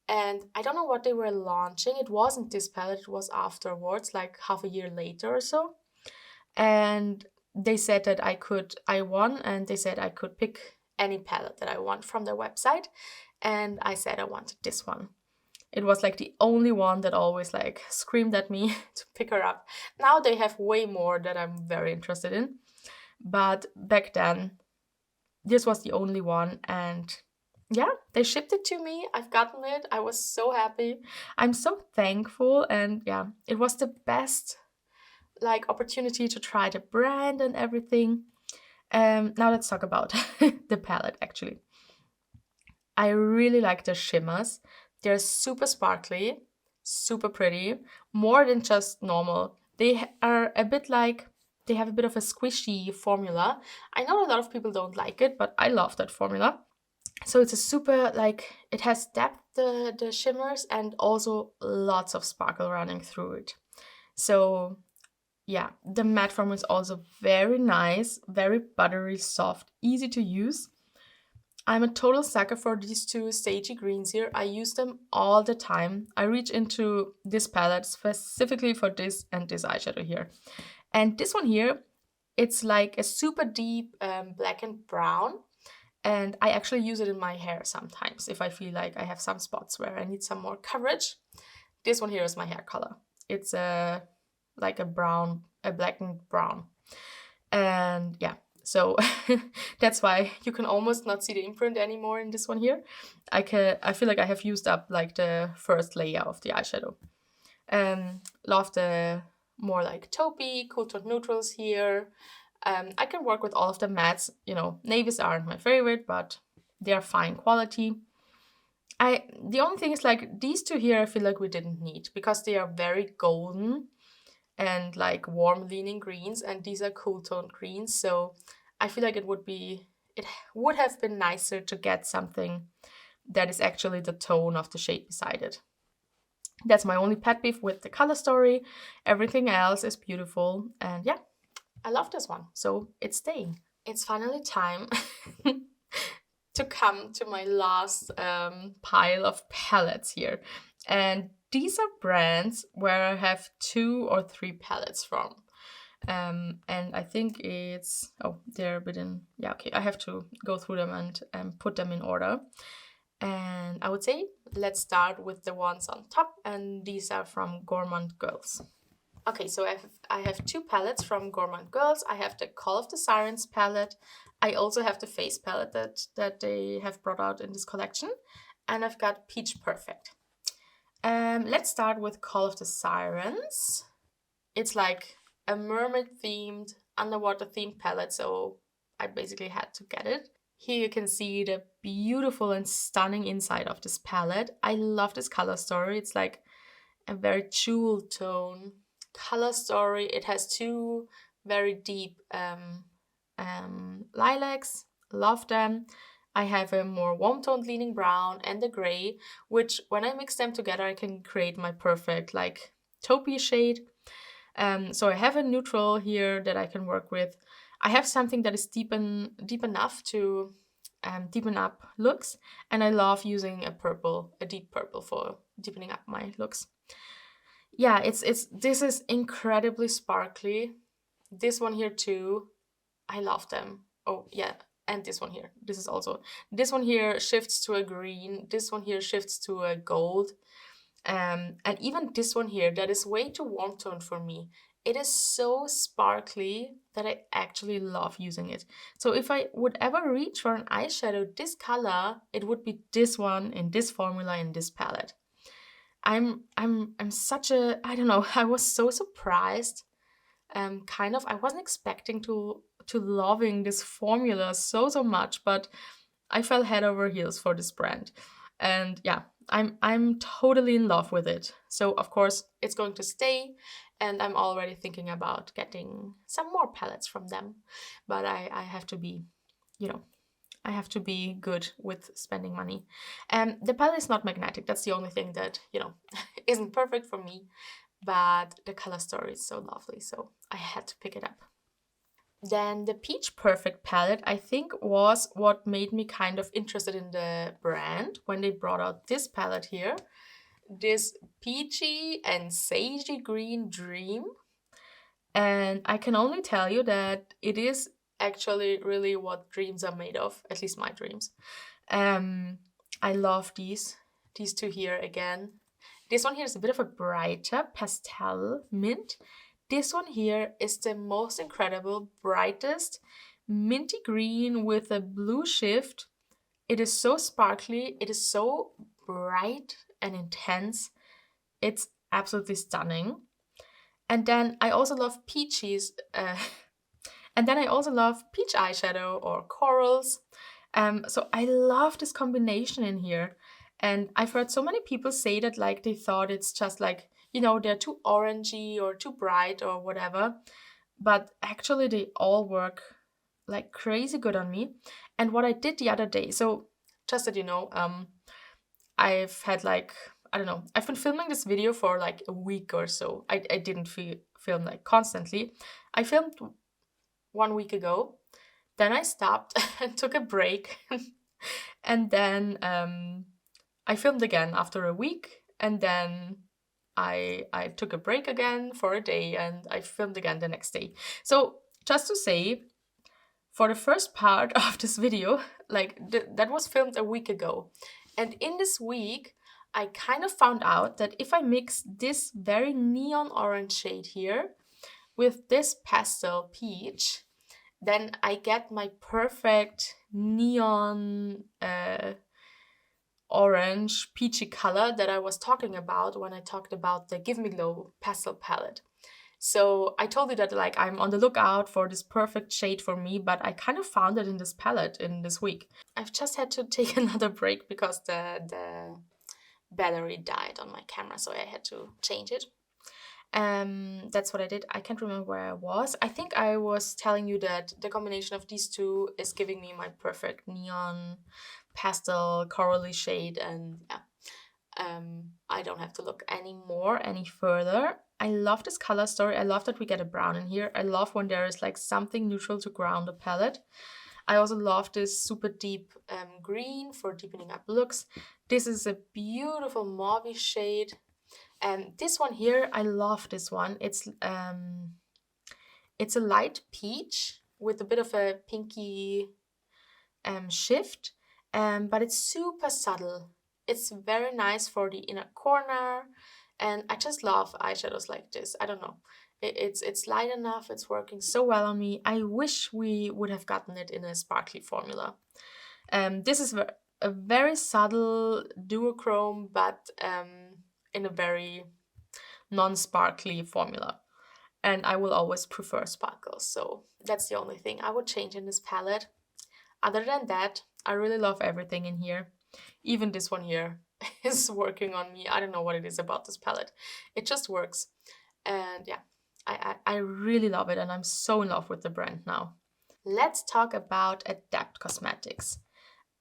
And I don't know what they were launching. It wasn't this palette, it was afterwards, like half a year later or so. And they said that I won, and they said I could pick any palette that I want from their website. And I said I wanted this one. It was like the only one that always like screamed at me to pick her up. Now they have way more that I'm very interested in. But back then, this was the only one, and yeah, they shipped it to me. I've gotten it. I was so happy. I'm so thankful, and yeah, it was the best like opportunity to try the brand and everything. Now let's talk about the palette actually. I really like the shimmers. They're super sparkly, super pretty, more than just normal. They are a bit like, they have a bit of a squishy formula. I know a lot of people don't like it, but I love that formula. So it's a super, like, it has depth, the shimmers, and also lots of sparkle running through it. So yeah, the matte form is also very nice, very buttery soft, easy to use. I'm a total sucker for these two stagey greens here. I use them all the time. I reach into this palette specifically for this and this eyeshadow here. And this one here, it's like a super deep black and brown. And I actually use it in my hair sometimes if I feel like I have some spots where I need some more coverage. This one here is my hair color. It's like a brown, a blackened brown. And yeah, so that's why you can almost not see the imprint anymore in this one here. I feel like I have used up like the first layer of the eyeshadow. Love the more like taupey, cool tone neutrals here. I can work with all of the mattes. You know, navies aren't my favorite, but they are fine quality. The only thing is like these two here I feel like we didn't need because they are very golden and like warm leaning greens, and these are cool toned greens. So I feel like it would have been nicer to get something that is actually the tone of the shade beside it. That's my only pet peeve with the color story. Everything else is beautiful, and yeah, I love this one, so it's staying. It's finally time to come to my last pile of palettes here. And these are brands where I have 2 or 3 palettes from. And I think it's, oh, they're a bit in, yeah, okay, I have to go through them and put them in order. And I would say let's start with the ones on top, and these are from Gourmand Girls. Okay, so I have 2 palettes from Gourmand Girls. I have the Call of the Sirens palette. I also have the face palette that they have brought out in this collection. And I've got Peach Perfect. Let's start with Call of the Sirens. It's like a mermaid themed, underwater themed palette. So I basically had to get it. Here you can see the beautiful and stunning inside of this palette. I love this color story. It's like a very jewel tone color story. It has two very deep lilacs. Love them. I have a more warm toned leaning brown and a gray, which when I mix them together, I can create my perfect like taupey shade. So I have a neutral here that I can work with. I have something that is deep enough to deepen up looks, and I love using a deep purple for deepening up my looks. Yeah, this is incredibly sparkly. This one here too, I love them. Oh yeah, and this one here. This one here shifts to a green. This one here shifts to a gold. And even this one here, that is way too warm toned for me. It is so sparkly that I actually love using it. So if I would ever reach for an eyeshadow this color, it would be this one in this formula in this palette. I'm such a, I don't know, I was so surprised. I wasn't expecting to loving this formula so much, but I fell head over heels for this brand. And yeah, I'm totally in love with it. So of course it's going to stay, and I'm already thinking about getting some more palettes from them. But I have to be, you know, I have to be good with spending money. The palette is not magnetic. That's the only thing that, isn't perfect for me. But the color story is so lovely, so I had to pick it up. Then the Peach Perfect palette, I think, was what made me kind of interested in the brand when they brought out this palette here. This peachy and sagey green dream. And I can only tell you that it is actually really what dreams are made of, at least my dreams. I love these two here again. This one here is a bit of a brighter pastel mint. This one here is the most incredible, brightest minty green with a blue shift. It is so sparkly. It is so bright and intense. It's absolutely stunning. And then I also love peaches. And then I also love peach eyeshadow or corals. So I love this combination in here. And I've heard so many people say that like they thought it's just like, they're too orangey or too bright or whatever. But actually they all work like crazy good on me. And what I did the other day, so just that you know, I've had like, I don't know, I've been filming this video for like a week or so. I didn't film like constantly. I filmed 1 week ago. Then I stopped and took a break. And then I filmed again after a week. And then I took a break again for a day and I filmed again the next day. So just to say, for the first part of this video, like that was filmed a week ago. And in this week, I kind of found out that if I mix this very neon orange shade here with this pastel peach, then I get my perfect neon orange peachy color that I was talking about when I talked about the Give Me Glow pastel palette. So I told you that like I'm on the lookout for this perfect shade for me, but I kind of found it in this palette in this week. I've just had to take another break because the battery died on my camera, so I had to change it. That's what I did. I can't remember where I was. I think I was telling you that the combination of these two is giving me my perfect neon pastel corally shade, and yeah, I don't have to look any further. I love this color story. I love that we get a brown in here. I love when there is like something neutral to ground the palette. I also love this super deep green for deepening up looks. This is a beautiful mauve shade. And this one here, I love this one. It's a light peach with a bit of a pinky shift, but it's super subtle. It's very nice for the inner corner, and I just love eyeshadows like this. I don't know. It's light enough. It's working so well on me. I wish we would have gotten it in a sparkly formula. This is a very subtle duochrome, but in a very non-sparkly formula. and I will always prefer sparkles. So that's the only thing I would change in this palette. Other than that, I really love everything in here. Even this one here is working on me. I don't know what it is about this palette. It just works. And yeah, I really love it, and I'm so in love with the brand now. Let's talk about Adept Cosmetics.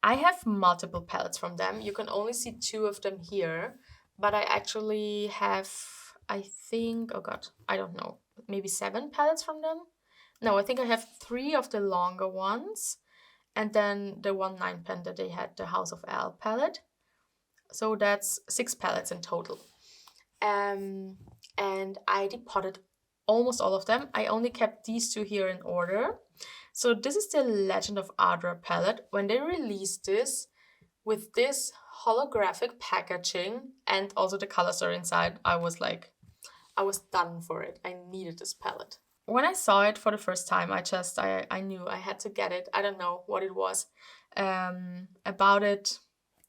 I have multiple palettes from them. You can only see 2 of them here, but I actually have, I think, oh god, I don't know, maybe 7 palettes from them. No, I think I have 3 of the longer ones, and then the 1/9 pen that they had, the House of L palette. So that's 6 palettes in total. And I depotted almost all of them. I only kept these 2 here in order. So this is the Legend of Ardra palette. When they released this with this holographic packaging and also the color story inside, I was done for it. I needed this palette. When I saw it for the first time, I knew I had to get it. I don't know what it was about it.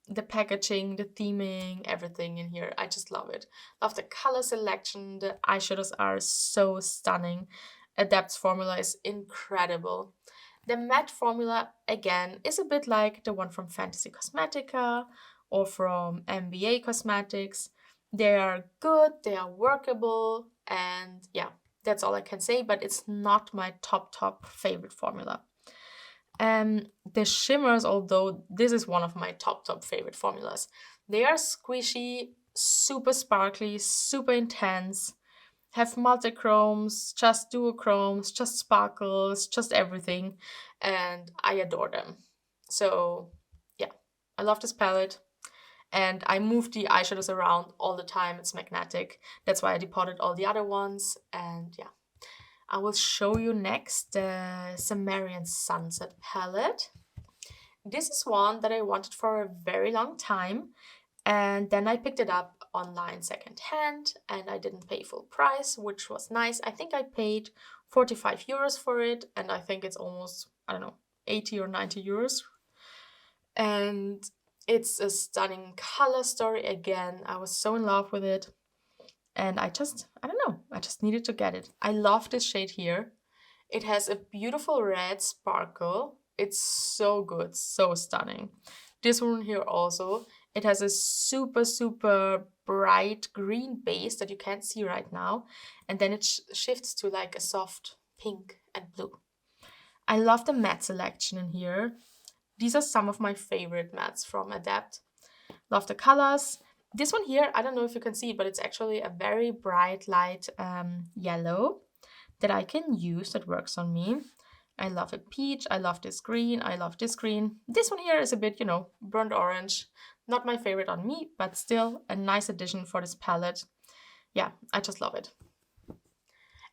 The packaging, the theming, everything in here. I just love it. Love the color selection. The eyeshadows are so stunning. Adept's formula is incredible. The matte formula, again, is a bit like the one from Fantasy Cosmetica or from MBA Cosmetics. They are good, they are workable, and yeah, that's all I can say, but it's not my top favorite formula. The shimmers, although this is one of my top favorite formulas, they are squishy, super sparkly, super intense, have multichromes, just duochromes, just sparkles, just everything, and I adore them. So yeah, I love this palette, and I move the eyeshadows around all the time. It's magnetic. That's why I depotted all the other ones, and yeah. I will show you next the Sumerian Sunset palette. This is one that I wanted for a very long time, and then I picked it up online secondhand, and I didn't pay full price, which was nice. I think I paid 45 euros for it, and I think it's almost, I don't know, 80 or 90 euros. And it's a stunning color story again. I was so in love with it. And I just needed to get it. I love this shade here. It has a beautiful red sparkle. It's so good, so stunning. This one here also, it has a super bright green base that you can't see right now. And then it shifts to like a soft pink and blue. I love the matte selection in here. These are some of my favorite mattes from Adept. Love the colors. This one here, I don't know if you can see, but it's actually a very bright light yellow that I can use, that works on me. I love a peach, I love this green, I love this green. This one here is a bit, burnt orange. Not my favorite on me, but still a nice addition for this palette. Yeah, I just love it.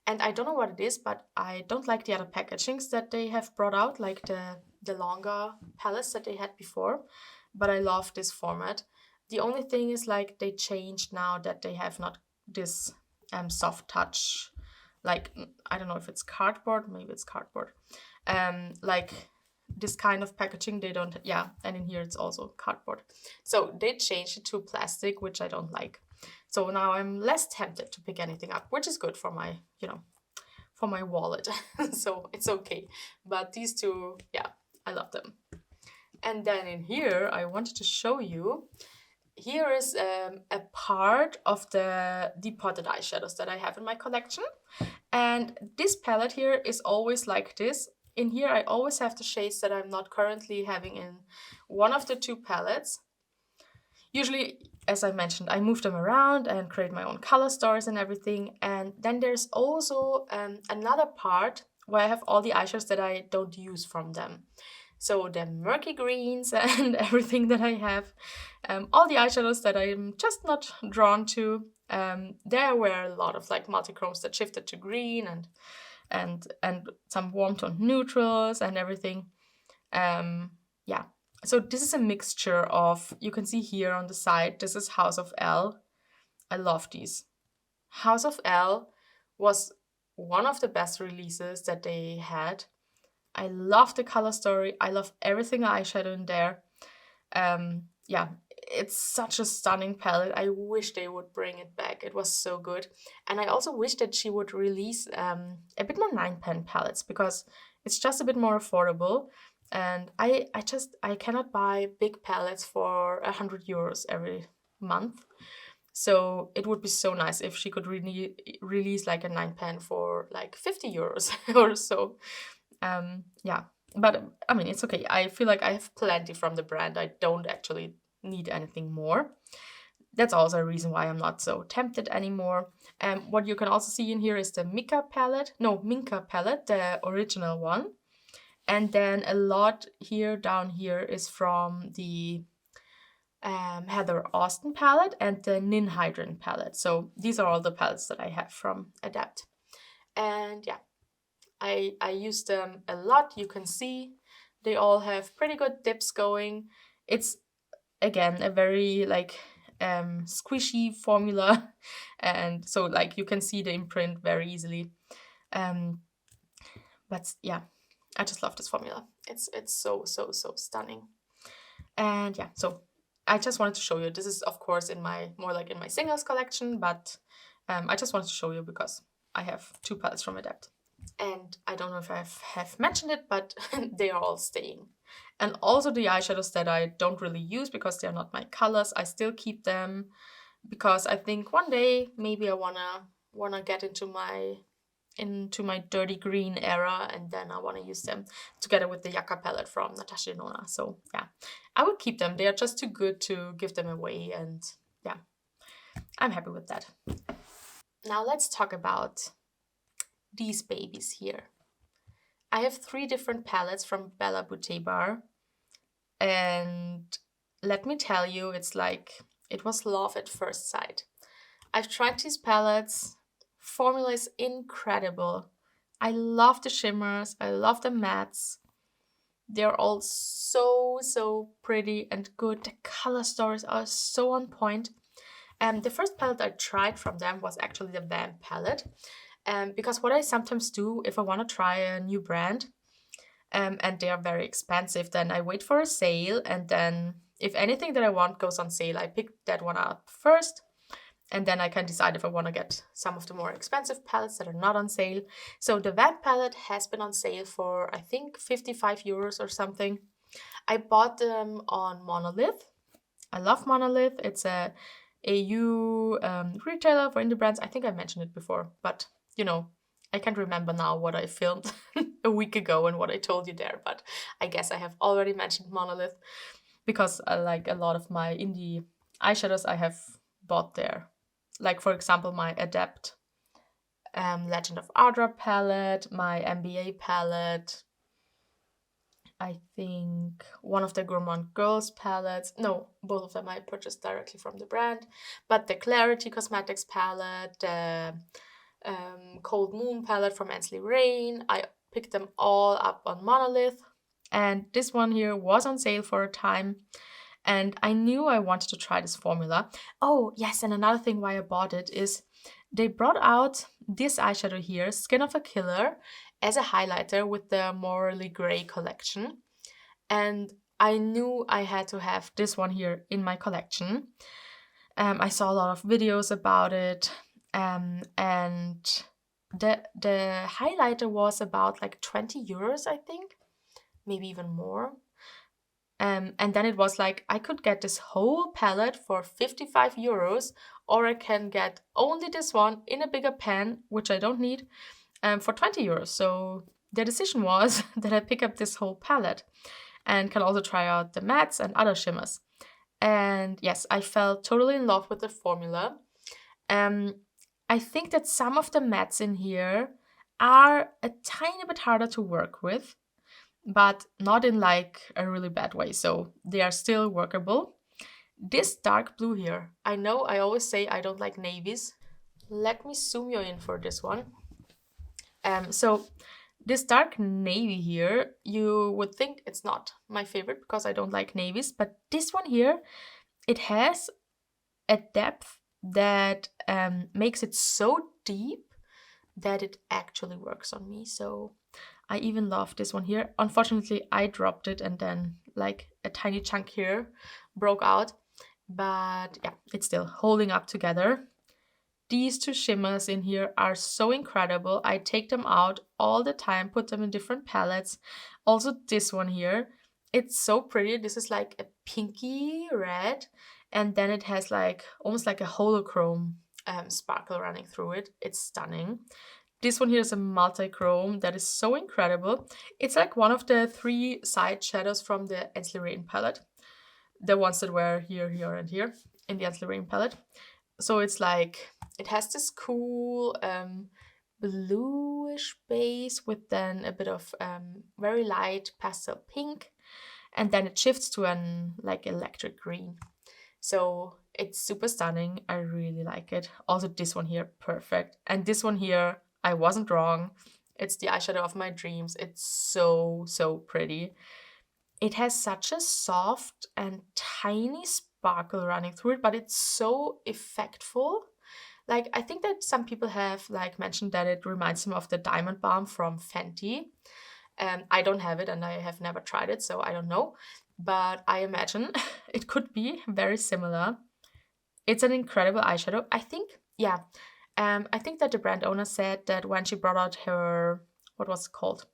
And I don't know what it is, but I don't like the other packagings that they have brought out, like the longer palettes that they had before. But I love this format. The only thing is like they changed now that they have not this soft touch, like I don't know if it's cardboard, maybe it's cardboard. Like this kind of packaging they don't, yeah, and in here it's also cardboard. So they changed it to plastic, which I don't like. So now I'm less tempted to pick anything up, which is good for my, for my wallet. So it's okay. But these 2, yeah, I love them. And then in here, I wanted to show you, here is a part of the depotted eyeshadows that I have in my collection. And this palette here is always like this. In here, I always have the shades that I'm not currently having in one of the 2 palettes. Usually, as I mentioned, I move them around and create my own color stories and everything. And then there's also another part where I have all the eyeshadows that I don't use from them. So the murky greens and everything that I have, all the eyeshadows that I'm just not drawn to. There were a lot of like multichromes that shifted to green and some warm toned neutrals and everything. Yeah. So this is a mixture of, you can see here on the side, this is House of L. I love these. House of L was one of the best releases that they had. I love the color story. I love everything eyeshadow in there. Yeah, it's such a stunning palette. I wish they would bring it back. It was so good. And I also wish that she would release a bit more 9 pan palettes, because it's just a bit more affordable. And I cannot buy big palettes for 100 euros every month. So it would be so nice if she could release like a 9 pan for like 50 euros or so. Yeah, but I mean, it's okay. I feel like I have plenty from the brand. I don't actually need anything more. That's also a reason why I'm not so tempted anymore. What you can also see in here is the Minka palette, the original one. And then a lot here down here is from the Heather Austin palette and the Ninhydrin palette. So these are all the palettes that I have from Adept. And yeah, I use them a lot. You can see they all have pretty good dips going. It's again a very like squishy formula, and so like you can see the imprint very easily. But yeah, I just love this formula. It's so stunning. And yeah, so I just wanted to show you. This is of course in my singles collection, but I just wanted to show you because I have 2 palettes from Adept. And I don't know if I have mentioned it, but they are all staying. And also the eyeshadows that I don't really use because they're not my colors, I still keep them because I think one day maybe I wanna get into my dirty green era, and then I want to use them together with the Yucca palette from Natasha Denona. So yeah, I would keep them. They are just too good to give them away, and yeah, I'm happy with that. Now let's talk about these babies here. I have 3 different palettes from Bella Beauté Bar, and let me tell you, it's like it was love at first sight. I've tried these palettes. Formula is incredible. I love the shimmers. I love the mattes. They're all so pretty and good. The color stories are so on point. The first palette I tried from them was actually the Vamp palette. Because what I sometimes do if I want to try a new brand, and they are very expensive, then I wait for a sale, and then if anything that I want goes on sale, I pick that one up first, and then I can decide if I want to get some of the more expensive palettes that are not on sale. So the Vamp palette has been on sale for, I think, 55 euros or something. I bought them on Monolith. I love Monolith. It's a AU retailer for indie brands. I think I mentioned it before, but you know, I can't remember now what I filmed a week ago and what I told you there, but I guess I have already mentioned Monolith because I like a lot of my indie eyeshadows I have bought there. Like, for example, my Adept Legend of Ardra palette, my MBA palette, I think one of the Gourmand Girls palettes. No, both of them I purchased directly from the brand. But the Clarity Cosmetics palette, the Cold Moon palette from Ansley Rain, I picked them all up on Monolith. And this one here was on sale for a time. And I knew I wanted to try this formula. Oh, yes, and another thing why I bought it is they brought out this eyeshadow here, Skin of a Killer, as a highlighter with the Morally Grey collection. And I knew I had to have this one here in my collection. I saw a lot of videos about it, and the highlighter was about like 20 euros, I think, maybe even more. And then it was like, I could get this whole palette for 55 euros, or I can get only this one in a bigger pan, which I don't need, for 20 euros. So the decision was that I pick up this whole palette and can also try out the mattes and other shimmers. And yes, I fell totally in love with the formula. I think that some of the mattes in here are a tiny bit harder to work with, but not in like a really bad way. So they are still workable. This dark blue here, I know I always say I don't like navies. Let me zoom you in for this one. So this dark navy here, you would think it's not my favorite because I don't like navies, but this one here, it has a depth that makes it so deep that it actually works on me. So I even love this one here. Unfortunately, I dropped it and then like a tiny chunk here broke out. but yeah, it's still holding up together. These two shimmers in here are so incredible. I take them out all the time, put them in different palettes. Also this one here, it's so pretty. This is like a pinky red, and then it has like almost like a holochrome sparkle running through it. It's stunning. This one here is a multichrome that is so incredible. It's like one of the 3 side shadows from the Ainslie Rain palette. The ones that were here, here, and here in the Ainslie Rain palette. So it's like, it has this cool bluish base with then a bit of very light pastel pink. And then it shifts to an like electric green. So it's super stunning. I really like it. Also this one here, perfect. And this one here, I wasn't wrong. It's the eyeshadow of my dreams. It's so, so pretty. It has such a soft and tiny sparkle running through it, but it's so effectful. Like, I think that some people have like mentioned that it reminds them of the Diamond Balm from Fenty. I don't have it and I have never tried it, so I don't know. But I imagine it could be very similar. It's an incredible eyeshadow. I think, yeah. I think that the brand owner said that when she brought out her, what was it called?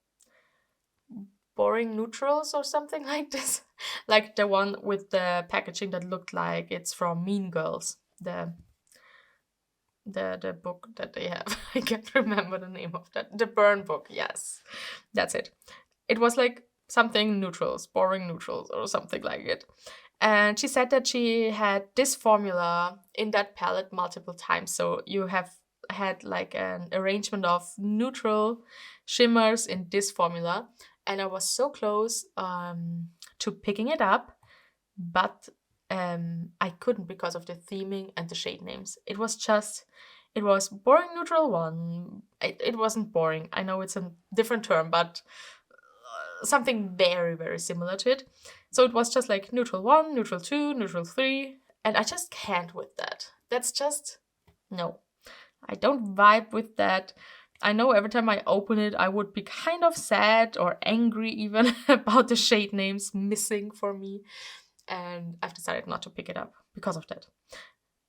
Boring Neutrals or something like this. Like the one with the packaging that looked like it's from Mean Girls. The book that they have. I can't remember the name of that. The Burn book, yes. That's it. It was like something neutrals, boring neutrals or something like it. And she said that she had this formula in that palette multiple times. So you have had like an arrangement of neutral shimmers in this formula. And I was so close to picking it up, but I couldn't because of the theming and the shade names. It was boring neutral one. It wasn't boring. I know it's a different term, but something very, very similar to it. So it was just like neutral 1, neutral 2, neutral 3, and I just can't with that. That's just, no. I don't vibe with that. I know every time I open it, I would be kind of sad or angry even about the shade names missing for me. And I've decided not to pick it up because of that.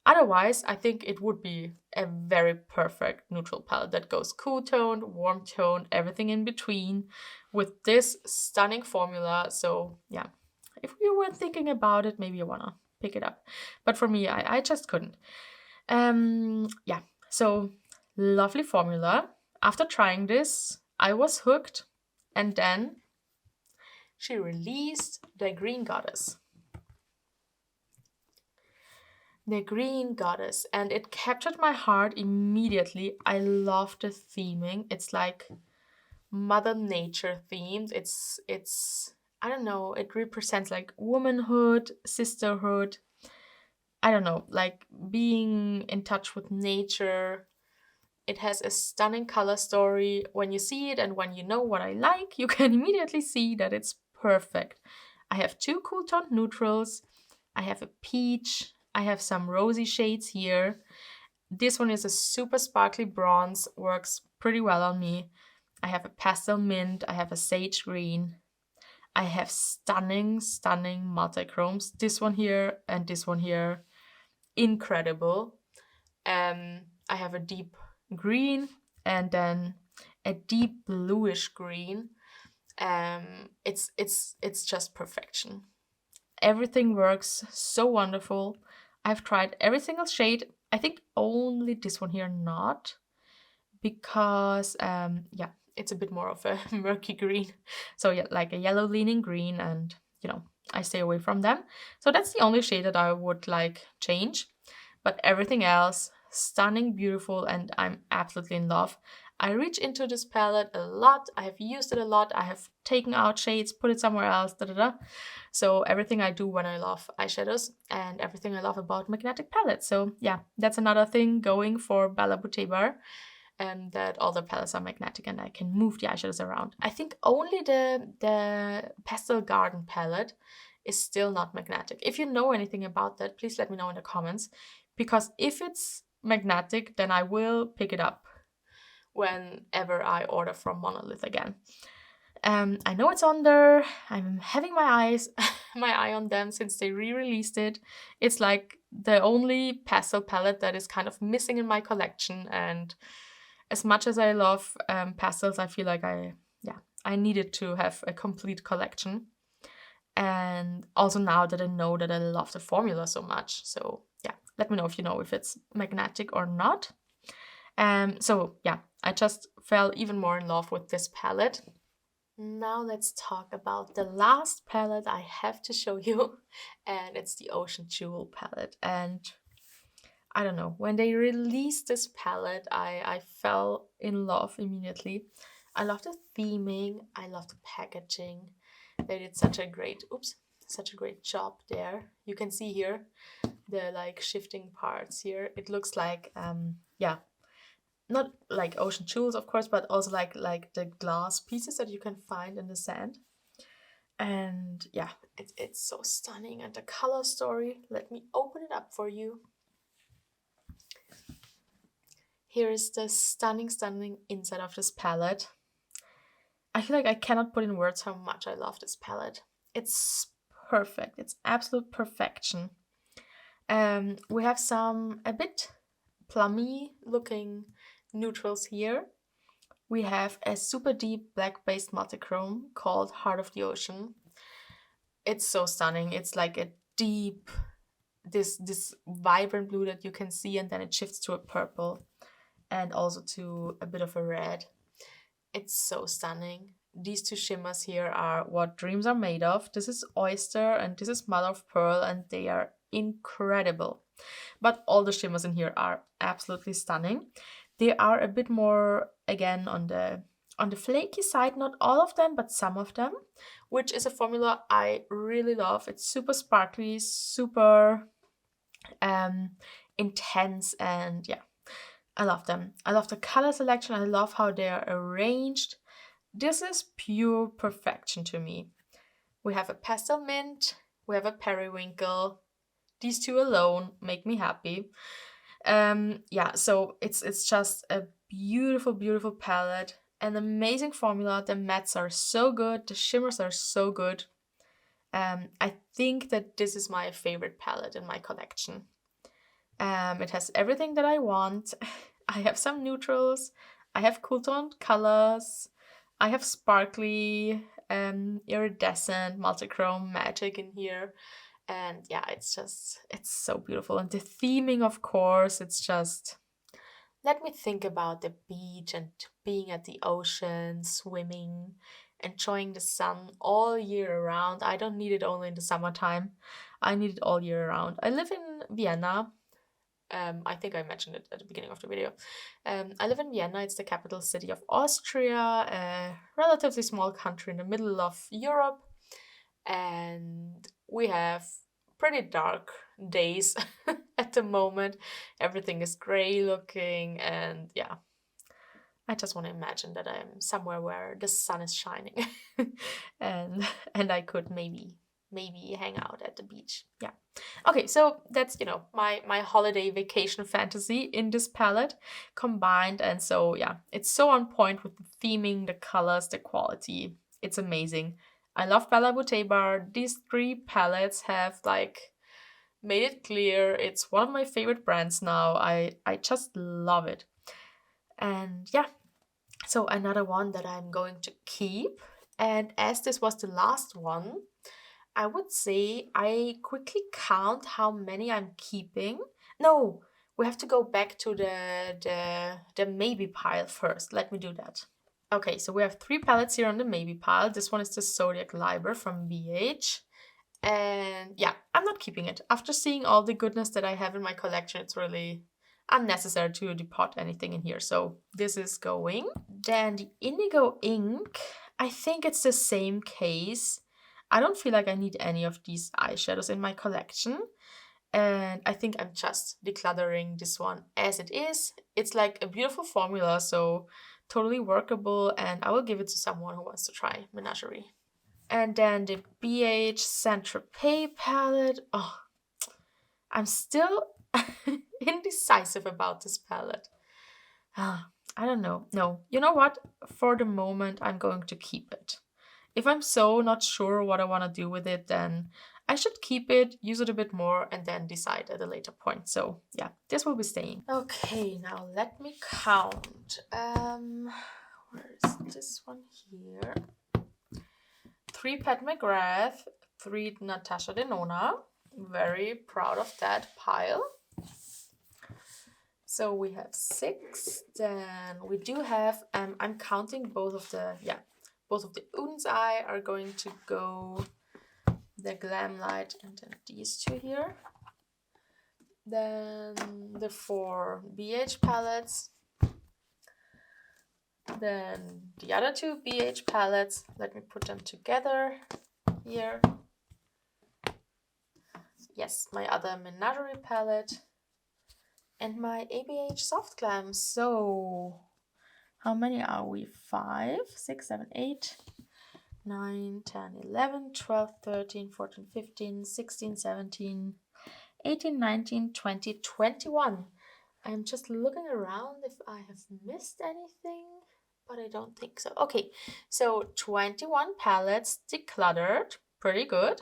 Otherwise, I think it would be a very perfect neutral palette that goes cool toned, warm toned, everything in between with this stunning formula. So yeah, if you were thinking about it, maybe you wanna pick it up. But for me, I just couldn't. Yeah, so lovely formula. After trying this, I was hooked, and then she released the Green Goddess. The Green Goddess, and it captured my heart immediately. I love the theming. It's like Mother Nature themed. It's I don't know, it represents like womanhood, sisterhood. I don't know, like being in touch with nature. It has a stunning color story. When you see it and when you know what I like, you can immediately see that it's perfect. I have 2 cool toned neutrals. I have a peach. I have some rosy shades here. This one is a super sparkly bronze, works pretty well on me. I have a pastel mint. I have a sage green. I have stunning, stunning multichromes. This one here and this one here. Incredible. I have a deep green and then a deep bluish green. It's just perfection. Everything works so wonderful. I've tried every single shade. I think only this one here not, because yeah, it's a bit more of a murky green. So yeah, like a yellow leaning green, and you know, I stay away from them. So that's the only shade that I would like change. But everything else, stunning, beautiful, and I'm absolutely in love. I reach into this palette a lot. I have used it a lot. I have taken out shades, put it somewhere else, da da da. So everything I do when I love eyeshadows and everything I love about magnetic palettes. So yeah, that's another thing going for Bella Boutte Bar, and that all the palettes are magnetic and I can move the eyeshadows around. I think only the Pastel Garden palette is still not magnetic. If you know anything about that, please let me know in the comments, because if it's magnetic, then I will pick it up whenever I order from Monolith again. I know it's on there. I'm having my eye on them since they re-released it. It's like the only pastel palette that is kind of missing in my collection. And as much as I love pastels, I feel like I needed to have a complete collection. And also now that I know that I love the formula so much. So yeah, let me know if you know if it's magnetic or not. So yeah, I just fell even more in love with this palette. Now let's talk about the last palette I have to show you, and it's the Ocean Jewel palette. And I don't know, when they released this palette, I fell in love immediately. I love the theming, I love the packaging. They did such a great job there. You can see here the like shifting parts here. It looks like yeah, not like ocean jewels, of course, but also like the glass pieces that you can find in the sand. And yeah, it's so stunning. And the color story, let me open it up for you. Here is the stunning inside of this palette. I feel like I cannot put in words how much I love this palette. It's perfect. It's absolute perfection. We have some a bit plummy looking neutrals here. We have a super deep black based multichrome called Heart of the Ocean. It's so stunning. It's like a deep, this vibrant blue that you can see, and then it shifts to a purple and also to a bit of a red. It's so stunning. These two shimmers here are what dreams are made of. This is Oyster and this is Mother of Pearl, and they are incredible. But all the shimmers in here are absolutely stunning. They are a bit more, again, on the flaky side, not all of them, but some of them, which is a formula I really love. It's super sparkly, super intense, and yeah, I love them. I love the color selection. I love how they are arranged. This is pure perfection to me. We have a pastel mint, we have a periwinkle. These two alone make me happy. Yeah, so it's just a beautiful palette, an amazing formula. The mattes are so good, the shimmers are so good. I think that this is my favorite palette in my collection. It has everything that I want. I have some neutrals, I have cool toned colors, I have sparkly, iridescent, multichrome magic in here. And yeah, it's so beautiful. And the theming, of course, it's just, let me think about the beach and being at the ocean, swimming, enjoying the sun all year around. I don't need it only in the summertime, I need it all year around. I live in Vienna. I think I mentioned it at the beginning of the video. I live in Vienna. It's the capital city of Austria, a relatively small country in the middle of Europe. And we have pretty dark days at the moment. Everything is gray looking, and yeah, I just want to imagine that I'm somewhere where the sun is shining and I could maybe hang out at the beach. Yeah. Okay, so that's, my holiday vacation fantasy in this palette combined. And so yeah, it's so on point with the theming, the colors, the quality. It's amazing. I love Bella Boutte Bar. These three palettes have like made it clear it's one of my favorite brands now. I just love it. And yeah, so another one that I'm going to keep. And as this was the last one, I would say I quickly count how many I'm keeping. No, we have to go back to the maybe pile first. Let me do that. Okay, so we have three palettes here on the maybe pile. This one is the Zodiac Liber from BH. And yeah, I'm not keeping it. After seeing all the goodness that I have in my collection, it's really unnecessary to depot anything in here. So this is going. Then the Indigo Ink, I think it's the same case. I don't feel like I need any of these eyeshadows in my collection. And I think I'm just decluttering this one as it is. It's like a beautiful formula, so totally workable, and I will give it to someone who wants to try Menagerie. And then the BH Saint Tropez palette. Oh, I'm still indecisive about this palette. I don't know. No, you know what? For the moment, I'm going to keep it. if I'm so not sure what I want to do with it, then I should keep it, use it a bit more, and then decide at a later point. So yeah, this will be staying. Okay, now let me count. Where is this one here? 3 Pat McGrath, 3 Natasha Denona. Very proud of that pile. So we have 6. Then we do have, I'm counting both of the Oden's Eye are going to go, the Glam Light, and then these 2 here. Then the 4 BH palettes. Then the other 2 BH palettes. Let me put them together here. Yes, my other Menagerie palette. And my ABH Soft Glam. So, how many are we? 5, 6, 7, 8, 9, 10, 11, 12, 13, 14, 15, 16, 17, 18, 19, 20, 21. I'm just looking around if I have missed anything, but I don't think so. Okay, so 21 palettes decluttered. Pretty good.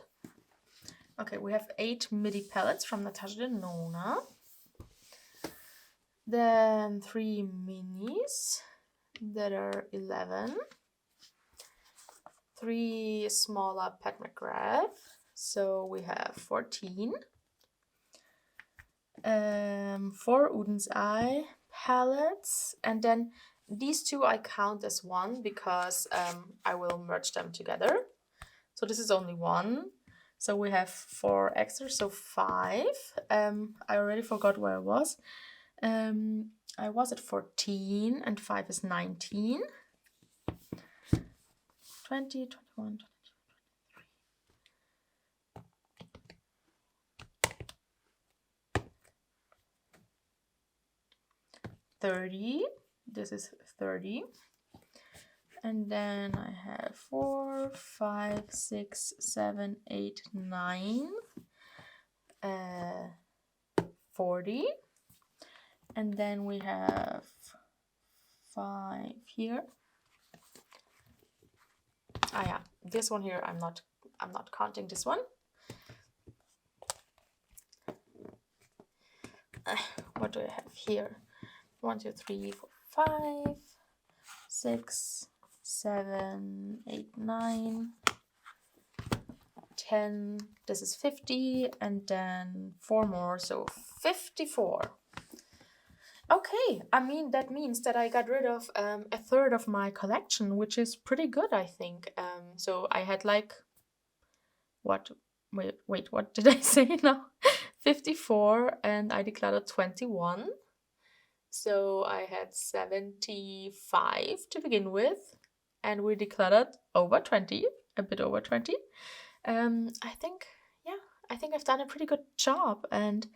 Okay, we have 8 midi palettes from Natasha Denona. Then 3 minis that are 11. 3 smaller Pat McGrath, so we have 14. 4 Oden's Eye palettes, and then these 2 I count as one because I will merge them together. So this is only 1. So we have 4 extra, so 5. I already forgot where I was. I was at 14 and 5 is 19. 20, 21, 22, 30. This is 30. And then I have 4, 5, 6, 7, 8, 9, 40. And then we have 5 here. Ah yeah, this one here I'm not counting this one. What do I have here? 1, 2, 3, 4, 5, 6, 7, 8, 9, 10. This is 50, and then 4 more, so 54. Okay, I mean, that means that I got rid of a third of my collection, which is pretty good, I think. So I had like, what? Wait, what did I say now? 54, and I decluttered 21. So I had 75 to begin with, and we decluttered over 20, a bit over 20. I think I've done a pretty good job, and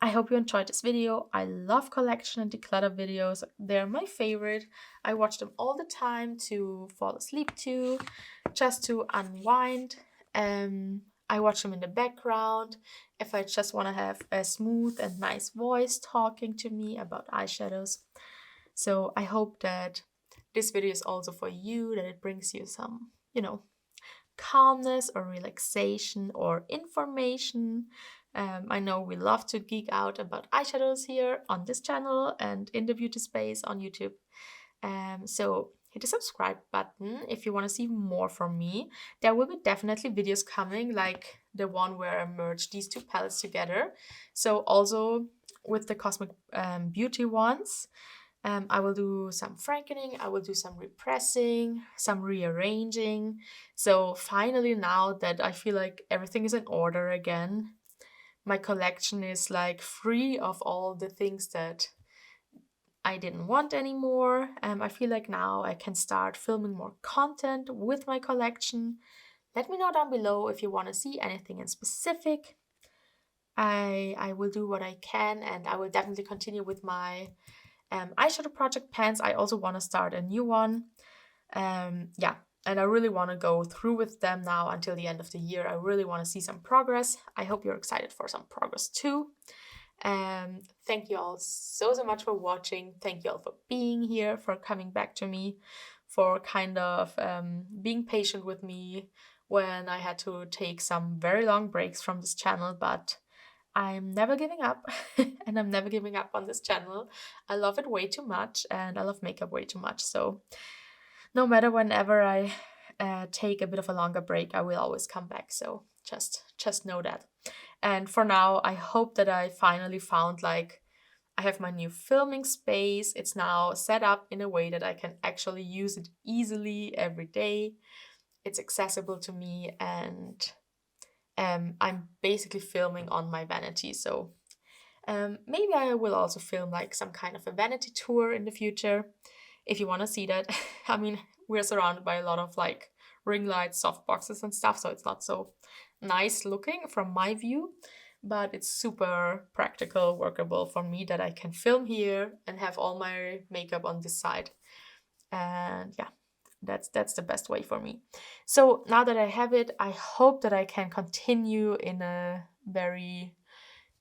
I hope you enjoyed this video. I love collection and declutter videos. They're my favorite. I watch them all the time to fall asleep to, just to unwind. I watch them in the background if I just want to have a smooth and nice voice talking to me about eyeshadows. So I hope that this video is also for you, that it brings you some, calmness or relaxation or information. I know we love to geek out about eyeshadows here on this channel and in the beauty space on YouTube. So hit the subscribe button if you want to see more from me. There will be definitely videos coming, like the one where I merged these 2 palettes together. So also with the Cosmic Beauty ones, I will do some frankening, I will do some repressing, some rearranging. So finally, now that I feel like everything is in order again, my collection is like free of all the things that I didn't want anymore. I feel like now I can start filming more content with my collection. Let me know down below if you want to see anything in specific. I will do what I can, and I will definitely continue with my eyeshadow project pans. I also want to start a new one. And I really want to go through with them now until the end of the year. I really want to see some progress. I hope you're excited for some progress too. Thank you all so much for watching. Thank you all for being here, for coming back to me, for kind of being patient with me when I had to take some very long breaks from this channel, but I'm never giving up and I'm never giving up on this channel. I love it way too much and I love makeup way too much. So no matter whenever I take a bit of a longer break, I will always come back. So just know that. And for now, I hope that I finally found like I have my new filming space. It's now set up in a way that I can actually use it easily every day. It's accessible to me, and I'm basically filming on my vanity. So maybe I will also film like some kind of a vanity tour in the future if you want to see that. I mean, we're surrounded by a lot of like ring lights, soft boxes, and stuff, so it's not so nice looking from my view, but it's super practical, workable for me that I can film here and have all my makeup on this side. And yeah, that's the best way for me. So now that I have it, I hope that I can continue in a very,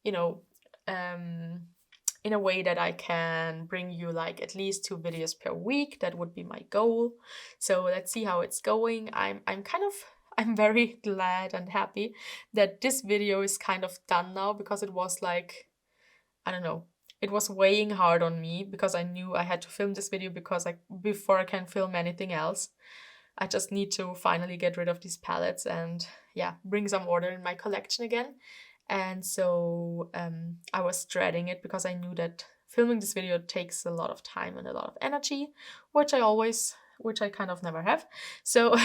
you know, in a way that I can bring you like at least 2 videos per week. That would be my goal. So let's see how it's going. I'm very glad and happy that this video is kind of done now, because it was like, I don't know, it was weighing hard on me because I knew I had to film this video because like before I can film anything else, I just need to finally get rid of these palettes and yeah, bring some order in my collection again. And so I was dreading it because I knew that filming this video takes a lot of time and a lot of energy, which I kind of never have. So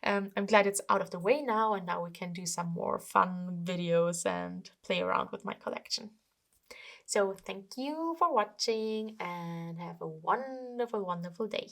I'm glad it's out of the way now, and now we can do some more fun videos and play around with my collection. So thank you for watching and have a wonderful, wonderful day.